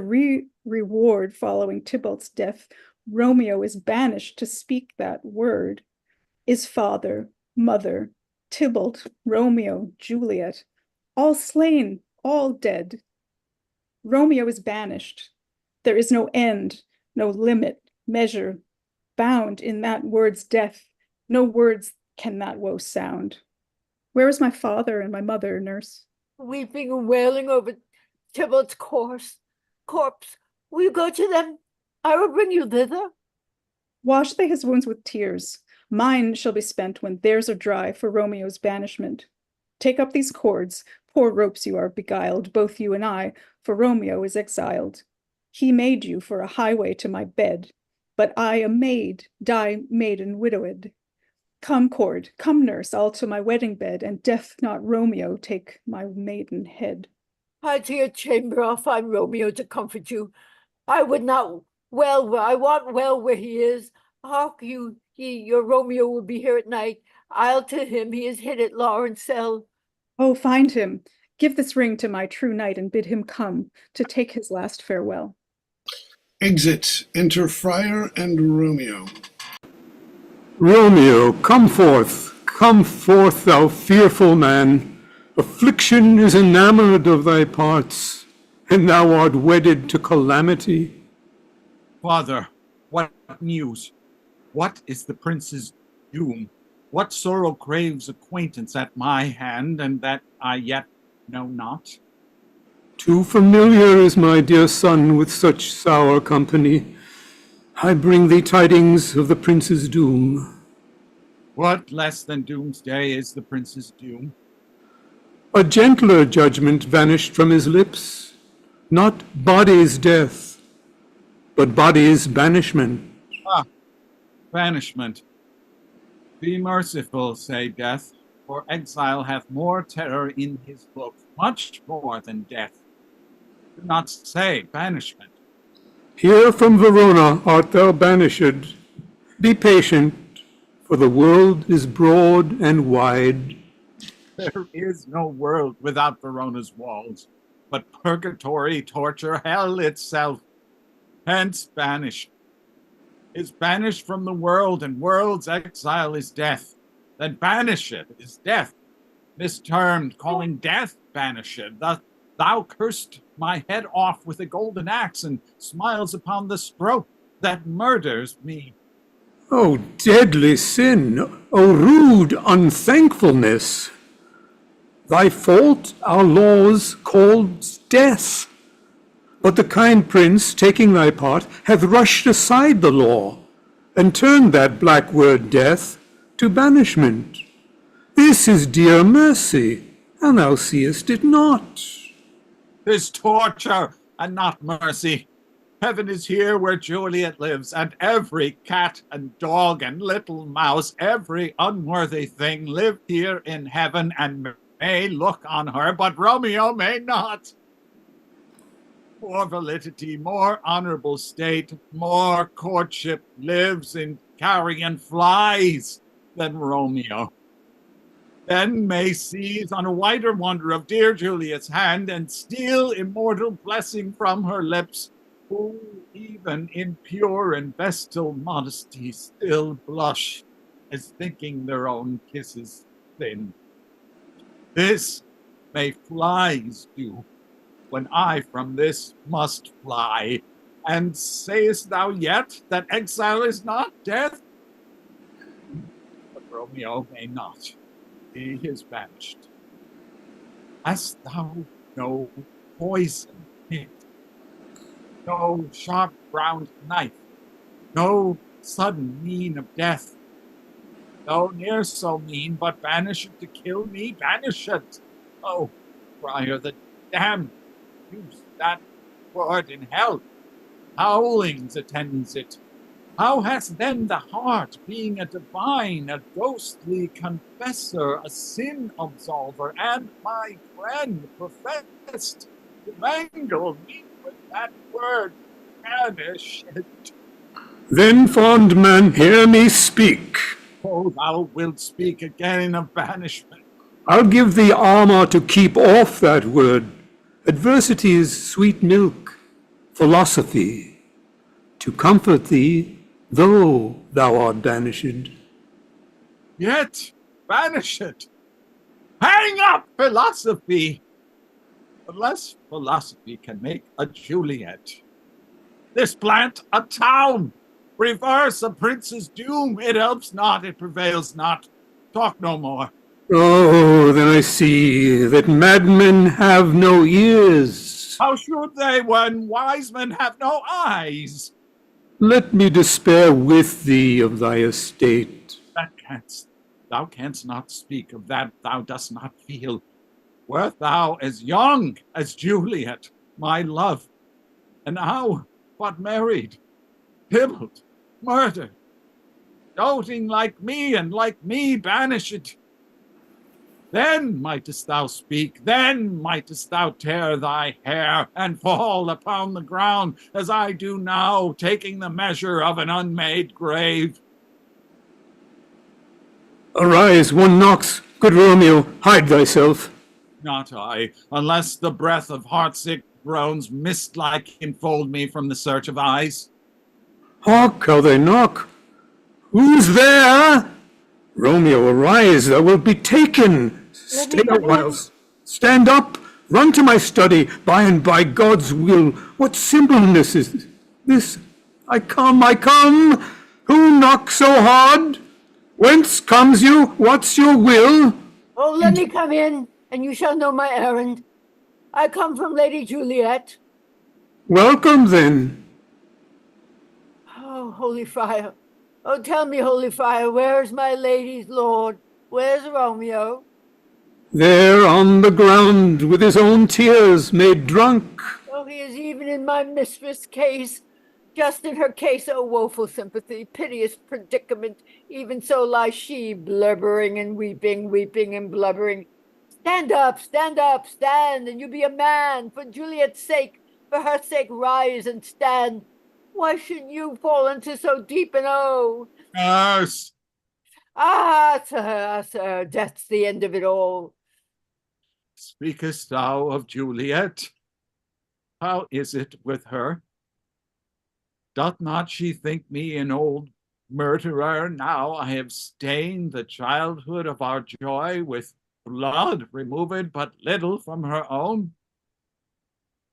reward following Tybalt's death, Romeo is banished to speak that word. Is father, mother, Tybalt, Romeo, Juliet, all slain, all dead. Romeo is banished. There is no end, no limit, measure, bound in that word's death. No words can that woe sound. Where is my father and my mother, nurse? Weeping and wailing over Tybalt's corpse. Will you go to them? I will bring you thither. Wash they his wounds with tears. Mine shall be spent when theirs are dry for Romeo's banishment. Take up these cords, poor ropes you are beguiled, both you and I, for Romeo is exiled. He made you for a highway to my bed, but I, a maid, die maiden widowed. Come, cord, come, nurse, all to my wedding bed, and death not Romeo take my maiden head. Hie to your chamber, I'll find Romeo to comfort you. I would not I want well where he is. Hark you, your Romeo will be here at night. I'll to him, he is hid at Lawrence cell. Oh, find him. Give this ring to my true knight and bid him come to take his last farewell. Exit. Enter Friar and Romeo. Romeo, come forth, thou fearful man. Affliction is enamored of thy parts, and thou art wedded to calamity. Father, what news? What is the prince's doom? What sorrow craves acquaintance at my hand, and that I yet know not? Too familiar is my dear son with such sour company. I bring thee tidings of the prince's doom. What less than doomsday is the prince's doom? A gentler judgment vanished from his lips, not body's death, but body's banishment. Ah, banishment. Be merciful, say death, for exile hath more terror in his book, much more than death. Do not say banishment. Here from Verona art thou banished. Be patient, for the world is broad and wide. There is no world without Verona's walls, but purgatory, torture, hell itself. Hence banished. Is banished from the world, and world's exile is death. Then banish it is death. Mistermed, calling death banished. Thou cursed my head off with a golden axe, and smiles upon the stroke that murders me. O deadly sin, O rude unthankfulness! Thy fault our laws called death. But the kind prince, taking thy part, hath rushed aside the law, and turned that black word death to banishment. This is dear mercy, and thou seest it not. 'Tis torture, and not mercy. Heaven is here where Juliet lives, and every cat and dog and little mouse, every unworthy thing, live here in heaven and may look on her, but Romeo may not. More validity, more honorable state, more courtship lives in carrion flies than Romeo. Then may seize on a wider wonder of dear Juliet's hand, and steal immortal blessing from her lips, who even in pure and vestal modesty still blush, as thinking their own kisses thin. This may flies do, when I from this must fly. And sayest thou yet that exile is not death? But Romeo may not. He is banished. Hast thou no poison hint, no sharp browned knife, no sudden mean of death? Though ne'er so mean, but banish it to kill me, banish it. Oh, friar, the damned use that word in hell. Howlings attends it. How hast then the heart, being a divine, a ghostly confessor, a sin absolver, and my friend professed to mangle me with that word, banish it? Then, fond man, hear me speak. Oh, thou wilt speak again of banishment. I'll give thee armor to keep off that word. Adversity is sweet milk, philosophy, to comfort thee, though thou art banished. Yet banish it. Hang up philosophy. Unless philosophy can make a Juliet. Displant a town. Reverse a prince's doom. It helps not, it prevails not. Talk no more. Oh, then I see that madmen have no ears. How should they when wise men have no eyes? Let me despair with thee of thy estate. Thou canst not speak of that thou dost not feel. Wert thou as young as Juliet, my love, and now but married, Tybalt, murdered, doting like me and like me banished, then mightest thou speak, then mightest thou tear thy hair and fall upon the ground as I do now, taking the measure of an unmade grave. Arise, one knocks. Good Romeo, hide thyself. Not I, unless the breath of heartsick groans mist-like enfold me from the search of eyes. Hark how they knock. Who's there? Romeo, arise, thou wilt be taken. Stay a while. Stand up, run to my study, by and by God's will. What simpleness is this? I come. Who knocks so hard? Whence comes you? What's your will? Oh, let me come in, and you shall know my errand. I come from Lady Juliet. Welcome, then. Oh, Holy Friar. Oh, tell me, Holy Friar, where's my lady's lord? Where's Romeo? There on the ground, with his own tears made drunk. Oh, he is even in my mistress' case. Just in her case, oh, woeful sympathy, piteous predicament. Even so lies she, blubbering and weeping, weeping and blubbering. Stand up, stand, and you be a man. For Juliet's sake, for her sake, rise and stand. Why should you fall into so deep an oh? Nurse! Sir, death's the end of it all. Speakest thou of Juliet? How is it with her? Doth not she think me an old murderer now I have stained the childhood of our joy with blood removed but little from her own?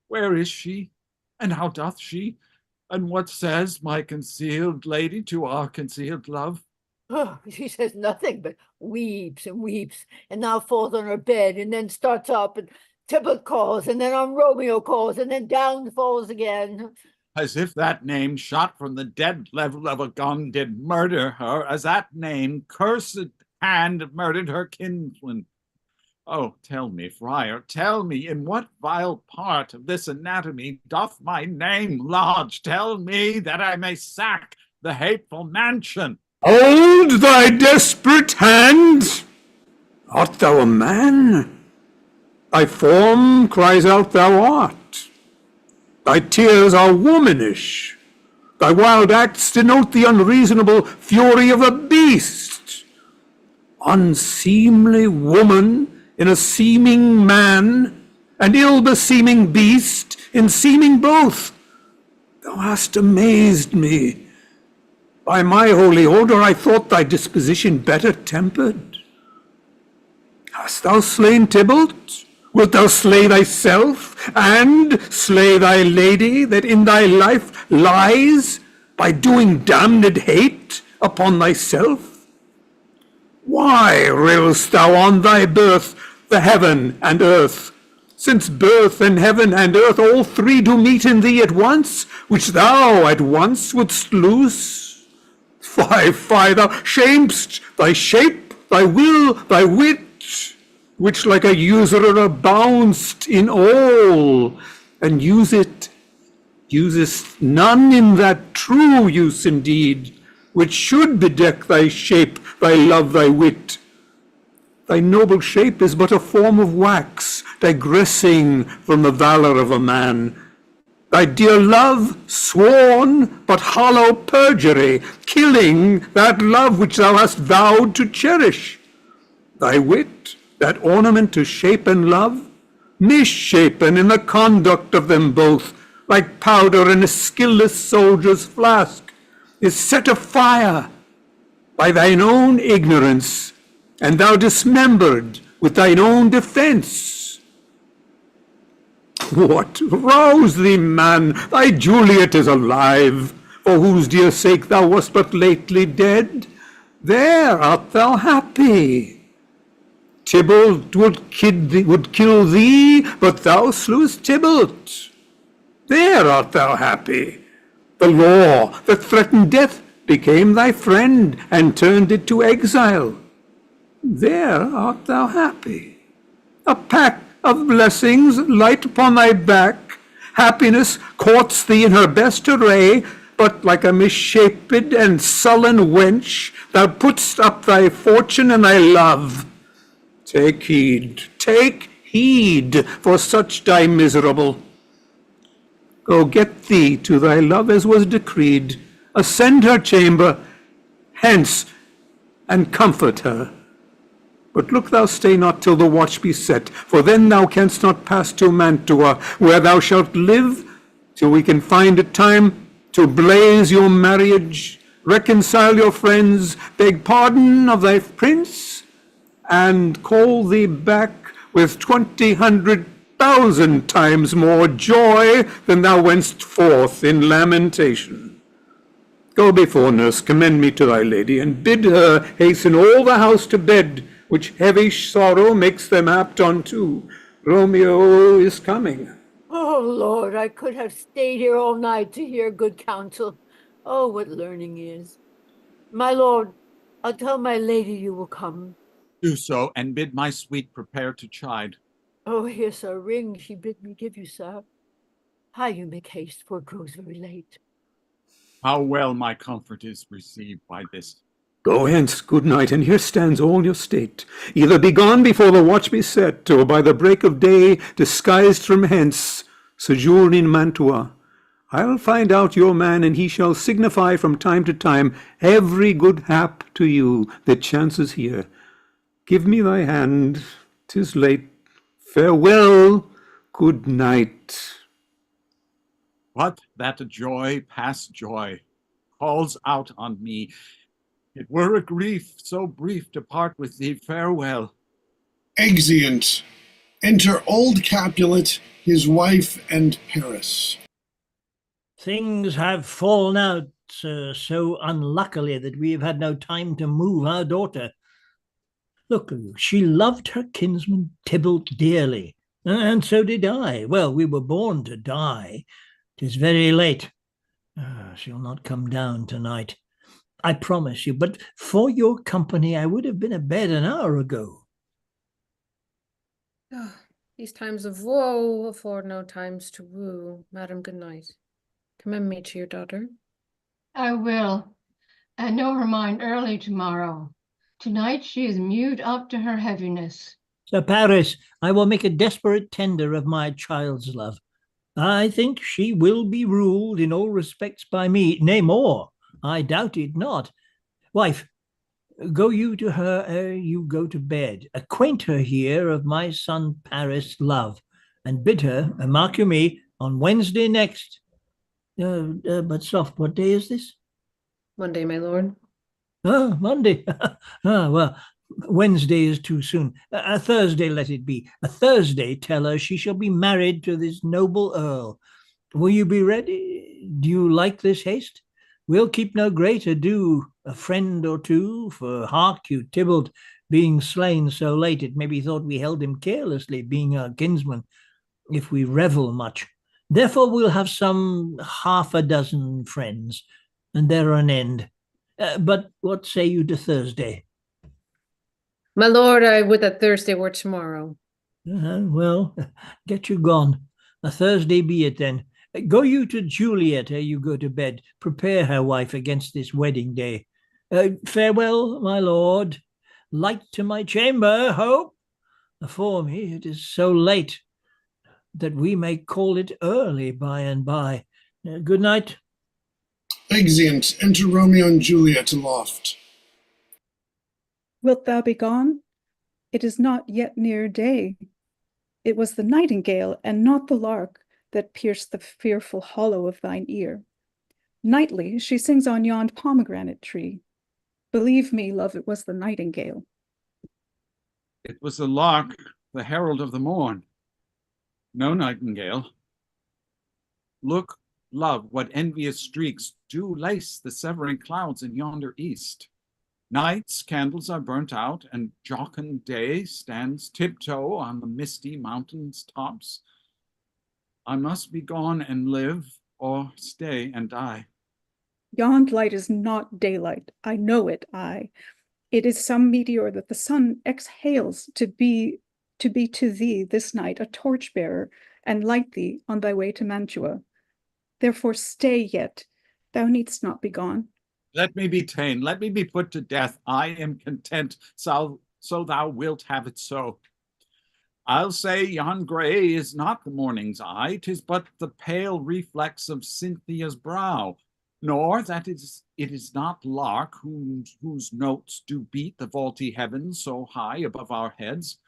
Where is she, and how doth she, and what says my concealed lady to our concealed love? Oh, she says nothing, but weeps and weeps, and now falls on her bed, and then starts up, and Tybalt calls, and then on Romeo calls, and then down falls again. As if that name shot from the dead level of a gun did murder her, as that name, cursed hand, murdered her kinsman. Oh, tell me, friar, tell me, in what vile part of this anatomy doth my name lodge? Tell me, that I may sack the hateful mansion. Hold thy desperate hand! Art thou a man? Thy form cries out thou art. Thy tears are womanish. Thy wild acts denote the unreasonable fury of a beast. Unseemly woman in a seeming man, and ill-beseeming beast in seeming both. Thou hast amazed me. By my holy order, I thought thy disposition better tempered. Hast thou slain Tybalt? Wilt thou slay thyself, and slay thy lady that in thy life lies, by doing damned hate upon thyself? Why railst thou on thy birth, the heaven and earth, since birth and heaven and earth all three do meet in thee at once, which thou at once wouldst loose? Fie, thou shamest thy shape, thy will, thy wit, which like a usurer abound'st in all, and usest none in that true use indeed, which should bedeck thy shape, thy love, thy wit. Thy noble shape is but a form of wax, digressing from the valor of a man. Thy dear love, sworn, but hollow perjury, killing that love which thou hast vowed to cherish. Thy wit, that ornament to shape and love, misshapen in the conduct of them both, like powder in a skilless soldier's flask, is set afire by thine own ignorance, and thou dismembered with thine own defense. What? Rouse thee, man, thy Juliet is alive, for whose dear sake thou wast but lately dead. There art thou happy. Tybalt would kill thee, but thou slewest Tybalt. There art thou happy. The law that threatened death became thy friend and turned it to exile. There art thou happy. A pack of blessings light upon thy back. Happiness courts thee in her best array, but like a misshapen and sullen wench, thou put'st up thy fortune and thy love. Take heed, for such die miserable. Go get thee to thy love as was decreed. Ascend her chamber, hence, and comfort her. But look thou stay not till the watch be set, for then thou canst not pass to Mantua, where thou shalt live till we can find a time to blaze your marriage, reconcile your friends, beg pardon of thy prince, and call thee back with 20,000 times more joy than thou wentst forth in lamentation. Go before, nurse, commend me to thy lady, and bid her hasten all the house to bed, which heavy sorrow makes them apt unto. Romeo is coming. Oh, Lord, I could have stayed here all night to hear good counsel. Oh, what learning is. My lord, I'll tell my lady you will come. Do so, and bid my sweet prepare to chide. Oh, here's a ring she bid me give you, sir. How you make haste, for it grows very late. How well my comfort is received by this. Go hence, good night, and here stands all your state. Either be gone before the watch be set, or by the break of day, disguised from hence, sojourn in Mantua. I'll find out your man, and he shall signify from time to time every good hap to you that chances here. Give me thy hand, 'tis late. Farewell, good night. But that joy past joy calls out on me. It were a grief so brief to part with thee. Farewell. Exeunt. Enter old Capulet, his wife, and Paris. Things have fallen out, sir, so unluckily that we have had no time to move our daughter. Look, she loved her kinsman Tybalt dearly, and so did I. Well, we were born to die. 'Tis very late. She'll not come down tonight, I promise you, but for your company I would have been abed an hour ago. These times of woe afford no times to woo. Madam, good night. Commend me to your daughter. I will, and know her mind early tomorrow. Tonight she is mewed up to her heaviness. Sir Paris, I will make a desperate tender of my child's love. I think she will be ruled in all respects by me, nay more, I doubt it not. Wife, go you to her ere you go to bed. Acquaint her here of my son Paris' love, and bid her, mark you me, on Wednesday next. But soft, what day is this? Monday, my lord. Monday. Well, Wednesday is too soon. A Thursday let it be. A Thursday tell her she shall be married to this noble earl. Will you be ready? Do you like this haste? We'll keep no great ado, a friend or two, for hark you, Tybalt being slain so late, it may be thought we held him carelessly, being our kinsman, if we revel much. Therefore we'll have some 6 friends, and there an end. But what say you to Thursday? My lord, I would that Thursday were tomorrow. Well, get you gone. A Thursday be it then. Go you to Juliet ere you go to bed. Prepare her, wife, against this wedding day. Farewell, my lord. Light to my chamber, hope. Afore me, it is so late that we may call it early by and by. Good night. Exeunt. Enter Romeo and Juliet aloft. Wilt thou be gone? It is not yet near day. It was the nightingale and not the lark that pierced the fearful hollow of thine ear. Nightly she sings on yond pomegranate tree. Believe me, love, it was the nightingale. It was the lark, the herald of the morn. No nightingale. Look, love, what envious streaks do lace the severing clouds in yonder east. Night's candles are burnt out, and jocund day stands tiptoe on the misty mountain's tops. I must be gone and live, or stay and die. Yond light is not daylight. I know it, I. It is some meteor that the sun exhales to be to thee this night a torchbearer, and light thee on thy way to Mantua. Therefore stay yet. Thou needst not be gone. Let me be ta'en, let me be put to death. I am content, so thou wilt have it so. I'll say yon gray is not the morning's eye, 'tis but the pale reflex of Cynthia's brow, nor that it is not lark whose notes do beat the vaulty heavens so high above our heads.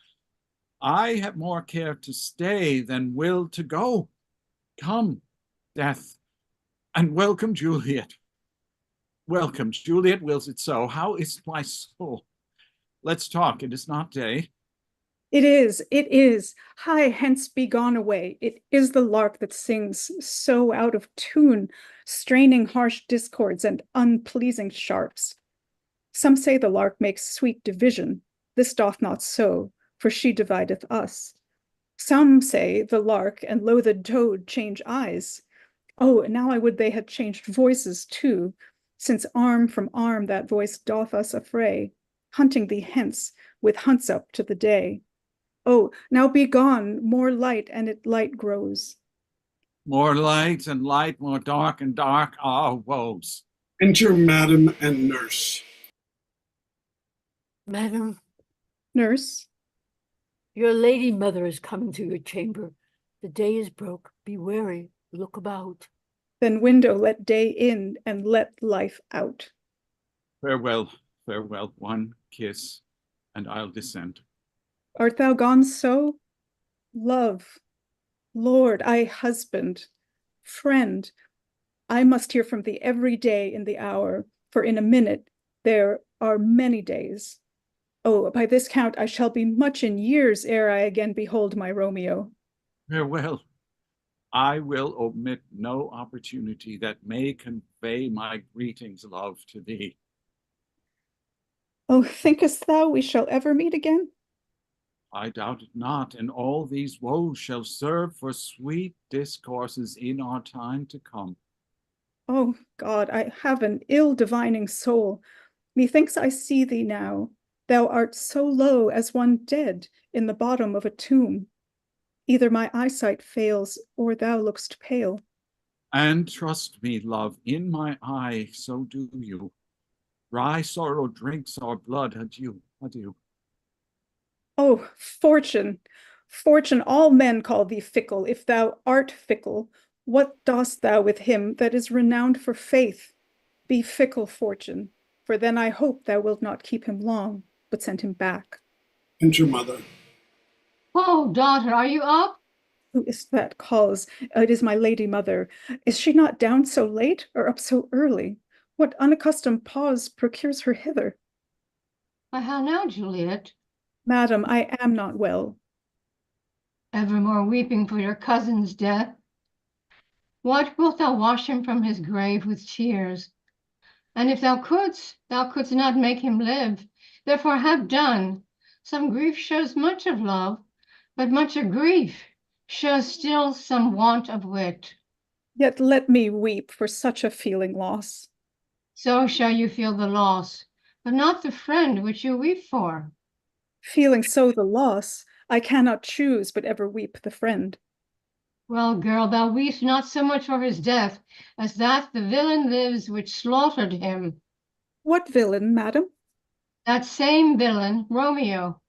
I have more care to stay than will to go. Come, death, and welcome Juliet. Welcome, Juliet wills it so. How is my soul? Let's talk, it is not day. It is. Hie, hence be gone away. It is the lark that sings so out of tune, straining harsh discords and unpleasing sharps. Some say the lark makes sweet division. This doth not so, for she divideth us. Some say the lark and loathed toad change eyes. Oh, now I would they had changed voices too, since arm from arm that voice doth us affray, hunting thee hence with hunts up to the day. Oh, now be gone, more light, and it light grows. More light and light, more dark and dark, our woes. Enter Madam and Nurse. Madam, Nurse, your lady mother is coming to your chamber. The day is broke. Be wary. Look about. then window let day in and let life out. Farewell, farewell, one kiss, and I'll descend. Art thou gone so? Love, Lord, I husband, friend, I must hear from thee every day in the hour, for in a minute there are many days. Oh, by this count I shall be much in years ere I again behold my Romeo. Farewell. I will omit no opportunity that may convey my greetings, love, to thee. Oh, thinkest thou we shall ever meet again? I doubt it not, and all these woes shall serve for sweet discourses in our time to come. Oh, God, I have an ill divining soul. Methinks I see thee now. Thou art so low as one dead in the bottom of a tomb. Either my eyesight fails, or thou look'st pale. And trust me, love, in my eye so do you. Dry sorrow drinks our blood. Adieu, adieu. Oh, Fortune, Fortune, all men call thee fickle. If thou art fickle, what dost thou with him that is renowned for faith? Be fickle, Fortune, for then I hope thou wilt not keep him long, but send him back. Enter Mother. Oh, daughter, are you up? Who is that calls? It is my lady mother. Is she not down so late, or up so early? What unaccustomed pause procures her hither? Why, how now, Juliet? Madam, I am not well. Evermore weeping for your cousin's death? What, wilt thou wash him from his grave with tears? And if thou couldst not make him live. Therefore have done. Some grief shows much of love, but much of grief shows still some want of wit. Yet let me weep for such a feeling loss. So shall you feel the loss, but not the friend which you weep for. Feeling so the loss, I cannot choose but ever weep the friend. Well, girl, thou weepst not so much for his death as that the villain lives which slaughtered him. What villain, madam? That same villain, Romeo.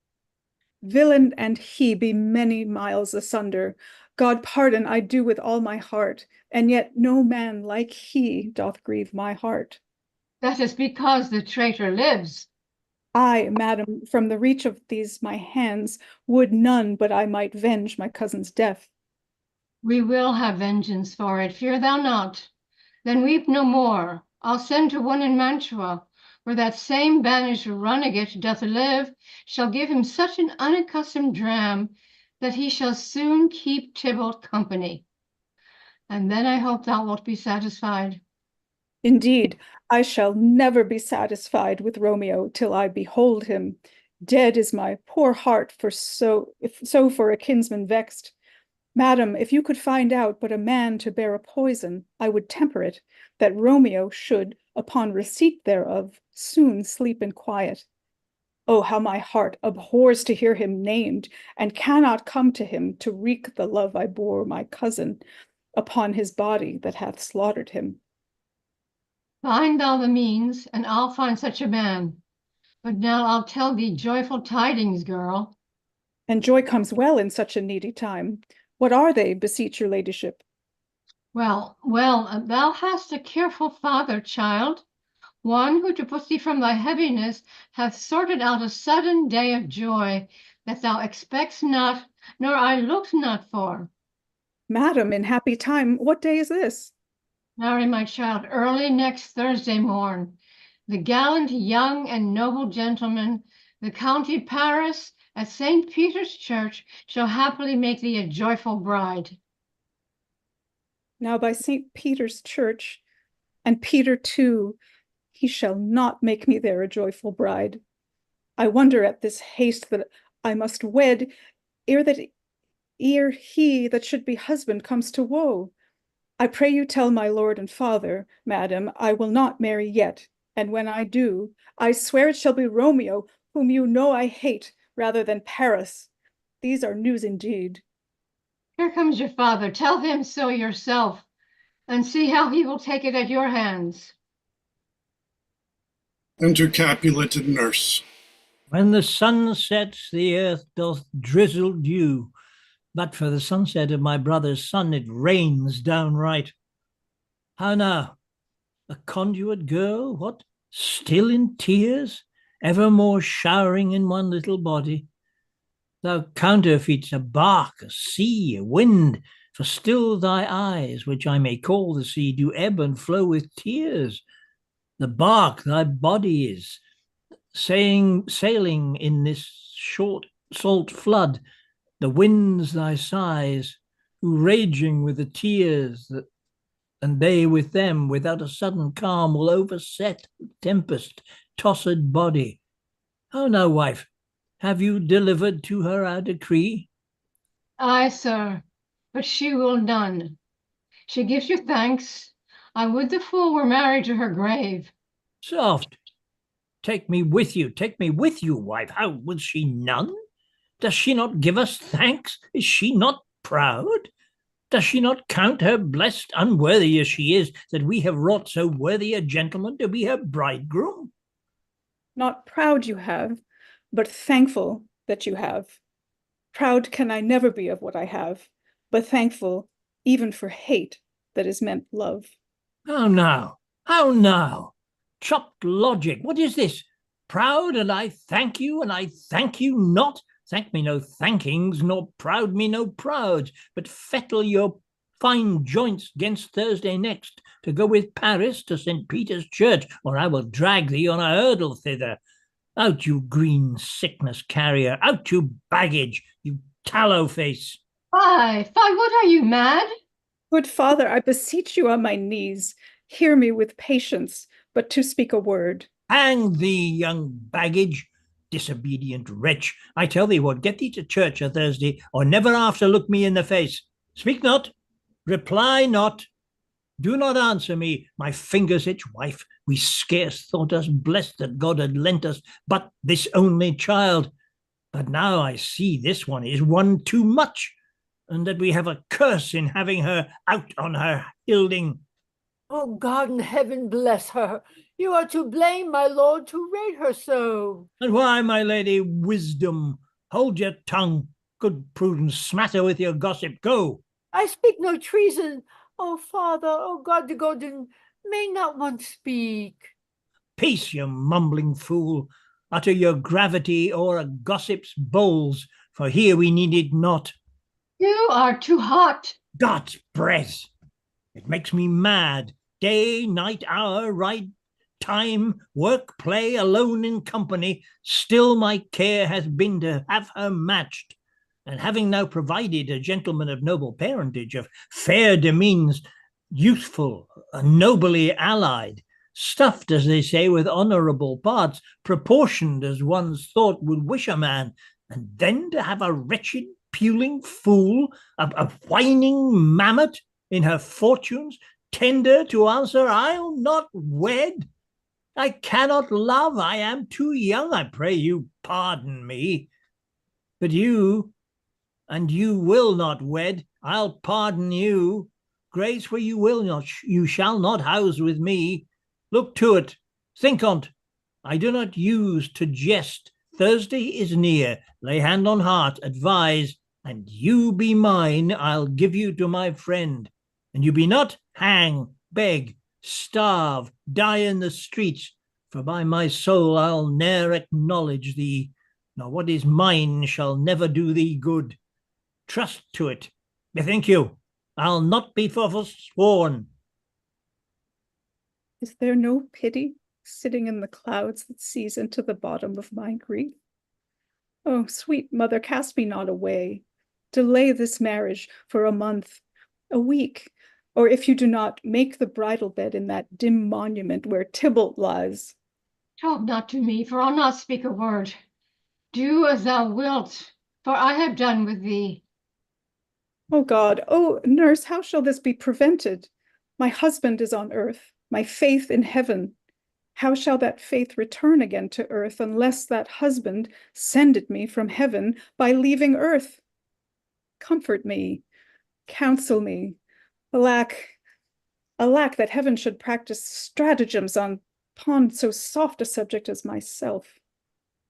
Villain and he be many miles asunder. God pardon, I do with all my heart, and yet no man like he doth grieve my heart. That is because the traitor lives. I, madam, from the reach of these my hands, would none but I might venge my cousin's death. We will have vengeance for it, fear thou not. Then weep no more. I'll send to one in Mantua, where that same banished runagate doth live, shall give him such an unaccustomed dram that he shall soon keep Tybalt company. And then I hope thou wilt be satisfied. Indeed, I shall never be satisfied with Romeo till I behold him. Dead is my poor heart for so for a kinsman vexed. Madam, if you could find out but a man to bear a poison, I would temper it, that Romeo should, upon receipt thereof, soon sleep in quiet. Oh, how my heart abhors to hear him named, and cannot come to him to wreak the love I bore my cousin upon his body that hath slaughtered him. Find thou the means, and I'll find such a man. But now I'll tell thee joyful tidings, girl. And joy comes well in such a needy time. What are they, beseech your ladyship? Well, thou hast a careful father, child, one who to put thee from thy heaviness hath sorted out a sudden day of joy that thou expects not, nor I looked not for. Madam, in happy time, what day is this? Marry, my child, early next Thursday morn. The gallant young and noble gentleman, the county Paris at St. Peter's Church, shall happily make thee a joyful bride. Now by St. Peter's Church, and Peter too, he shall not make me there a joyful bride. I wonder at this haste that I must wed ere he that should be husband comes to woe. I pray you tell my lord and father, madam, I will not marry yet, and when I do, I swear it shall be Romeo, whom you know I hate, rather than Paris. These are news indeed. Here comes your father. Tell him so yourself, and see how he will take it at your hands. Enter Capulet and nurse. When the sun sets, the earth doth drizzle dew. But for the sunset of my brother's son, it rains downright. How now? A conduit girl, what? Still in tears? Evermore showering in one little body? Thou counterfeits a bark, a sea, a wind, for still thy eyes, which I may call the sea, do ebb and flow with tears. The bark thy body is, sailing in this short salt flood, the winds thy sighs, who raging with the tears that, and they with them, without a sudden calm, will overset tempest tossed body. How now, wife, have you delivered to her our decree? Aye, sir, but she will none. She gives you thanks. I would the fool were married to her grave. Soft, take me with you, wife. How will she none? Does she not give us thanks? Is she not proud? Does she not count her blessed, unworthy as she is, that we have wrought so worthy a gentleman to be her bridegroom? Not proud you have, but thankful that you have. Proud can I never be of what I have, but thankful even for hate that is meant love. How now? How now? Chopped logic. What is this? Proud, and I thank you, and I thank you not? Thank me no thankings, nor proud me no prouds, but fettle your fine joints 'gainst Thursday next, to go with Paris to St. Peter's Church, or I will drag thee on a hurdle thither. Out, you green sickness carrier, out, you baggage, you tallow face. Fie, what are you, mad? Good father, I beseech you on my knees, hear me with patience, but to speak a word. Hang thee, young baggage, disobedient wretch. I tell thee what, get thee to church a Thursday, or never after look me in the face. Speak not, reply not, do not answer me. My fingers itch, wife. We scarce thought us blessed that God had lent us but this only child. But now I see this one is one too much, and that we have a curse in having her out on her hilding. Oh, God in heaven bless her. You are to blame, my lord, to rate her so. And why, my lady, wisdom? Hold your tongue. Good Prudence, smatter with your gossip. Go. I speak no treason. Oh, father, oh, God the golden, may not one speak? Peace, you mumbling fool. Utter your gravity or a gossip's bowls, for here we need it not. You are too hot. God's breath! It makes me mad. Day, night, hour, ride, time, work, play, alone in company, still my care hath been to have her matched. And having now provided a gentleman of noble parentage, of fair demeans, youthful, nobly allied, stuffed, as they say, with honourable parts, proportioned as one's thought would wish a man, and then to have a wretched puling fool, a whining mammet in her fortunes, tender to answer, I'll not wed. I cannot love, I am too young, I pray you pardon me. But you, and you will not wed, I'll pardon you. Grace where you will not, you shall not house with me. Look to it, think on't. I do not use to jest. Thursday is near. Lay hand on heart, advise, and you be mine. I'll give you to my friend. And you be not hang, beg, starve, die in the streets. For by my soul, I'll ne'er acknowledge thee. Nor what is mine shall never do thee good. Trust to it. Bethink you, I'll not be forsworn. Is there no pity sitting in the clouds that sees into the bottom of my grief? Oh, sweet mother, cast me not away. Delay this marriage for a month, a week, or if you do not, make the bridal bed in that dim monument where Tybalt lies. Talk not to me, for I'll not speak a word. Do as thou wilt, for I have done with thee. Oh God, oh nurse, how shall this be prevented? My husband is on earth, my faith in heaven. How shall that faith return again to earth unless that husband sended me from heaven by leaving earth? Comfort me, counsel me. Alack, alack, that heaven should practice stratagems upon so soft a subject as myself.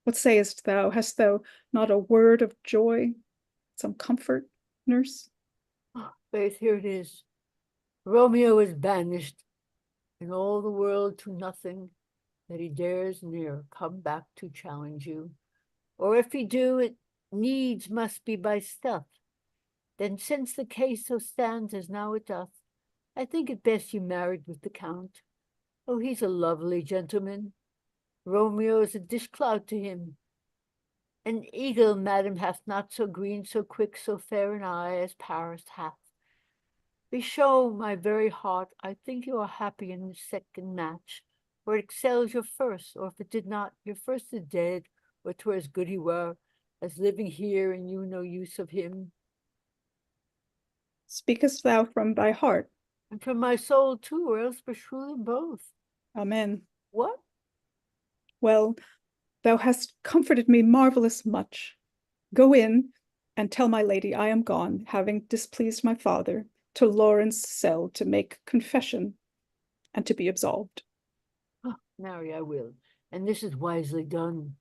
What sayest thou? Hast thou not a word of joy, some comfort, nurse? Oh, faith, here it is. Romeo is banished, and all the world to nothing, that he dares ne'er come back to challenge you. Or if he do, it needs must be by stealth. Then since the case so stands as now it doth, I think it best you married with the Count. Oh, he's a lovely gentleman. Romeo is a dish-clout to him. An eagle, madam, hath not so green, so quick, so fair an eye as Paris hath. Be show my very heart, I think you are happy in the second match, for it excels your first, or if it did not, your first is dead, or 'twere as good he were, as living here and you no use of him. Speakest thou from thy heart? And from my soul too, or else beshrew them both. Amen. What? Well, thou hast comforted me marvelous much. Go in and tell my lady I am gone, having displeased my father, to Lauren's cell to make confession and to be absolved. Oh, marry, I will, and this is wisely done.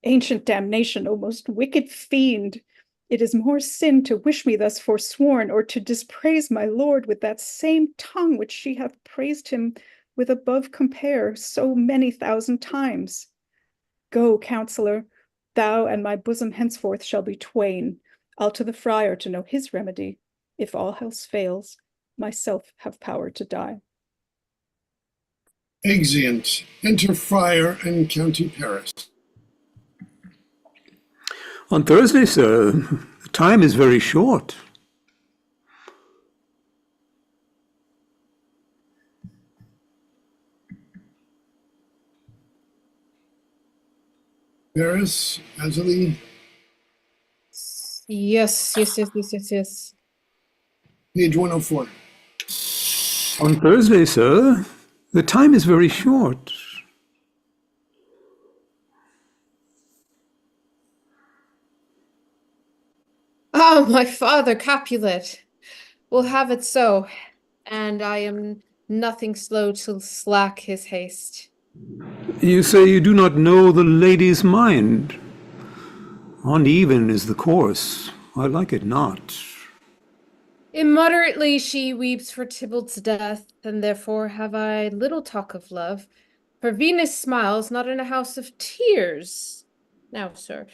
Ancient damnation, O most wicked fiend! It is more sin to wish me thus forsworn, or to dispraise my lord with that same tongue which she hath praised him with above compare so many thousand times. Go, counsellor, thou and my bosom henceforth shall be twain. I'll to the friar to know his remedy. If all else fails, myself have power to die. Exeunt. Enter Friar and County Paris. On Thursday, sir, the time is very short. Paris, Azalee, Yes. page 104. On Thursday, sir, the time is very short. Oh, my father Capulet will have it so, and I am nothing slow to slack his haste. You say you do not know the lady's mind. Uneven is the course. I like it not. Immoderately she weeps for Tybalt's death, and therefore have I little talk of love. For Venus smiles not in a house of tears. Now, sir,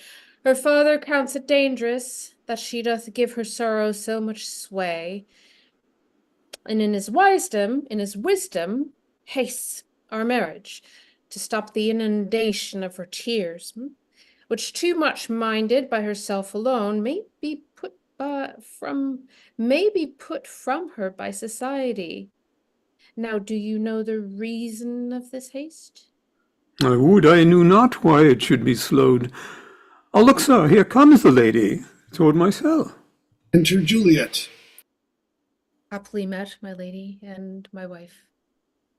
her father counts it dangerous that she doth give her sorrow so much sway, and in his wisdom, hastes our marriage to stop the inundation of her tears, which too much minded by herself alone may be put from her by society. Now, do you know the reason of this haste? I would I knew not why it should be slowed. Oh, look, sir, here comes the lady toward my cell. Enter Juliet. Happily met, my lady, and my wife.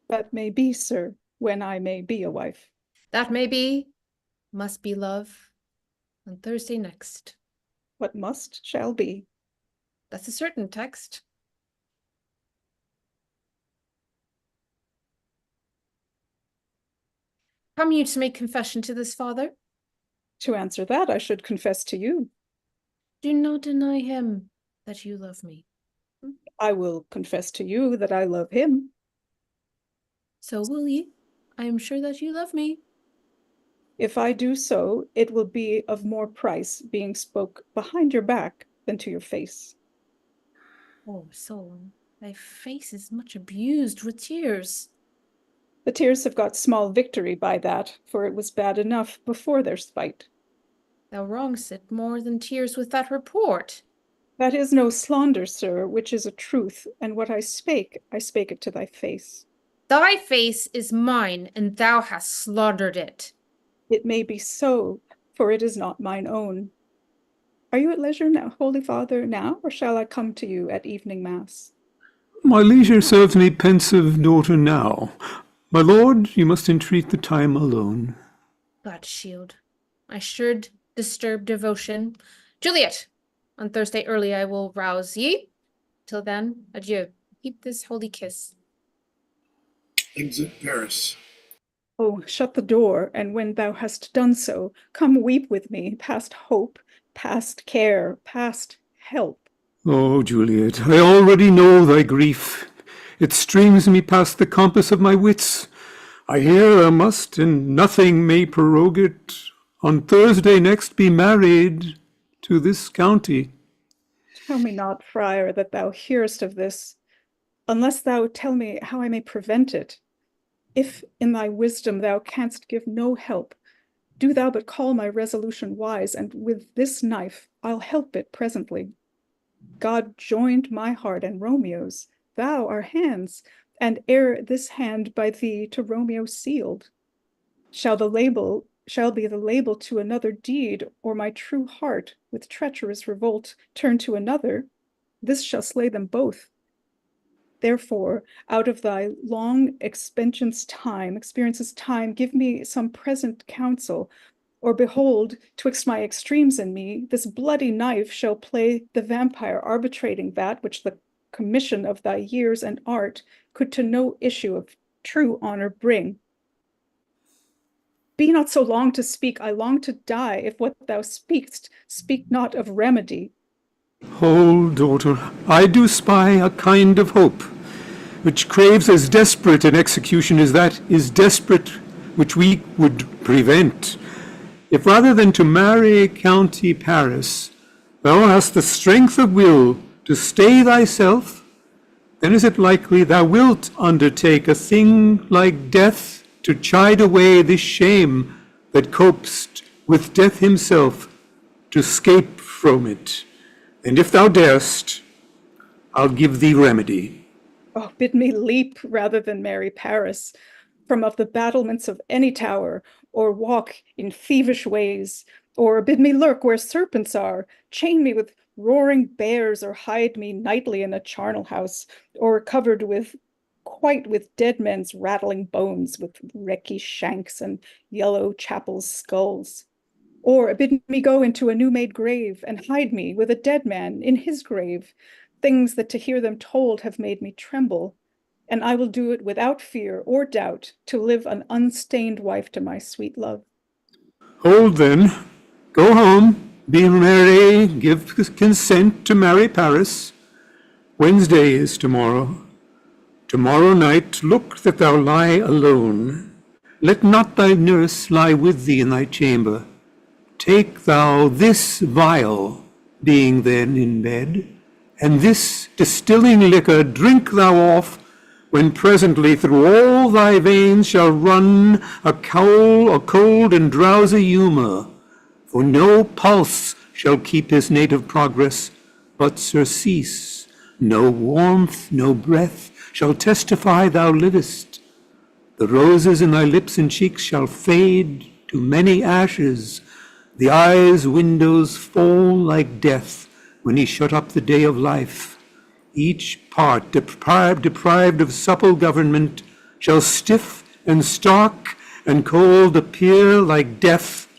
That may be, sir, when I may be a wife. That may be, must be love, on Thursday next. What must shall be. That's a certain text. Come you to make confession to this father? To answer that, I should confess to you. Do not deny him that you love me. I will confess to you that I love him. So will ye. I am sure that you love me. If I do so, it will be of more price being spoke behind your back than to your face. Oh, soul, thy face is much abused with tears. The tears have got small victory by that, for it was bad enough before their spite. Thou wrongest it more than tears with that report. That is no slander, sir, which is a truth, and what I spake it to thy face. Thy face is mine, and thou hast slaughtered it. It may be so, for it is not mine own. Are you at leisure now, Holy Father, now, or shall I come to you at evening mass? My leisure serves me, pensive daughter, now. My lord, you must entreat the time alone. God shield, I should disturb devotion. Juliet, on Thursday early I will rouse ye. Till then, adieu. Keep this holy kiss. Exit Paris. Oh, shut the door, and when thou hast done so, come weep with me, past hope, past care, past help. Oh, Juliet, I already know thy grief. It streams me past the compass of my wits. I hear I must, and nothing may prorogue it, on Thursday next be married to this county. Tell me not, friar, that thou hearest of this, unless thou tell me how I may prevent it. If in thy wisdom thou canst give no help, do thou but call my resolution wise, and with this knife I'll help it presently. God joined my heart and Romeo's, thou our hands, and ere this hand by thee to Romeo sealed, shall be the label to another deed, or my true heart with treacherous revolt turn to another, this shall slay them both. Therefore, out of thy long experience's time, give me some present counsel, or behold, twixt my extremes and me, this bloody knife shall play the vampire, arbitrating that which the commission of thy years and art could to no issue of true honor bring. Be not so long to speak, I long to die, if what thou speakst, speak not of remedy. Hold, daughter, I do spy a kind of hope, which craves as desperate an execution as that is desperate which we would prevent. If rather than to marry County Paris, thou hast the strength of will to stay thyself, then is it likely thou wilt undertake a thing like death to chide away this shame that copest with death himself to scape from it. And if thou darest, I'll give thee remedy. Oh, bid me leap rather than marry Paris, from of the battlements of any tower, or walk in thievish ways, or bid me lurk where serpents are, chain me with roaring bears, or hide me nightly in a charnel house, or covered quite with dead men's rattling bones, with wrecky shanks and yellow chapels' skulls. Or bid me go into a new-made grave, and hide me with a dead man in his grave, things that to hear them told have made me tremble, and I will do it without fear or doubt, to live an unstained wife to my sweet love. Hold then, go home, be merry, give consent to marry Paris. Wednesday is tomorrow. Tomorrow night look that thou lie alone. Let not thy nurse lie with thee in thy chamber. Take thou this vial, being then in bed, and this distilling liquor drink thou off, when presently through all thy veins shall run a cold and drowsy humour, for no pulse shall keep his native progress, but surcease. No warmth, no breath shall testify thou livest. The roses in thy lips and cheeks shall fade to many ashes. The eyes' windows fall like death when he shut up the day of life. Each part deprived of supple government shall stiff and stark and cold appear like death.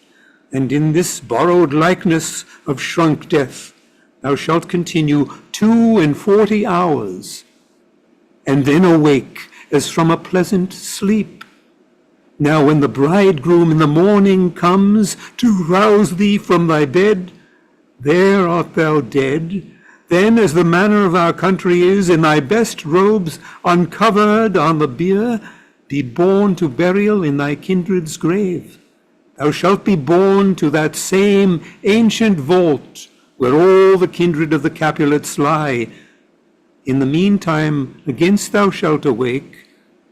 And in this borrowed likeness of shrunk death thou shalt continue 42 hours, and then awake as from a pleasant sleep. Now when the bridegroom in the morning comes to rouse thee from thy bed, there art thou dead. Then, as the manner of our country is, in thy best robes, uncovered on the bier, be borne to burial in thy kindred's grave. Thou shalt be borne to that same ancient vault where all the kindred of the Capulets lie. In the meantime, against thou shalt awake,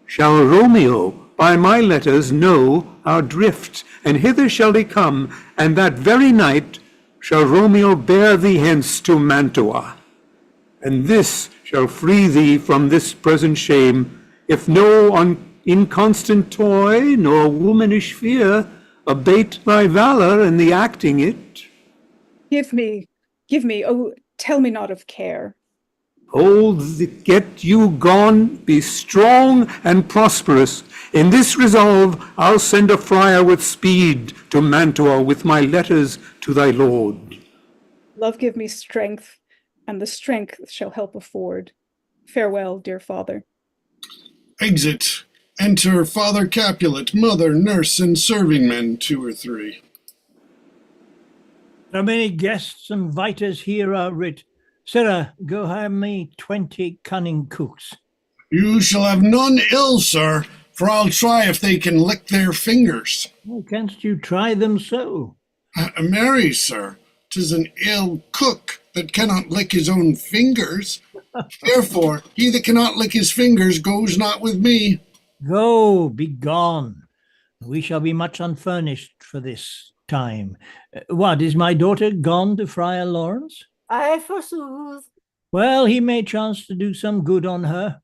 shall Romeo by my letters know our drift, and hither shall he come, and that very night shall Romeo bear thee hence to Mantua. And this shall free thee from this present shame, if no inconstant toy nor womanish fear abate thy valor in the acting it. Give me, oh, tell me not of care. Hold, get you gone, be strong and prosperous. In this resolve I'll send a friar with speed to Mantua with my letters to thy lord. Love give me strength, and the strength shall help afford. Farewell, dear father. Exit. Enter Father Capulet, mother, nurse, and serving men, 2 or 3. So many guests and viters here are writ. Sirrah, go have me 20 cunning cooks. You shall have none ill, sir, for I'll try if they can lick their fingers. Why canst you try them so? Marry, sir, 'tis an ill cook that cannot lick his own fingers. Therefore, he that cannot lick his fingers goes not with me. Go, be gone. We shall be much unfurnished for this time. What, is my daughter gone to Friar Lawrence? Aye, forsooth. Well, he may chance to do some good on her.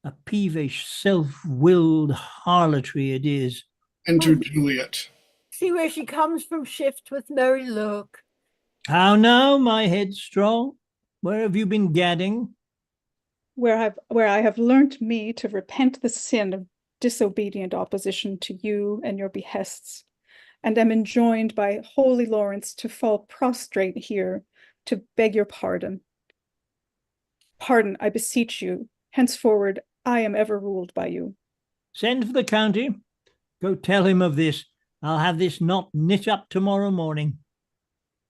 A peevish, self-willed harlotry it is. Enter Juliet. See where she comes from shift with merry look. How now, my headstrong? Where have you been gadding? Where I have learnt me to repent the sin of disobedient opposition to you and your behests, and am enjoined by holy Lawrence to fall prostrate here to beg your pardon. Pardon, I beseech you. Henceforward, I am ever ruled by you. Send for the county. Go tell him of this. I'll have this knot knit up tomorrow morning.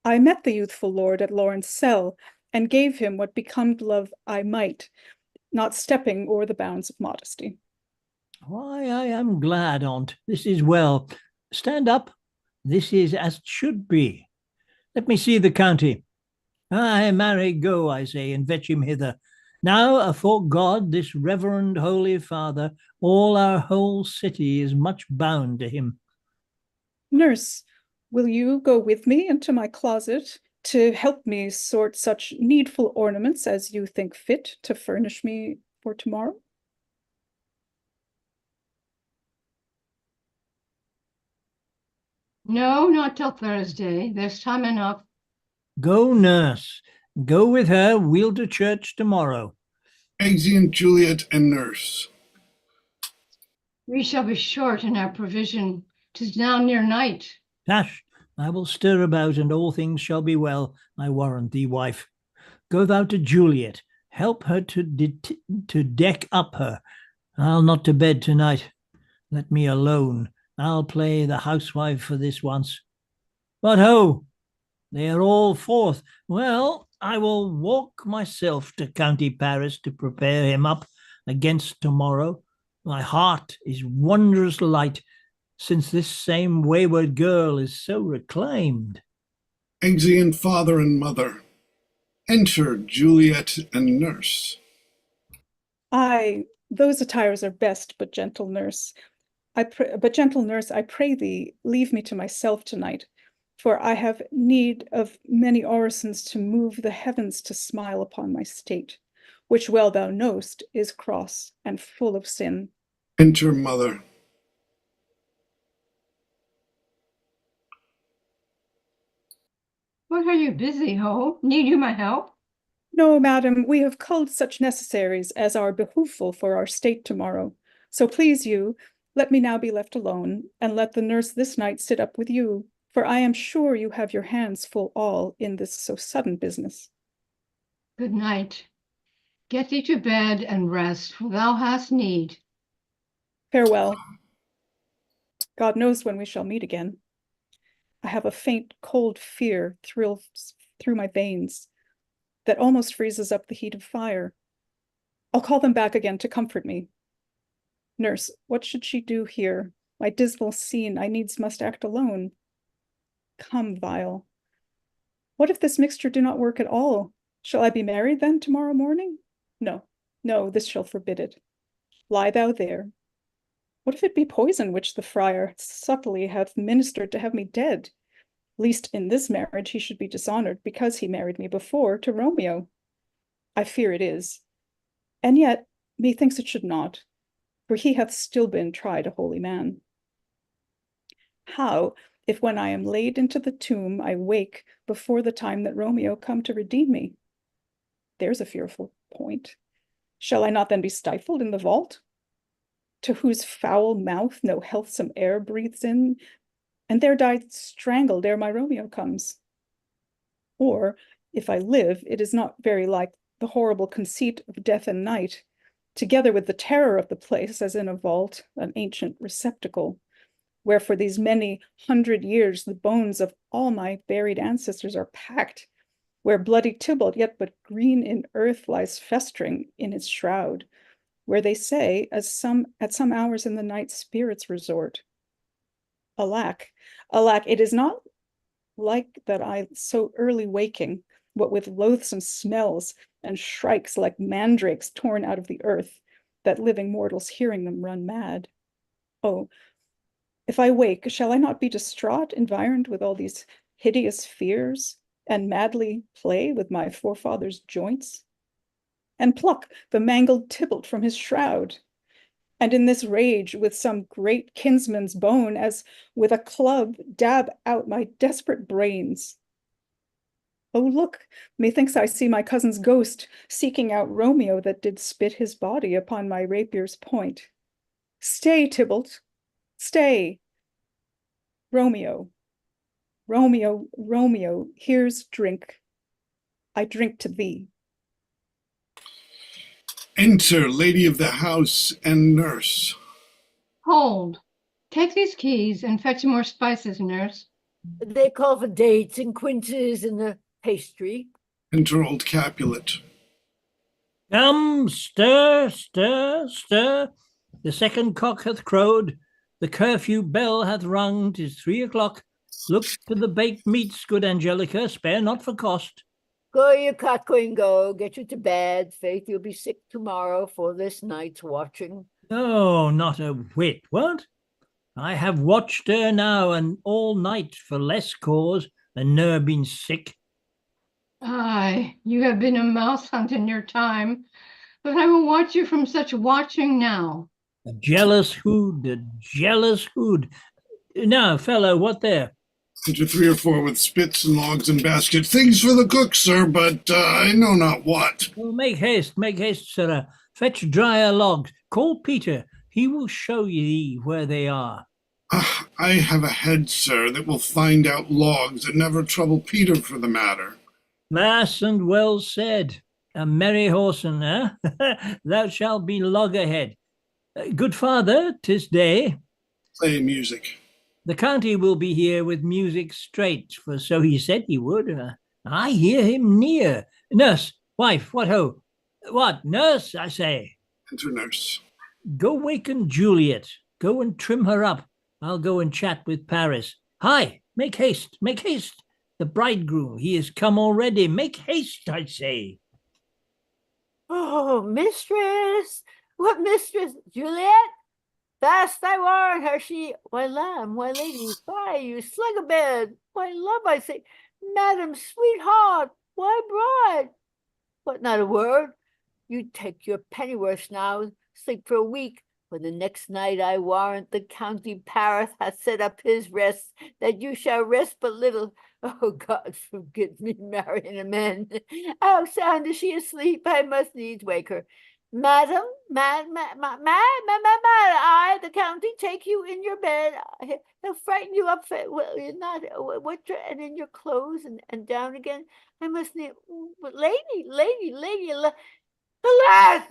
I met the youthful lord at Lawrence' cell, and gave him what becomed love I might, not stepping o'er the bounds of modesty. Why, I am glad on't. This is well. Stand up. This is as it should be. Let me see the county. Aye, marry, go, I say, and fetch him hither. Now, afore God, this reverend holy father, all our whole city is much bound to him. Nurse, will you go with me into my closet to help me sort such needful ornaments as you think fit to furnish me for tomorrow? No, not till Thursday. There's time enough. Go, nurse. Go with her. We'll to church tomorrow. Exeunt Juliet and nurse. We shall be short in our provision. 'Tis now near night. Tush, I will stir about, and all things shall be well, I warrant thee, wife. Go thou to Juliet. Help her to deck up her. I'll not to bed tonight. Let me alone. I'll play the housewife for this once. But ho! They are all forth. Well, I will walk myself to County Paris to prepare him up against tomorrow. My heart is wondrous light, since this same wayward girl is so reclaimed. Exeunt father and mother. Enter Juliet and nurse. Aye, those attires are best, but gentle nurse, I pray thee, leave me to myself tonight, for I have need of many orisons to move the heavens to smile upon my state. which well thou know'st is cross and full of sin. Enter mother. What are you busy, ho? Need you my help? No, madam, we have culled such necessaries as are behooful for our state tomorrow. So please you, let me now be left alone, and let the nurse this night sit up with you, for I am sure you have your hands full all in this so sudden business. Good night. Get thee to bed and rest, for thou hast need. Farewell. God knows when we shall meet again. I have a faint, cold fear thrills through my veins that almost freezes up the heat of fire. I'll call them back again to comfort me. Nurse, what should she do here? My dismal scene, I needs must act alone. Come, Vial. What if this mixture do not work at all? Shall I be married then tomorrow morning? No, no, this shall forbid it. Lie thou there. What if it be poison which the friar subtly hath ministered to have me dead? Least in this marriage he should be dishonored, because he married me before to Romeo. I fear it is. And yet, methinks it should not, for he hath still been tried a holy man. How, if when I am laid into the tomb I wake before the time that Romeo come to redeem me? There's a fearful point. Shall I not then be stifled in the vault, to whose foul mouth no healthsome air breathes in, and there die strangled ere my Romeo comes? Or, if I live, it is not very like the horrible conceit of death and night, together with the terror of the place, as in a vault, an ancient receptacle, where for these many 100 years the bones of all my buried ancestors are packed, where bloody Tybalt, yet but green in earth, lies festering in its shroud, where they say, at some hours in the night, spirits resort. Alack, alack, it is not like that I so early waking, what with loathsome smells and shrikes like mandrakes torn out of the earth, that living mortals hearing them run mad. Oh, if I wake, shall I not be distraught, environed with all these hideous fears, and madly play with my forefathers' joints, and pluck the mangled Tybalt from his shroud, and in this rage with some great kinsman's bone, as with a club, dab out my desperate brains? Oh, look, methinks I see my cousin's ghost seeking out Romeo that did spit his body upon my rapier's point. Stay, Tybalt, stay. Romeo, Romeo, Romeo, here's drink. I drink to thee. Enter, lady of the house and nurse. Hold. Take these keys and fetch more spices, nurse. They call for dates and quinces and the pastry. Enter old Capulet. Come, stir, stir, stir. The second cock hath crowed. The curfew bell hath rung. 'Tis 3 o'clock. Look to the baked meats, good Angelica. Spare not for cost. Go, you cockqueen, go. Get you to bed. Faith, you'll be sick tomorrow for this night's watching. No, not a whit. What? I have watched her now and all night for less cause than ne'er been sick. Aye, you have been a mouse hunt in your time, but I will watch you from such watching now. A jealous hood, a jealous hood. Now, fellow, what there? Enter 3 or 4 with spits and logs and basket. Things for the cook, sir, but I know not what. Oh, make haste, sirrah. Fetch drier logs. Call Peter. He will show ye where they are. I have a head, sir, that will find out logs and never trouble Peter for the matter. Mass and well said. A merry horseman, eh? Thou shalt be loggerhead. Good father, 'tis day. Play music. The county will be here with music straight, for so he said he would. I hear him near. Nurse, wife, what ho? What, nurse, I say? Enter nurse. Go waken Juliet. Go and trim her up. I'll go and chat with Paris. Hi, make haste, make haste. The bridegroom, he is come already. Make haste, I say. Oh, mistress! What mistress? Juliet? Fast I warn her, she, why lamb, why lady, fie, you slug a bed, why love, I say, madam, sweetheart, why bride? What, not a word? You take your pennyworth now, sleep for a week. For the next night I warrant the county Paris hath set up his rest, that you shall rest but little. Oh, God forgive me, marrying a man. How sound is she asleep? I must needs wake her. Madam, I, the county, take you in your bed. They'll frighten you up. Well, you're not, and in your clothes and down again. I must need, lady, alas,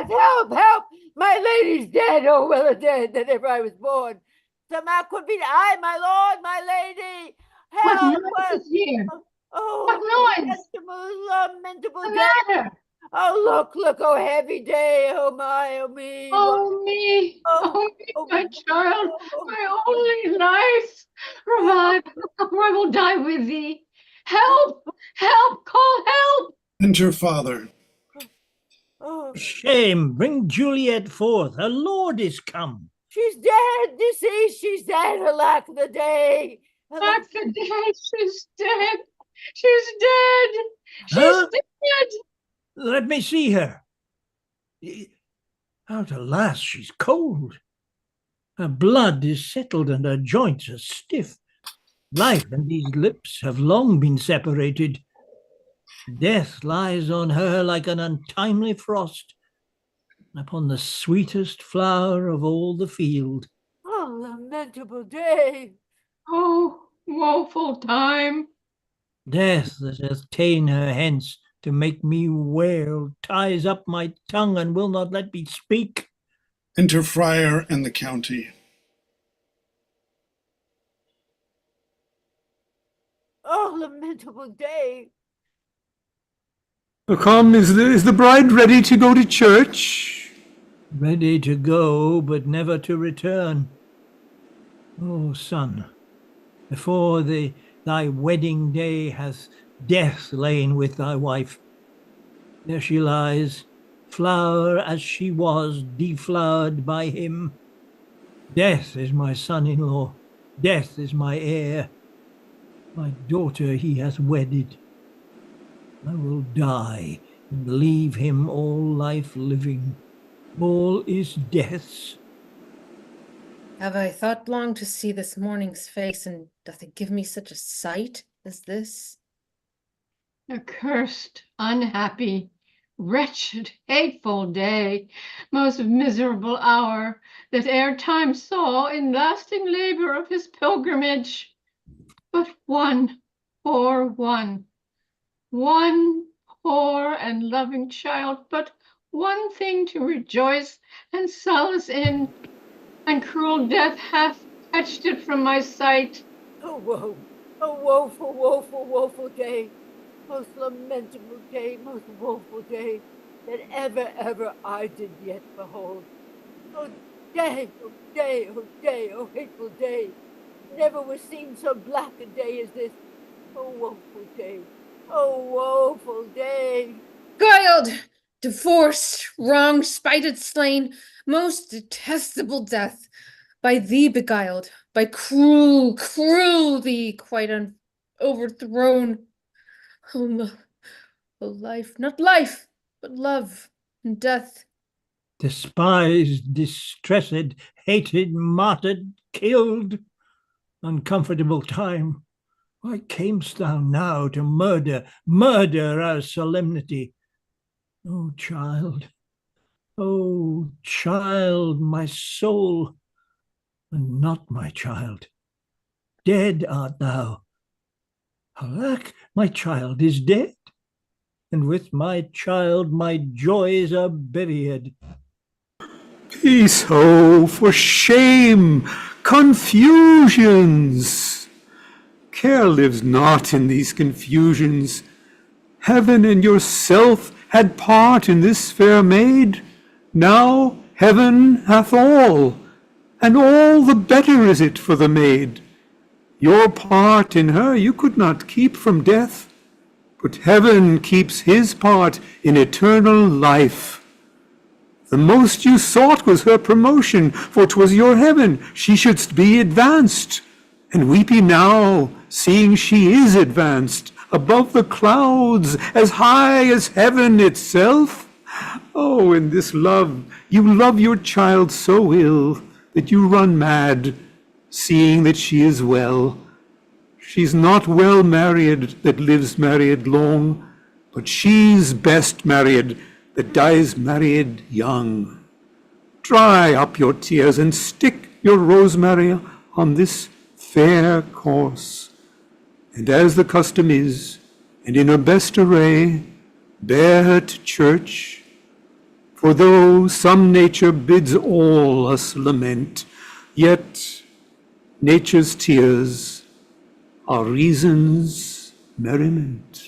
help! My lady's dead. Oh, well, dead that ever I was born. Some could be I, my lord, my lady. What Help! noise is here? Oh, What noise? Lamentable The day. matter? Oh, look, oh, heavy day. Oh, my, oh, me. Oh, me. Oh, Oh, me, oh, my child, oh, my only life. Revive, or I will die with thee. Help! Call help! Enter father. oh. Shame, bring Juliet forth. Her lord is come. She's dead, deceased. She's dead. Alack the day. Back the day, she's dead. She's dead. She's Huh? dead. Let me see her. Out, alas, she's cold. Her blood is settled and her joints are stiff. Life and these lips have long been separated. Death lies on her like an untimely frost upon the sweetest flower of all the field. Oh, lamentable day. Oh, woeful time. Death that hath ta'en her hence to make me wail ties up my tongue and will not let me speak. Enter friar and the county. Oh, lamentable day. Come, is the bride ready to go to church? Ready to go, but never to return. Oh, son, before thy wedding day hath death lain with thy wife. There she lies, flower as she was, deflowered by him. Death is my son-in-law, death is my heir. My daughter he hath wedded. I will die and leave him all life living. All is death's. Have I thought long to see this morning's face, and doth it give me such a sight as this? Accursed, unhappy, wretched, hateful day, most miserable hour that e'er time saw in lasting labor of his pilgrimage. But one poor one poor and loving child, but one thing to rejoice and solace in, and cruel death hath fetched it from my sight. Oh, woe. Oh, woeful day. Most lamentable day, most woeful day that ever I did yet behold. Oh, day, oh, hateful day. Never was seen so black a day as this. Oh, woeful day. Oh, woeful day. Beguiled, divorced, wronged, spited, slain, most detestable death, by thee beguiled, by cruel thee quite overthrown. Oh, life, not life, but love and death. Despised, distressed, hated, martyred, killed. Uncomfortable time. Why camest thou now to murder our solemnity? O child, my soul, and not my child. Dead art thou. Alack, my child is dead, and with my child my joys are buried. Peace, oh, for shame, confusions. Care lives not in these confusions. Heaven and yourself had part in this fair maid. Now heaven hath all, and all the better is it for the maid. Your part in her you could not keep from death, but heaven keeps his part in eternal life. The most you sought was her promotion, for 'twas your heaven she shouldst be advanced. And weep ye now, seeing she is advanced above the clouds, as high as heaven itself? Oh, in this love, you love your child so ill that you run mad, seeing that she is well. She's not well married that lives married long, but she's best married that dies married young. Dry up your tears and stick your rosemary on this fair course, and as the custom is, and in her best array, bear her to church. For though some nature bids all us lament, yet nature's tears are reason's merriment.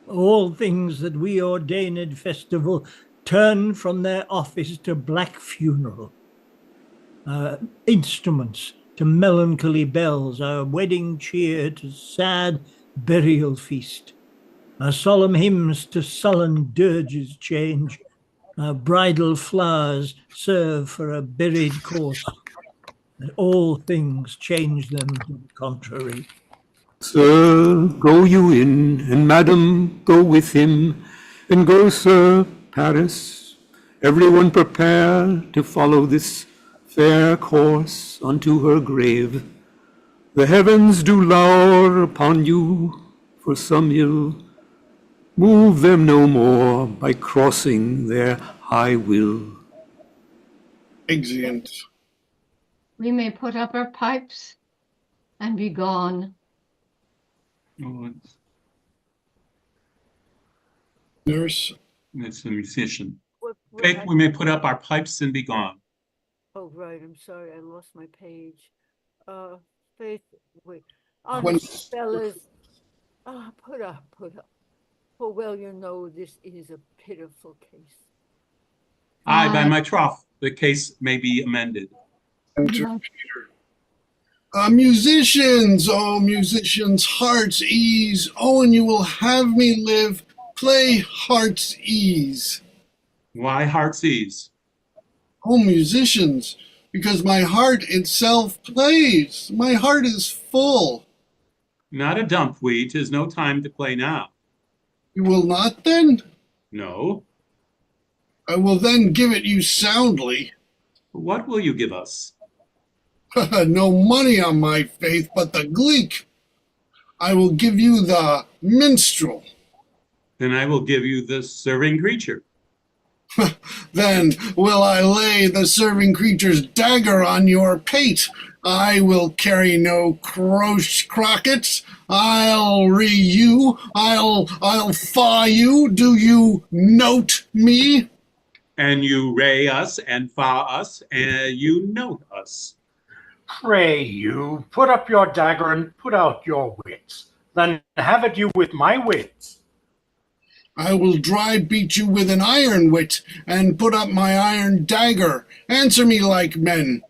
All things that we ordained festival turn from their office to black funeral. Instruments to melancholy bells, our wedding cheer to sad burial feast. Our solemn hymns to sullen dirges change. Our bridal flowers serve for a buried corse, and all things change them to the contrary. Sir, go you in, and madam, go with him, and go, Sir, Paris. Everyone prepare to follow this fair course unto her grave. The heavens do lour upon you for some ill. Move them no more by crossing their high will. Exeunt. We may put up our pipes and be gone. Nurse. That's a musician. What Faith, we may put up our pipes and be gone. Oh, right. I'm sorry. I lost my page. Faith, wait. On When- fellas. Put up. For well, you know, this is a pitiful case. Aye, by my troth, the case may be amended. Enter Peter. Musicians, oh musicians, heart's ease. Oh, and you will have me live. Play heart's ease. Why heart's ease? Oh, musicians, because my heart itself plays. My heart is full. Not a dump, we. 'Tis no time to play now. You will not then? No. I will then give it you soundly. What will you give us? No money on my faith, but the gleek. I will give you the minstrel. Then I will give you the serving creature. Then will I lay the serving creature's dagger on your pate. I will carry no crockets. I'll you. I'll faw you. Do you note me? And you ray us and fa us, and you note us. Pray you, put up your dagger and put out your wits. Then have it you with my wits. I will dry beat you with an iron wit, and put up my iron dagger. Answer me like men.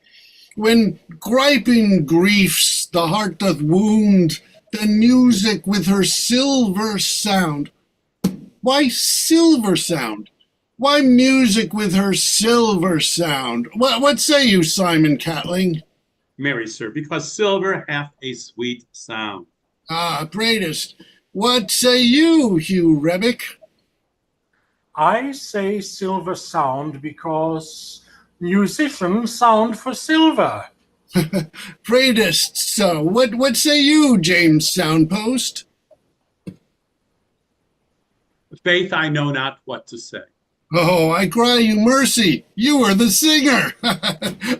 When griping griefs the heart doth wound, then music with her silver sound. Why silver sound? Why music with her silver sound? What say you, Simon Catling? Marry, sir, because silver hath a sweet sound. Greatest. What say you, Hugh Rebick? I say silver sound because musicians sound for silver. Greatest, so what say you, James Soundpost? Faith, I know not what to say. Oh, I cry you mercy. You are the singer.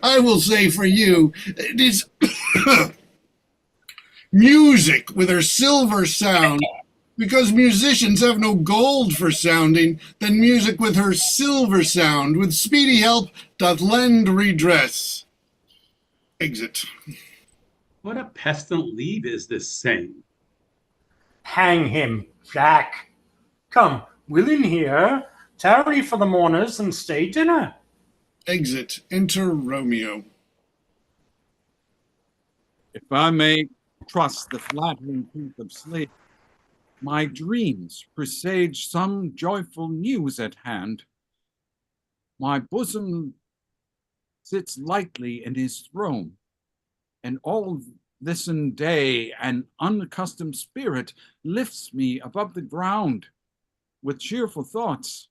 I will say for you, it is music with her silver sound. Because musicians have no gold for sounding, then music with her silver sound, with speedy help, doth lend redress. Exit. What a pestilent leave is this saying? Hang him, Jack. Come, will in here, tarry for the mourners and stay dinner. Exit. Enter Romeo. If I may trust the flattering tooth of sleep, my dreams presage some joyful news at hand. My bosom sits lightly in his throne, and all listen day an unaccustomed spirit lifts me above the ground with cheerful thoughts.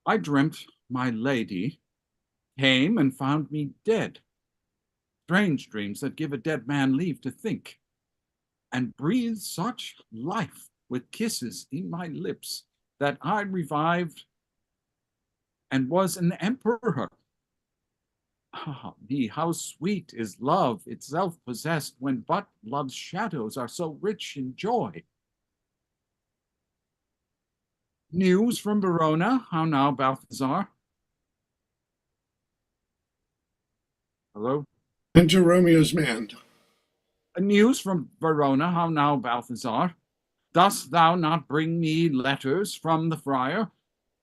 I dreamt my lady came and found me dead. Strange dreams that give a dead man leave to think, and breathe such life with kisses in my lips that I revived and was an emperor. Ah me, how sweet is love itself possessed, when but love's shadows are so rich in joy. News from Verona, how now, Balthazar? Hello? Enter Romeo's man. News from Verona, how now, Balthazar? Dost thou not bring me letters from the friar?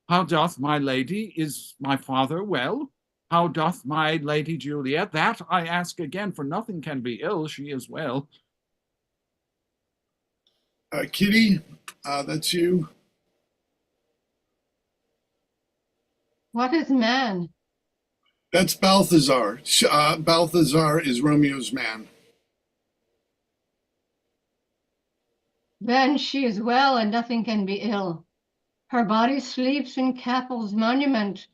How doth my lady? Is my father well? How doth my lady Juliet? That I ask again, for nothing can be ill, she is well. Kitty, that's you. What is man? That's Balthazar. Balthazar is Romeo's man. Then she is well, and nothing can be ill. Her body sleeps in Capel's monument,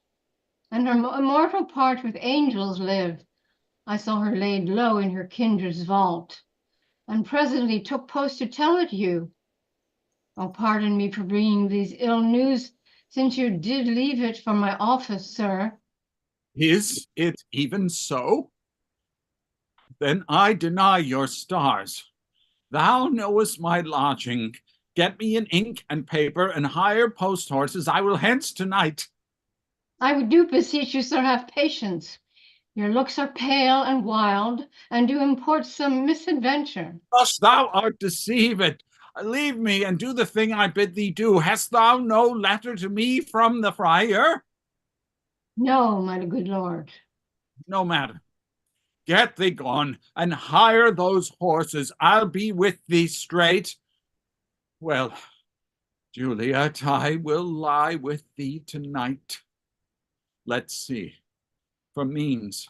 and her immortal part with angels live. I saw her laid low in her kindred's vault, and presently took post to tell it you. Oh, pardon me for bringing these ill news, since you did leave it for my office, sir. Is it even so? Then I deny your stars. Thou knowest my lodging. Get me an ink and paper, and hire post horses. I will hence tonight. I do beseech you, sir, have patience. Your looks are pale and wild, and do import some misadventure. Thus thou art deceived. Leave me and do the thing I bid thee do. Hast thou no letter to me from the friar? No, my good lord. No matter. Get thee gone, and hire those horses. I'll be with thee straight. Well, Juliet, I will lie with thee tonight. Let's see. For means,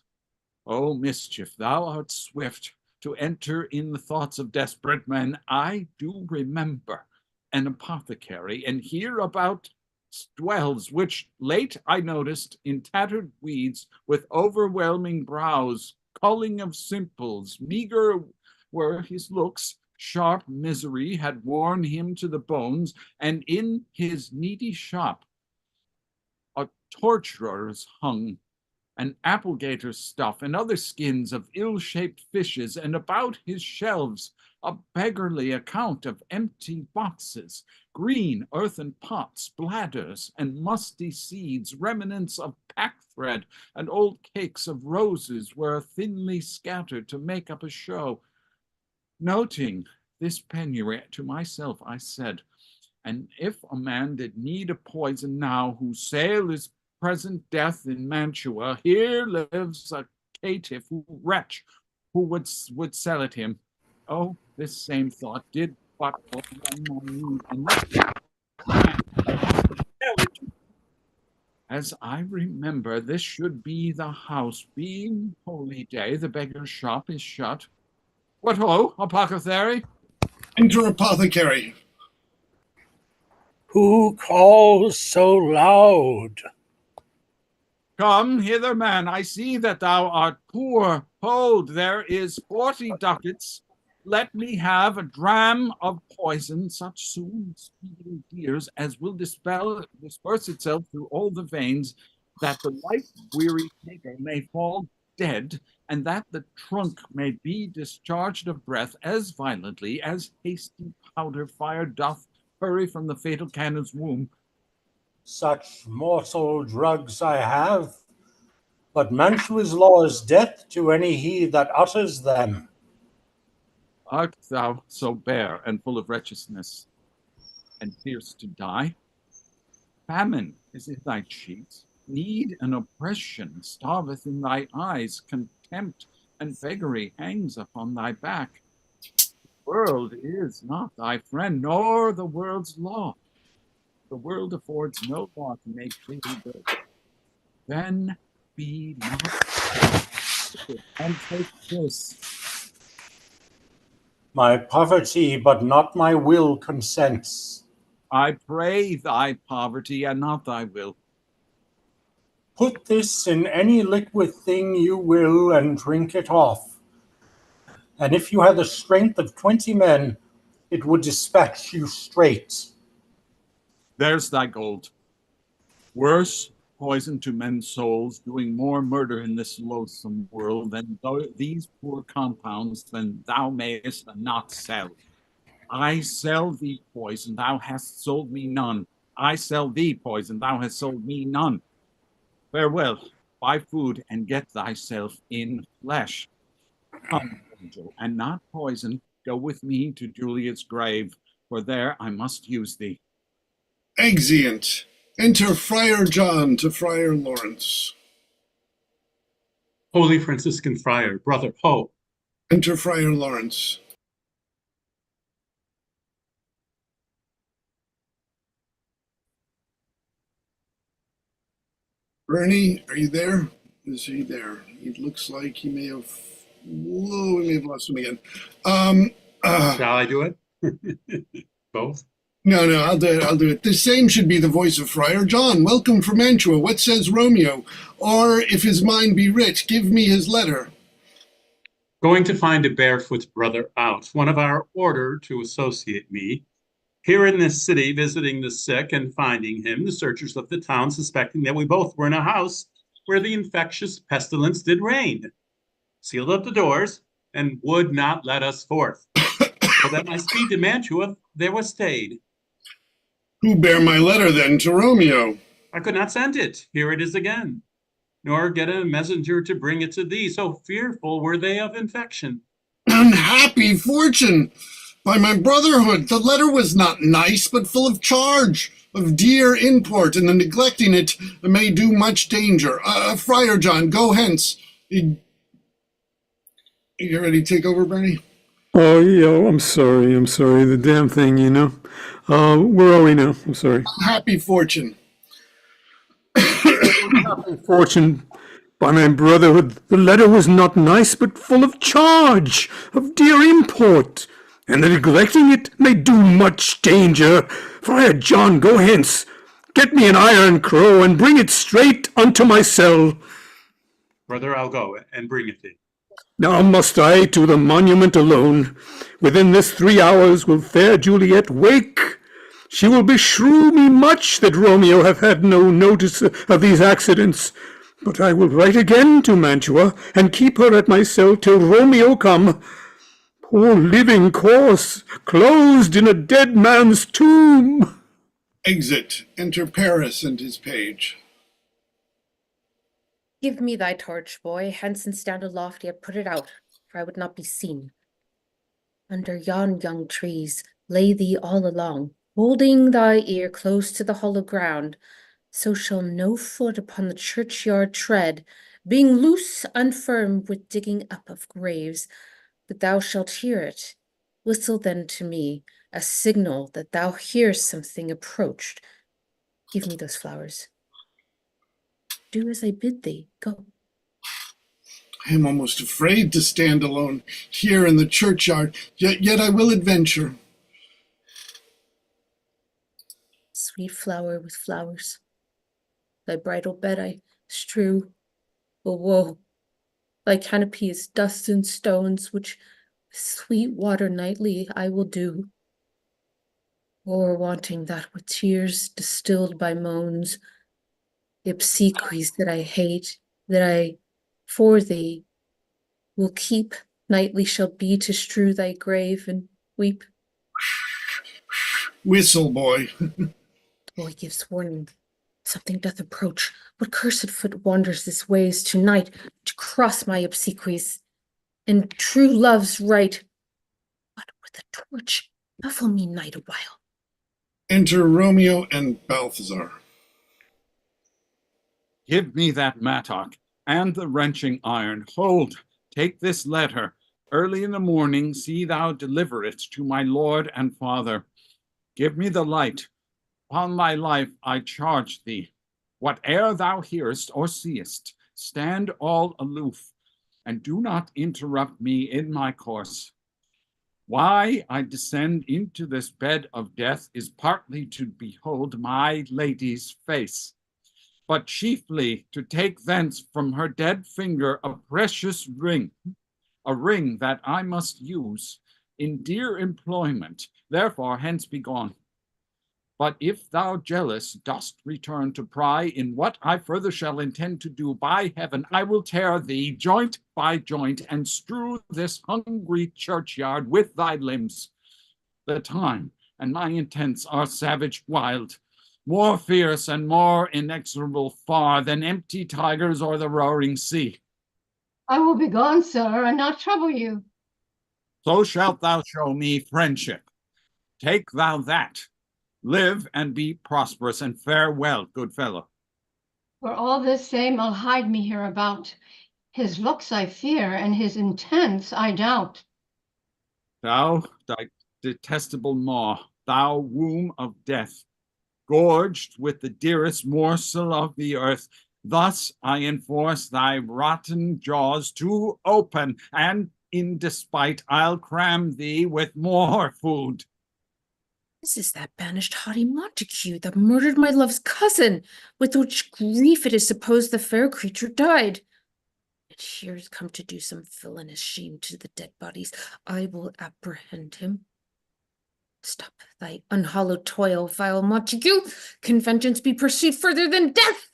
O mischief, thou art swift to enter in the thoughts of desperate men. I do remember an apothecary, and hereabout dwells, which late I noticed in tattered weeds, with overwhelming brows, culling of simples, meager were his looks, sharp misery had worn him to the bones, and in his needy shop a torturer's hung, and applegator stuff, and other skins of ill-shaped fishes, and about his shelves a beggarly account of empty boxes, green earthen pots, bladders, and musty seeds, remnants of packthread, and old cakes of roses were thinly scattered to make up a show. Noting this penury to myself, I said, and if a man did need a poison now, whose sale is present death in Mantua, here lives a caitiff wretch who would sell it him. Oh, this same thought did but on my need, and as I remember, this should be the house. Being holy day, the beggar's shop is shut. What ho, apothecary? Enter apothecary. Who calls so loud? Come hither, man. I see that thou art poor. Hold, there is 40 ducats. Let me have a dram of poison, such soon speeding tears as will disperse itself through all the veins, that the life-weary taker may fall dead, and that the trunk may be discharged of breath as violently as hasty powder fire doth hurry from the fatal cannon's womb. Such mortal drugs I have, but Mantua's law is death to any he that utters them. Art thou so bare and full of wretchedness, and fierce to die? Famine is in thy cheeks, need and oppression starveth in thy eyes, contempt and beggary hangs upon thy back. The world is not thy friend, nor the world's law. The world affords no law to make thee good. Then be not and take this. My poverty, but not my will, consents. I pray thy poverty and not thy will. Put this in any liquid thing you will and drink it off. And if you had the strength of 20 men, it would dispatch you straight. There's thy gold. Worse poison to men's souls, doing more murder in this loathsome world than these poor compounds than thou mayest not sell. I sell thee poison, thou hast sold me none. I sell thee poison, thou hast sold me none. Farewell, buy food and get thyself in flesh. Come, angel, and not poison, go with me to Juliet's grave, for there I must use thee. Exeunt. Enter Friar John to Friar Lawrence. Holy Franciscan Friar, Brother Ho. Enter Friar Lawrence. Bernie, are you there? Is he there? He looks like he may have. Whoa, we may have lost him again. Shall I do it? Both? No, I'll do it. I'll do it. The same should be the voice of Friar John. Welcome from Mantua. What says Romeo? Or, if his mind be writ, give me his letter. Going to find a barefoot brother out, one of our order to associate me. Here in this city, visiting the sick and finding him, the searchers of the town suspecting that we both were in a house where the infectious pestilence did reign, sealed up the doors, and would not let us forth. So that my speed to Mantua there was stayed. Who bear my letter, then, to Romeo? I could not send it. Here it is again. Nor get a messenger to bring it to thee, so fearful were they of infection. Unhappy fortune! By my brotherhood, the letter was not nice, but full of charge, of dear import, and the neglecting it may do much danger. Friar John, go hence. You ready to take over, Bernie? Oh, yeah, I'm sorry. The damn thing, you know. Where are we now? I'm sorry. Happy fortune. Happy fortune. By my brotherhood, the letter was not nice, but full of charge, of dear import, and the neglecting it may do much danger. Friar John, go hence. Get me an iron crow, and bring it straight unto my cell. Brother, I'll go and bring it thee. Now must I to the monument alone. Within this 3 hours will fair Juliet wake. She will beshrew me much that Romeo have had no notice of these accidents. But I will write again to Mantua, and keep her at my cell till Romeo come. Poor living corse, closed in a dead man's tomb. Exit. Enter Paris and his page. Give me thy torch, boy, hence and stand aloft, yet put it out, for I would not be seen. Under yon young trees, lay thee all along, holding thy ear close to the hollow ground, so shall no foot upon the churchyard tread, being loose, unfirm with digging up of graves, but thou shalt hear it. Whistle then to me, a signal that thou hearest something approached. Give me those flowers. Do as I bid thee. Go. I am almost afraid to stand alone here in the churchyard, yet I will adventure. Sweet flower with flowers, thy bridal bed I strew. But woe, thy canopy is dust and stones, which sweet water nightly I will do. Or wanting that with tears distilled by moans, the obsequies that I hate, that I for thee will keep, nightly shall be to strew thy grave and weep. Whistle, boy. The boy gives warning. Something doth approach. What cursed foot wanders this ways tonight to cross my obsequies? And true love's right. But with a torch, muffle me night a while. Enter Romeo and Balthazar. Give me that mattock and the wrenching iron. Hold, take this letter. Early in the morning, see thou deliver it to my lord and father. Give me the light. Upon my life I charge thee. Whate'er thou hearest or seest, stand all aloof, and do not interrupt me in my course. Why I descend into this bed of death is partly to behold my lady's face. but chiefly to take thence from her dead finger a precious ring, a ring that I must use in dear employment. Therefore hence be gone. But if thou, jealous, dost return to pry in what I further shall intend to do, by heaven, I will tear thee joint by joint and strew this hungry churchyard with thy limbs. The time and my intents are savage wild, more fierce and more inexorable far than empty tigers or the roaring sea. I will be gone, sir, and not trouble you. So shalt thou show me friendship. Take thou that. Live and be prosperous, and farewell, good fellow. For all this same, I'll hide me hereabout. His looks I fear, and his intents I doubt. Thou, thy detestable maw, thou womb of death, gorged with the dearest morsel of the earth, thus I enforce thy rotten jaws to open, and in despite I'll cram thee with more food. This is that banished haughty Montague that murdered my love's cousin, with which grief it is supposed the fair creature died. And here is come to do some villainous shame to the dead bodies. I will apprehend him. Stop thy unhallowed toil, vile Montague. Can vengeance be pursued further than death?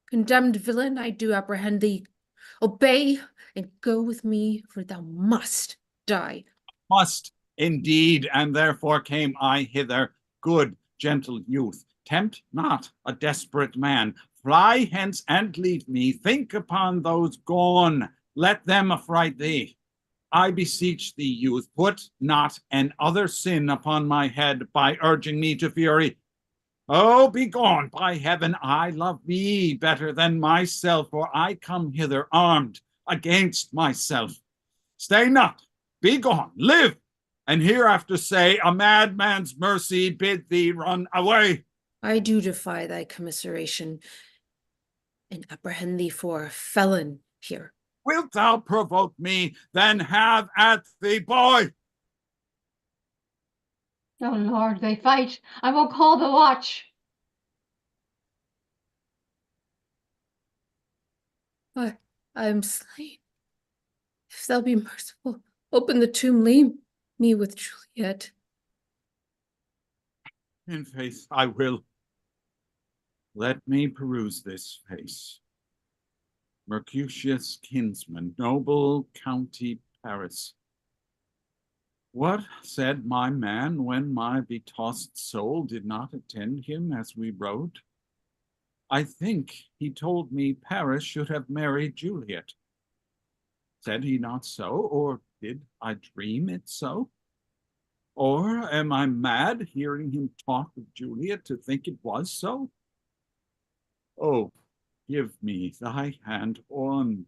Condemned villain, I do apprehend thee. Obey and go with me, for thou must die. Must indeed, and therefore came I hither. Good, gentle youth, tempt not a desperate man. Fly hence and leave me. Think upon those gone. Let them affright thee. I beseech thee, youth, put not an other sin upon my head by urging me to fury. Oh, be gone, by heaven, I love thee better than myself, for I come hither armed against myself. Stay not, be gone, live, and hereafter say, a madman's mercy bid thee run away. I do defy thy commiseration, and apprehend thee for a felon here. Wilt thou provoke me? Then have at thee, boy. Oh Lord, they fight. I will call the watch. I am slain. If thou be merciful, open the tomb, lay me with Juliet. In faith, I will. Let me peruse this face. Mercutius kinsman, noble county Paris. What said my man when my betossed soul did not attend him as we rode? I think he told me Paris should have married Juliet. Said he not so, or did I dream it so? Or am I mad, hearing him talk of Juliet, to think it was so? Oh, give me thy hand on,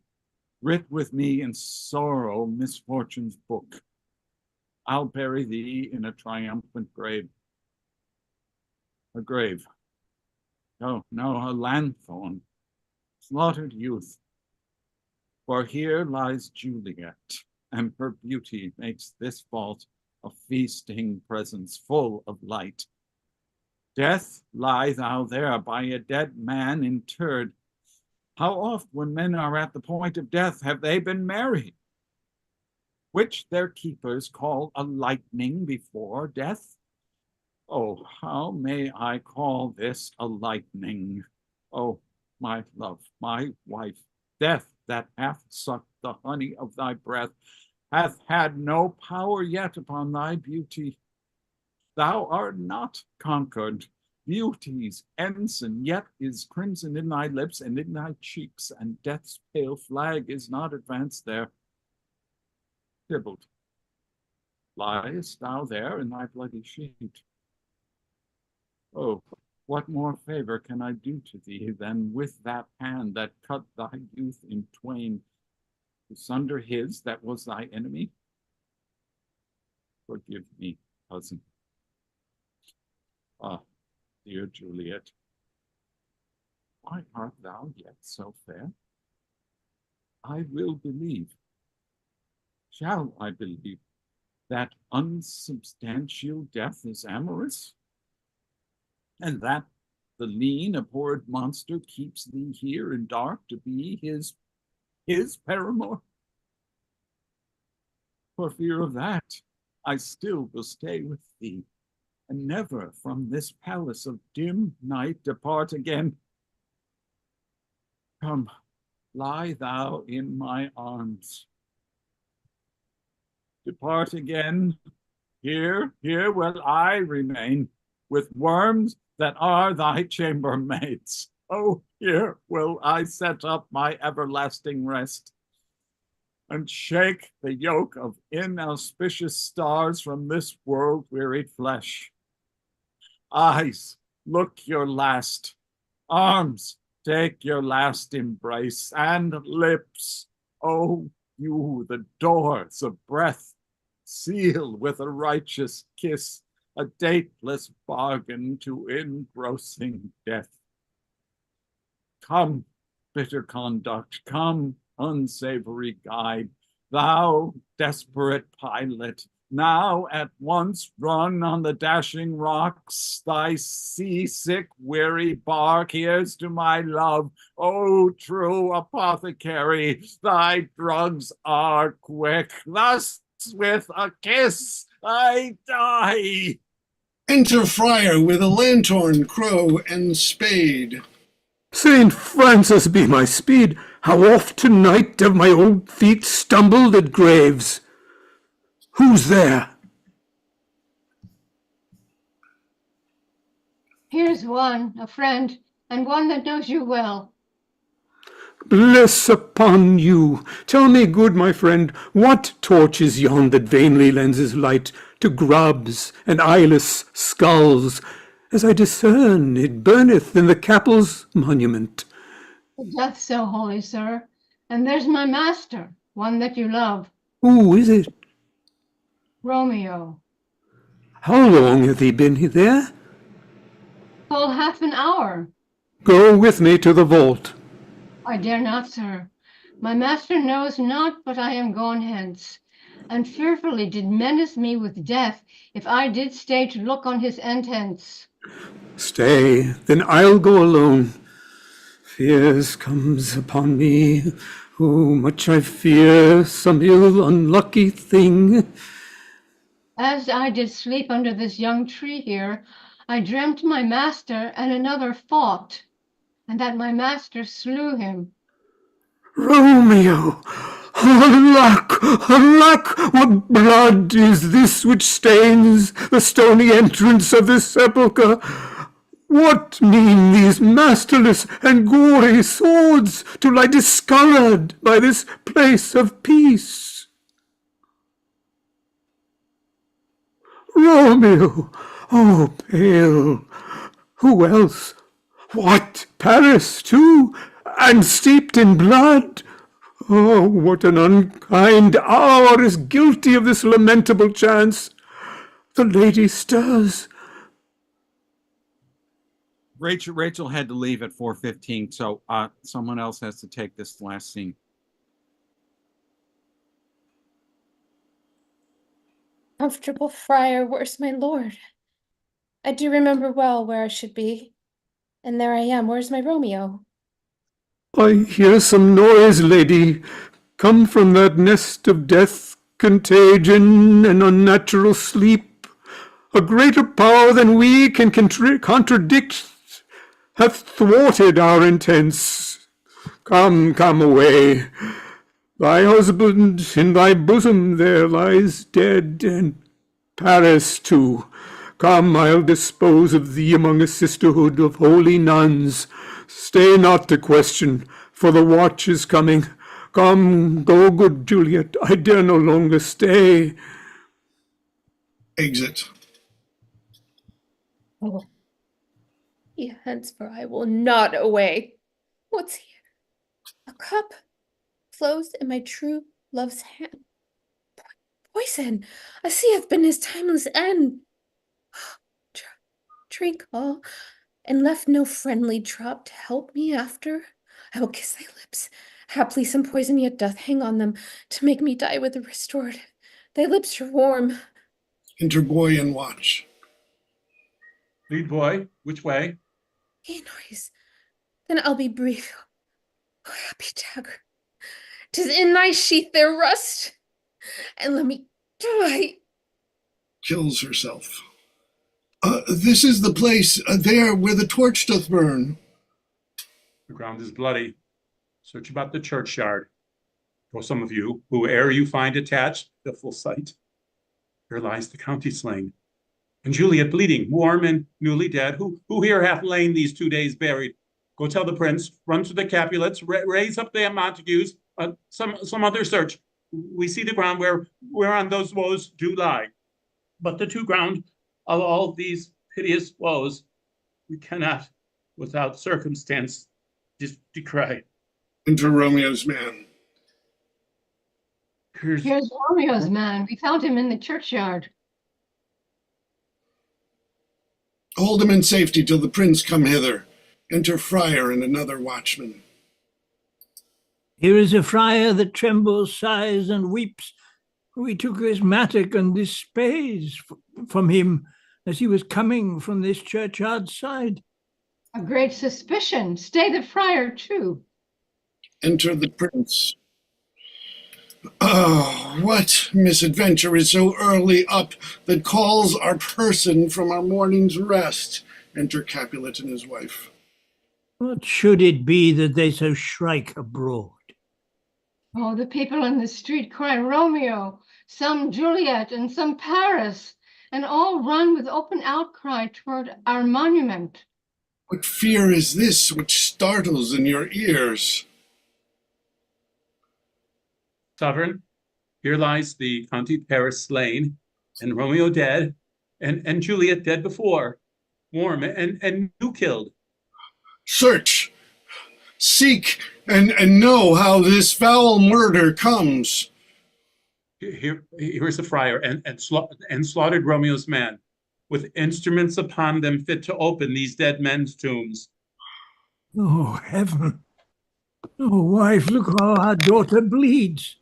writ with me in sorrow misfortune's book. I'll bury thee in a triumphant grave. A grave. No, no, a lanthorn. Slaughtered youth. For here lies Juliet, and her beauty makes this vault a feasting presence full of light. Death, lie thou there by a dead man interred. How oft, when men are at the point of death, have they been married? Which their keepers call a lightning before death? Oh, how may I call this a lightning? Oh, my love, my wife, death that hath sucked the honey of thy breath, hath had no power yet upon thy beauty. Thou art not conquered. Beauty's ensign yet is crimson in thy lips and in thy cheeks, and death's pale flag is not advanced there. Tybalt, liest thou there in thy bloody sheet? Oh, what more favor can I do to thee than with that hand that cut thy youth in twain, to sunder his that was thy enemy? Forgive me, cousin. Ah, dear Juliet, why art thou yet so fair? I will believe. Shall I believe that unsubstantial death is amorous? And that The lean, abhorred monster keeps thee here in dark to be his paramour. For fear of that, I still will stay with thee, and never from this palace of dim night depart again. Come, lie thou in my arms. Depart again. Here will I remain, with worms that are thy chambermaids. Oh, here will I set up my everlasting rest, and shake the yoke of inauspicious stars from this world-wearied flesh. Eyes, look your last. Arms, take your last embrace. And lips, oh, you, the doors of breath, seal with a righteous kiss, a dateless bargain to engrossing death. Come, bitter conduct, come, unsavory guide, thou desperate pilot, now at once run on the dashing rocks, thy seasick, weary bark. Here's to my love, O true apothecary, thy drugs are quick. Thus with a kiss I die. Enter Friar with a lanthorn, crow, and spade. Saint Francis be my speed! How oft tonight have my old feet stumbled at graves! Who's there? Here's one, a friend, and one that knows you well. Bliss upon you! Tell me, good my friend, what torch is yon that vainly lends his light to grubs and eyeless skulls, as I discern it burneth in the capel's monument? It doth so, holy sir, and there's my master, one that you love. Who is it? Romeo. How long hath he been there? Full half an hour. Go with me to the vault. I dare not, sir. My master knows not but I am gone hence, and fearfully did menace me with death if I did stay to look on his intents. Stay, then I'll go alone. Fears comes upon me. Oh, much I fear some ill unlucky thing. As I did sleep under this young tree here, I dreamt my master and another fought, and that my master slew him. Romeo! Alack! Alack! What blood is this which stains the stony entrance of this sepulchre? What mean these masterless and gory swords to lie discolored by this place of peace? Romeo! Oh, pale! Who else? What, Paris too, and steeped in blood? Oh, what an unkind hour is guilty of this lamentable chance! The lady stirs. Rachel had to leave at 4:15, so someone else has to take this last scene. Comfortable friar, where's my lord? I do remember well where I should be. And there I am. Where's my Romeo? I hear some noise, lady, come from that nest of death, contagion, and unnatural sleep. A greater power than we can contradict hath thwarted our intents. Come away. Thy husband in thy bosom there lies dead, and Paris too. Come, I'll dispose of thee among a sisterhood of holy nuns. Stay not to question, for the watch is coming. Come, go, good Juliet, I dare no longer stay. Exit. Oh, hence, for I will not away. What's here? A cup flows in my true love's hand. Poison! A sea hath been his timeless end. Drink all, and left no friendly drop to help me after. I will kiss thy lips. Haply some poison yet doth hang on them to make me die with the restored. Thy lips are warm. Enter boy and watch. Lead boy, which way? Noise. Then I'll be brief. Oh, happy dagger. 'Tis in thy sheath their rust, and let me die. Kills herself. This is the place there where the torch doth burn. The ground is bloody. Search about the churchyard. For some of you, whoe'er you find attached, the full sight. Here lies the county slain, and Juliet bleeding, warm and newly dead. Who here hath lain these 2 days buried? Go tell the prince, run to the Capulets, raise up the Montagues, some other search. We see the ground whereon those woes do lie. But the true ground of all these piteous woes, we cannot, without circumstance, decry. Enter Romeo's man. Here's Romeo's man. We found him in the churchyard. Hold him in safety till the prince come hither. Enter friar and another watchman. Here is a friar that trembles, sighs, and weeps. We took this mattock and this spades from him as he was coming from this churchyard side. A great suspicion. Stay the friar too. Enter the prince. Oh, what misadventure is so early up that calls our person from our morning's rest? Enter Capulet and his wife. What should it be that they so shrike abroad? Oh, the people in the street cry Romeo, some Juliet, and some Paris, and all run with open outcry toward our monument. What fear is this which startles in your ears? Sovereign, here lies the County Paris slain, and Romeo dead, and Juliet dead before, warm and new killed. Search, seek, and know how this foul murder comes. Here's the friar, and slaughtered Romeo's man, with instruments upon them fit to open these dead men's tombs. Oh, heaven! Oh, wife, look how our daughter bleeds.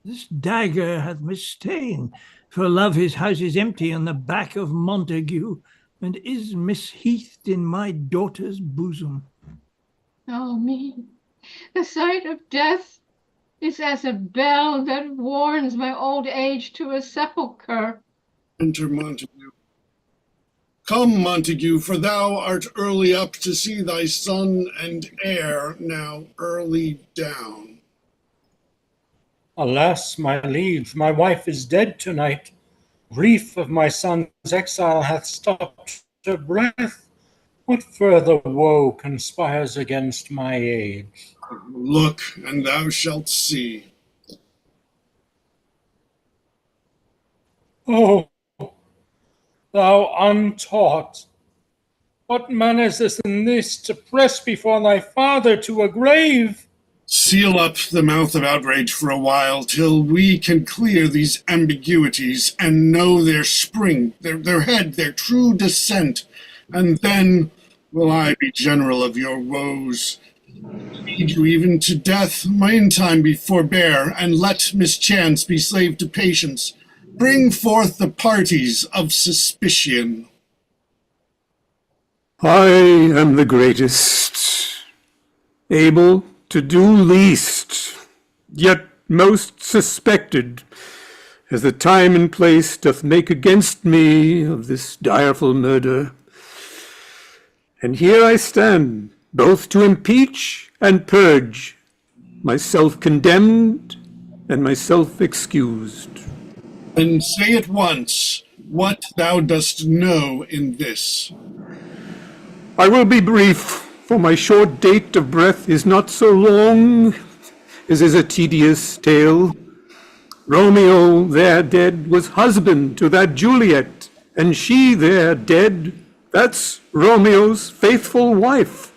This dagger hath misstain. For love his house is empty on the back of Montague, and is misheathed in my daughter's bosom. Oh, me, the sight of death is as a bell that warns my old age to a sepulchre. Enter Montague. Come, Montague, for thou art early up to see thy son and heir now early down. Alas, my liege, my wife is dead tonight. Grief of my son's exile hath stopped her breath. What further woe conspires against my age? Look, and thou shalt see. Oh, thou untaught! What manners is in this to press before thy father to a grave? Seal up the mouth of outrage for a while till we can clear these ambiguities and know their spring, their head, their true descent, and then will I be general of your woes. Lead you even to death, meantime be forbear, and let mischance be slave to patience. Bring forth the parties of suspicion. I am the greatest, able to do least, yet most suspected, as the time and place doth make against me of this direful murder. And here I stand, both to impeach and purge, myself condemned and myself excused. And say at once what thou dost know in this. I will be brief, for my short date of breath is not so long as is a tedious tale. Romeo, there dead, was husband to that Juliet, and she there dead, that's Romeo's faithful wife.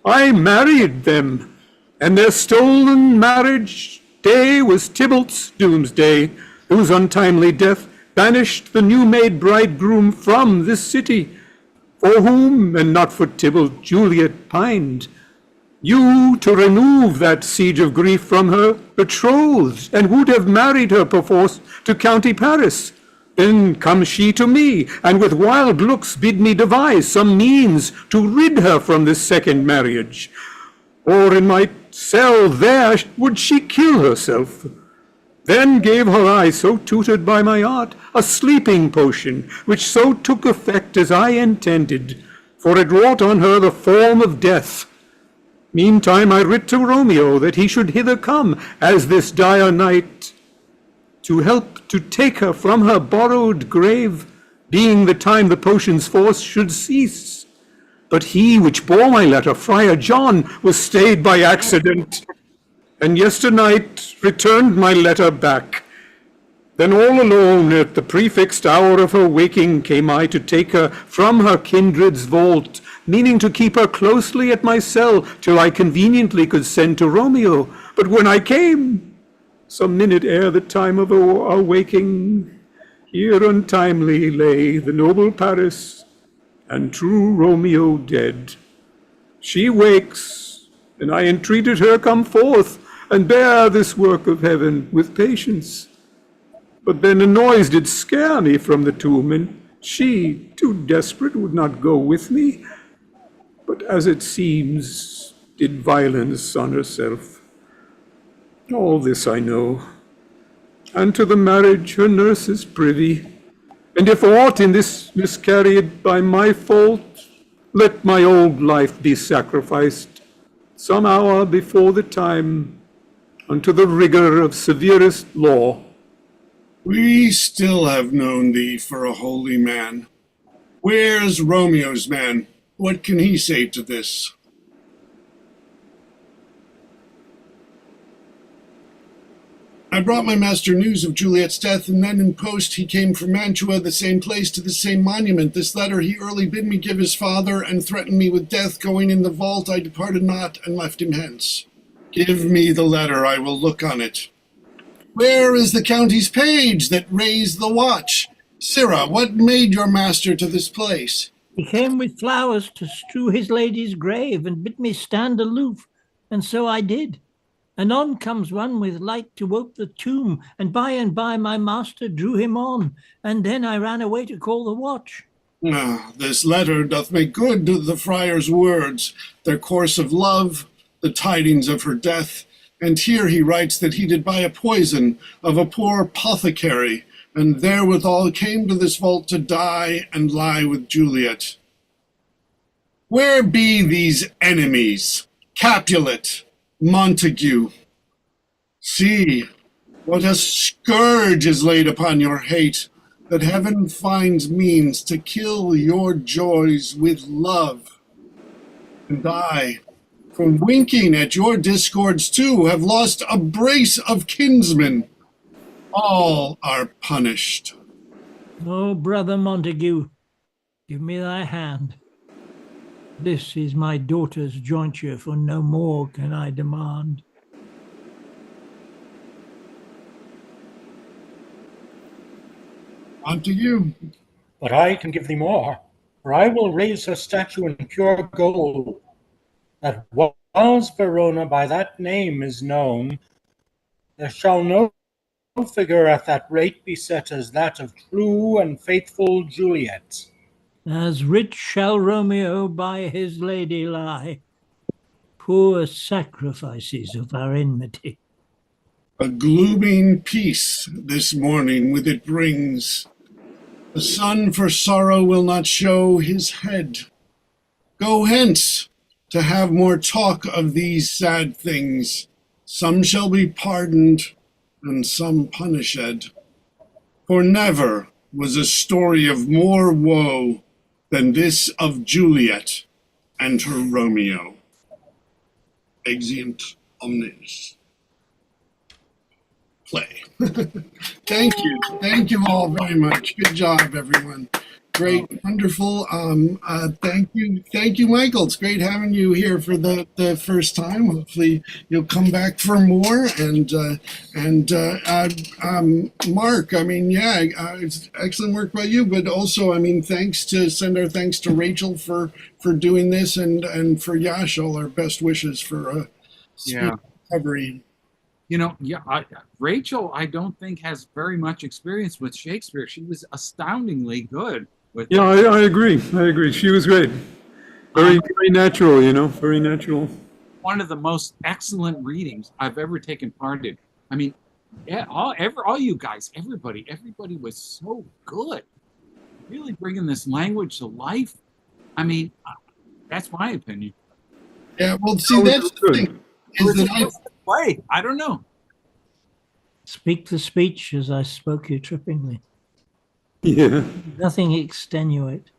I married them, and their stolen marriage day was Tybalt's doomsday, whose untimely death banished the new-made bridegroom from this city, for whom, and not for Tybalt, Juliet pined. You, to remove that siege of grief from her, betrothed, and would have married her perforce to County Paris. Then comes she to me, and with wild looks bid me devise some means to rid her from this second marriage. Or in my cell there would she kill herself. Then gave her I, so tutored by my art, a sleeping potion, which so took effect as I intended, for it wrought on her the form of death. Meantime I writ to Romeo that he should hither come, as this dire night, to help to take her from her borrowed grave, being the time the potion's force should cease. But he which bore my letter, Friar John, was stayed by accident, and yesternight returned my letter back. Then all alone at the prefixed hour of her waking came I to take her from her kindred's vault, meaning to keep her closely at my cell till I conveniently could send to Romeo. But when I came, some minute ere the time of our waking, here untimely lay the noble Paris, and true Romeo dead. She wakes, and I entreated her come forth, and bear this work of heaven with patience. But then a noise did scare me from the tomb, and she, too desperate, would not go with me, but as it seems, did violence on herself. All this I know, and to the marriage her nurse is privy, and if aught in this miscarried by my fault, let my old life be sacrificed some hour before the time unto the rigor of severest law. We still have known thee for a holy man. Where's Romeo's man? What can he say to this? I brought my master news of Juliet's death, and then in post he came from Mantua, the same place, to the same monument. This letter he early bid me give his father, and threatened me with death. Going in the vault, I departed not, and left him hence. Give me the letter, I will look on it. Where is the county's page that raised the watch? Sirrah, what made your master to this place? He came with flowers to strew his lady's grave, and bid me stand aloof, and so I did. Anon comes one with light to ope the tomb, and by my master drew him on, and then I ran away to call the watch. This letter doth make good the friar's words, their course of love, the tidings of her death, and here he writes that he did buy a poison of a poor apothecary, and therewithal came to this vault to die and lie with Juliet. Where be these enemies, Capulet, Montague? See, what a scourge is laid upon your hate, that heaven finds means to kill your joys with love. And I, from winking at your discords too, have lost a brace of kinsmen. All are punished. Oh, brother Montague, give me thy hand. This is my daughter's jointure, for no more can I demand. On to you. But I can give thee more, for I will raise her statue in pure gold, that whilst Verona by that name is known, there shall no figure at that rate be set as that of true and faithful Juliet. As rich shall Romeo by his lady lie, poor sacrifices of our enmity. A glooming peace this morning with it brings. The sun for sorrow will not show his head. Go hence to have more talk of these sad things. Some shall be pardoned, and some punished. For never was a story of more woe than this of Juliet and her Romeo. Exeunt omnes. Play. Thank you all very much. Good job, everyone. Great, wonderful. Thank you, Michael. It's great having you here for the first time. Hopefully, you'll come back for more. And Mark, I mean, it's excellent work by you. But also, I mean, send our thanks to Rachel for doing this, and for Yash, all our best wishes for speedy recovery. Rachel, I don't think has very much experience with Shakespeare. She was astoundingly good with Yeah, I agree. I agree. She was great. Very natural, very natural. one of the most excellent readings I've ever taken part in. I mean, yeah, all you guys, everybody was so good. Really bringing this language to life. I mean, that's my opinion. Yeah, well, see, that's the thing. Is that play? I don't know. Speak the speech as I spoke you trippingly. Yeah. Nothing extenuate.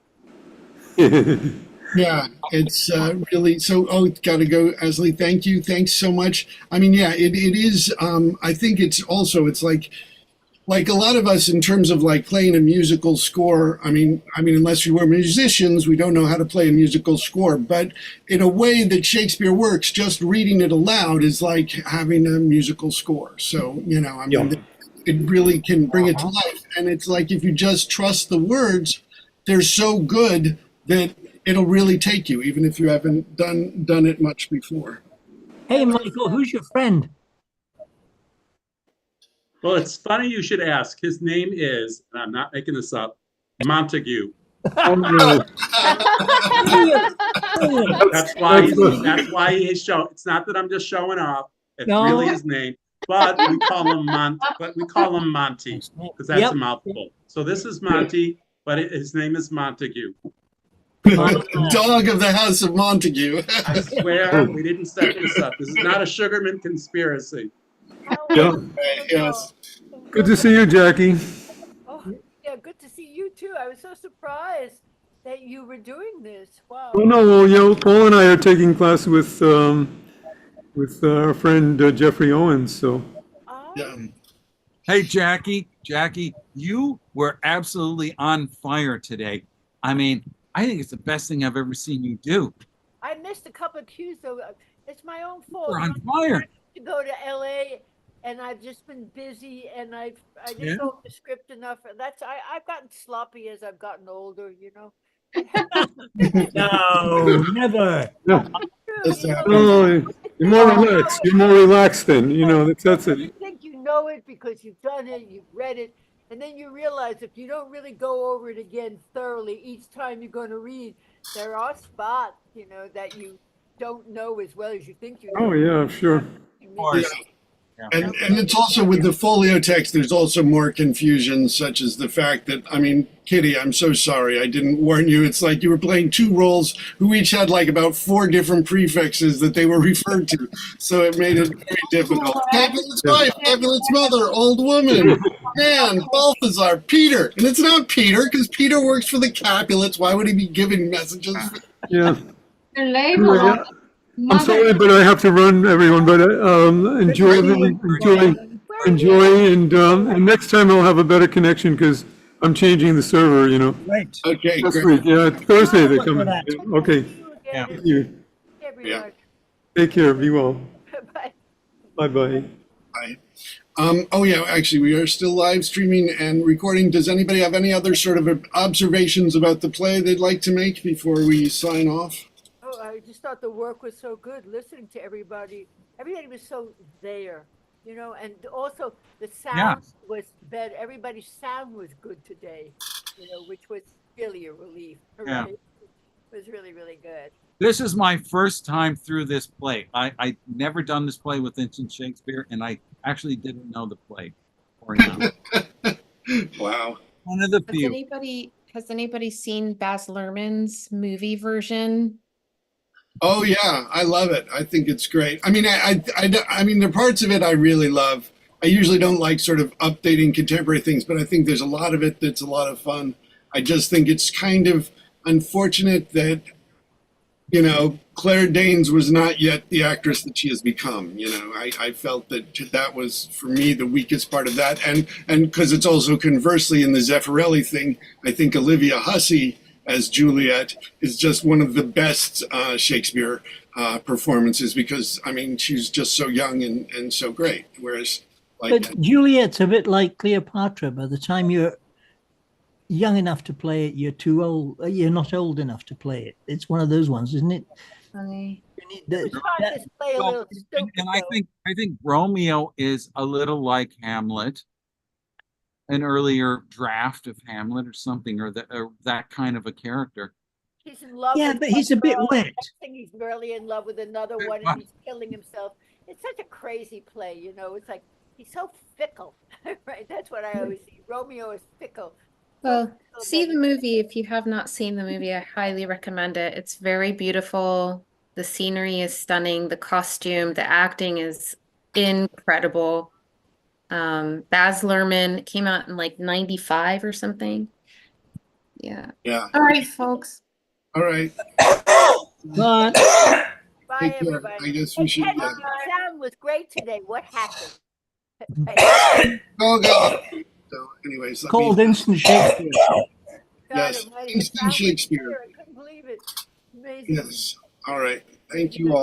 Yeah, it's really so. Oh, got to go, Asley. Thank you. Thanks so much. I mean, yeah, it is. I think it's also it's like a lot of us in terms of like playing a musical score. I mean, unless we were musicians, we don't know how to play a musical score. But in a way that Shakespeare works, just reading it aloud is like having a musical score. So it really can bring it to life. And it's like if you just trust the words, they're so good that it'll really take you, even if you haven't done it much before. Hey, Michael, who's your friend? Well, it's funny you should ask. His name is, and I'm not making this up, Montague. Oh, no. That's why he is showing. It's not that I'm just showing off. It's really his name. But we call him Monty because that's a mouthful. So this is Monty, but his name is Montague. Dog of the House of Montague. I swear we didn't set this up. This is not a Sugarman conspiracy. Yeah. Yes. Good to see you, Jackie. Oh, yeah, good to see you too. I was so surprised that you were doing this. Wow. Oh no, well, Paul and I are taking class with our friend Jeffrey Owens. So. Yeah. Hey, Jackie, you were absolutely on fire today. I mean, I think it's the best thing I've ever seen you do. I missed a couple of cues though. It's my own fault. You're on fire. To go to LA, and I've just been busy, and I didn't know the script enough. I've gotten sloppy as I've gotten older. No, never. No. You're more relaxed. You're more relaxed then. That's it. You think you know it because you've done it, you've read it, and then you realize if you don't really go over it again thoroughly each time you're going to read, there are spots, that you don't know as well as you think you know. Oh yeah, sure. Of course. Yeah. And it's also with the folio text, there's also more confusion, such as the fact that, Kitty, I'm so sorry, I didn't warn you. It's like you were playing two roles who each had like about 4 different prefixes that they were referred to. So it made it very difficult. Capulet's wife, Capulet's mother, old woman, man, Balthazar, Peter. And it's not Peter, because Peter works for the Capulets. Why would he be giving messages? Yeah. Your label. Yeah. I'm sorry, but I have to run, everyone. But enjoy, and next time I'll have a better connection because I'm changing the server. Right. Okay, This great. week, yeah, Thursday they come. Okay, Yeah. thank you. Everyone. Take care. Be well. Bye. Bye bye. Bye. Oh yeah, actually, we are still live streaming and recording. Does anybody have any other sort of observations about the play they'd like to make before we sign off? Oh, I just thought the work was so good. Listening to everybody was so there, and also the sound was better. Everybody's sound was good today, which was really a relief. Yeah. Right? It was really, really good. This is my first time through this play. I never done this play with Instant Shakespeare, and I actually didn't know the play. Wow. One of the few. Has anybody seen Baz Luhrmann's movie version? Oh yeah, I love it. I think it's great. I mean, there are parts of it I really love. I usually don't like sort of updating contemporary things, but I think there's a lot of it that's a lot of fun. I just think it's kind of unfortunate that, Claire Danes was not yet the actress that she has become. I felt that was, for me, the weakest part of that. And because it's also conversely in the Zeffirelli thing, I think Olivia Hussey as Juliet is just one of the best Shakespeare performances because, she's just so young and so great. Whereas, but Juliet's a bit like Cleopatra. By the time you're young enough to play it, you're too old. You're not old enough to play it. It's one of those ones, isn't it? Funny. We caught this play a Well, little stupid, and I though. think Romeo is a little like Hamlet, an earlier draft of Hamlet or something, or that kind of a character. He's in love Yeah, with but one he's a bit girl, wet. next thing he's really in love with another one, and he's killing himself. It's such a crazy play, you know. It's like he's so fickle, right? That's what I always see. Romeo is fickle. So Well, fickle see that the movie if you have not seen the movie. I highly recommend it. It's very beautiful. The scenery is stunning. The costume, the acting is incredible. Baz Luhrmann came out in like 95 or something. Yeah. Yeah. All right, folks. All right. But Bye, Take care. everybody. I guess we Hey, should. Ken, Yeah. your sound was great today. What happened? Right. Oh God. So, anyways, let called me. Instant Shakespeare. God Yes, almighty, the Instant sound was Shakespeare. clear. I couldn't believe it. Amazing. Yes. All right. Thank you all.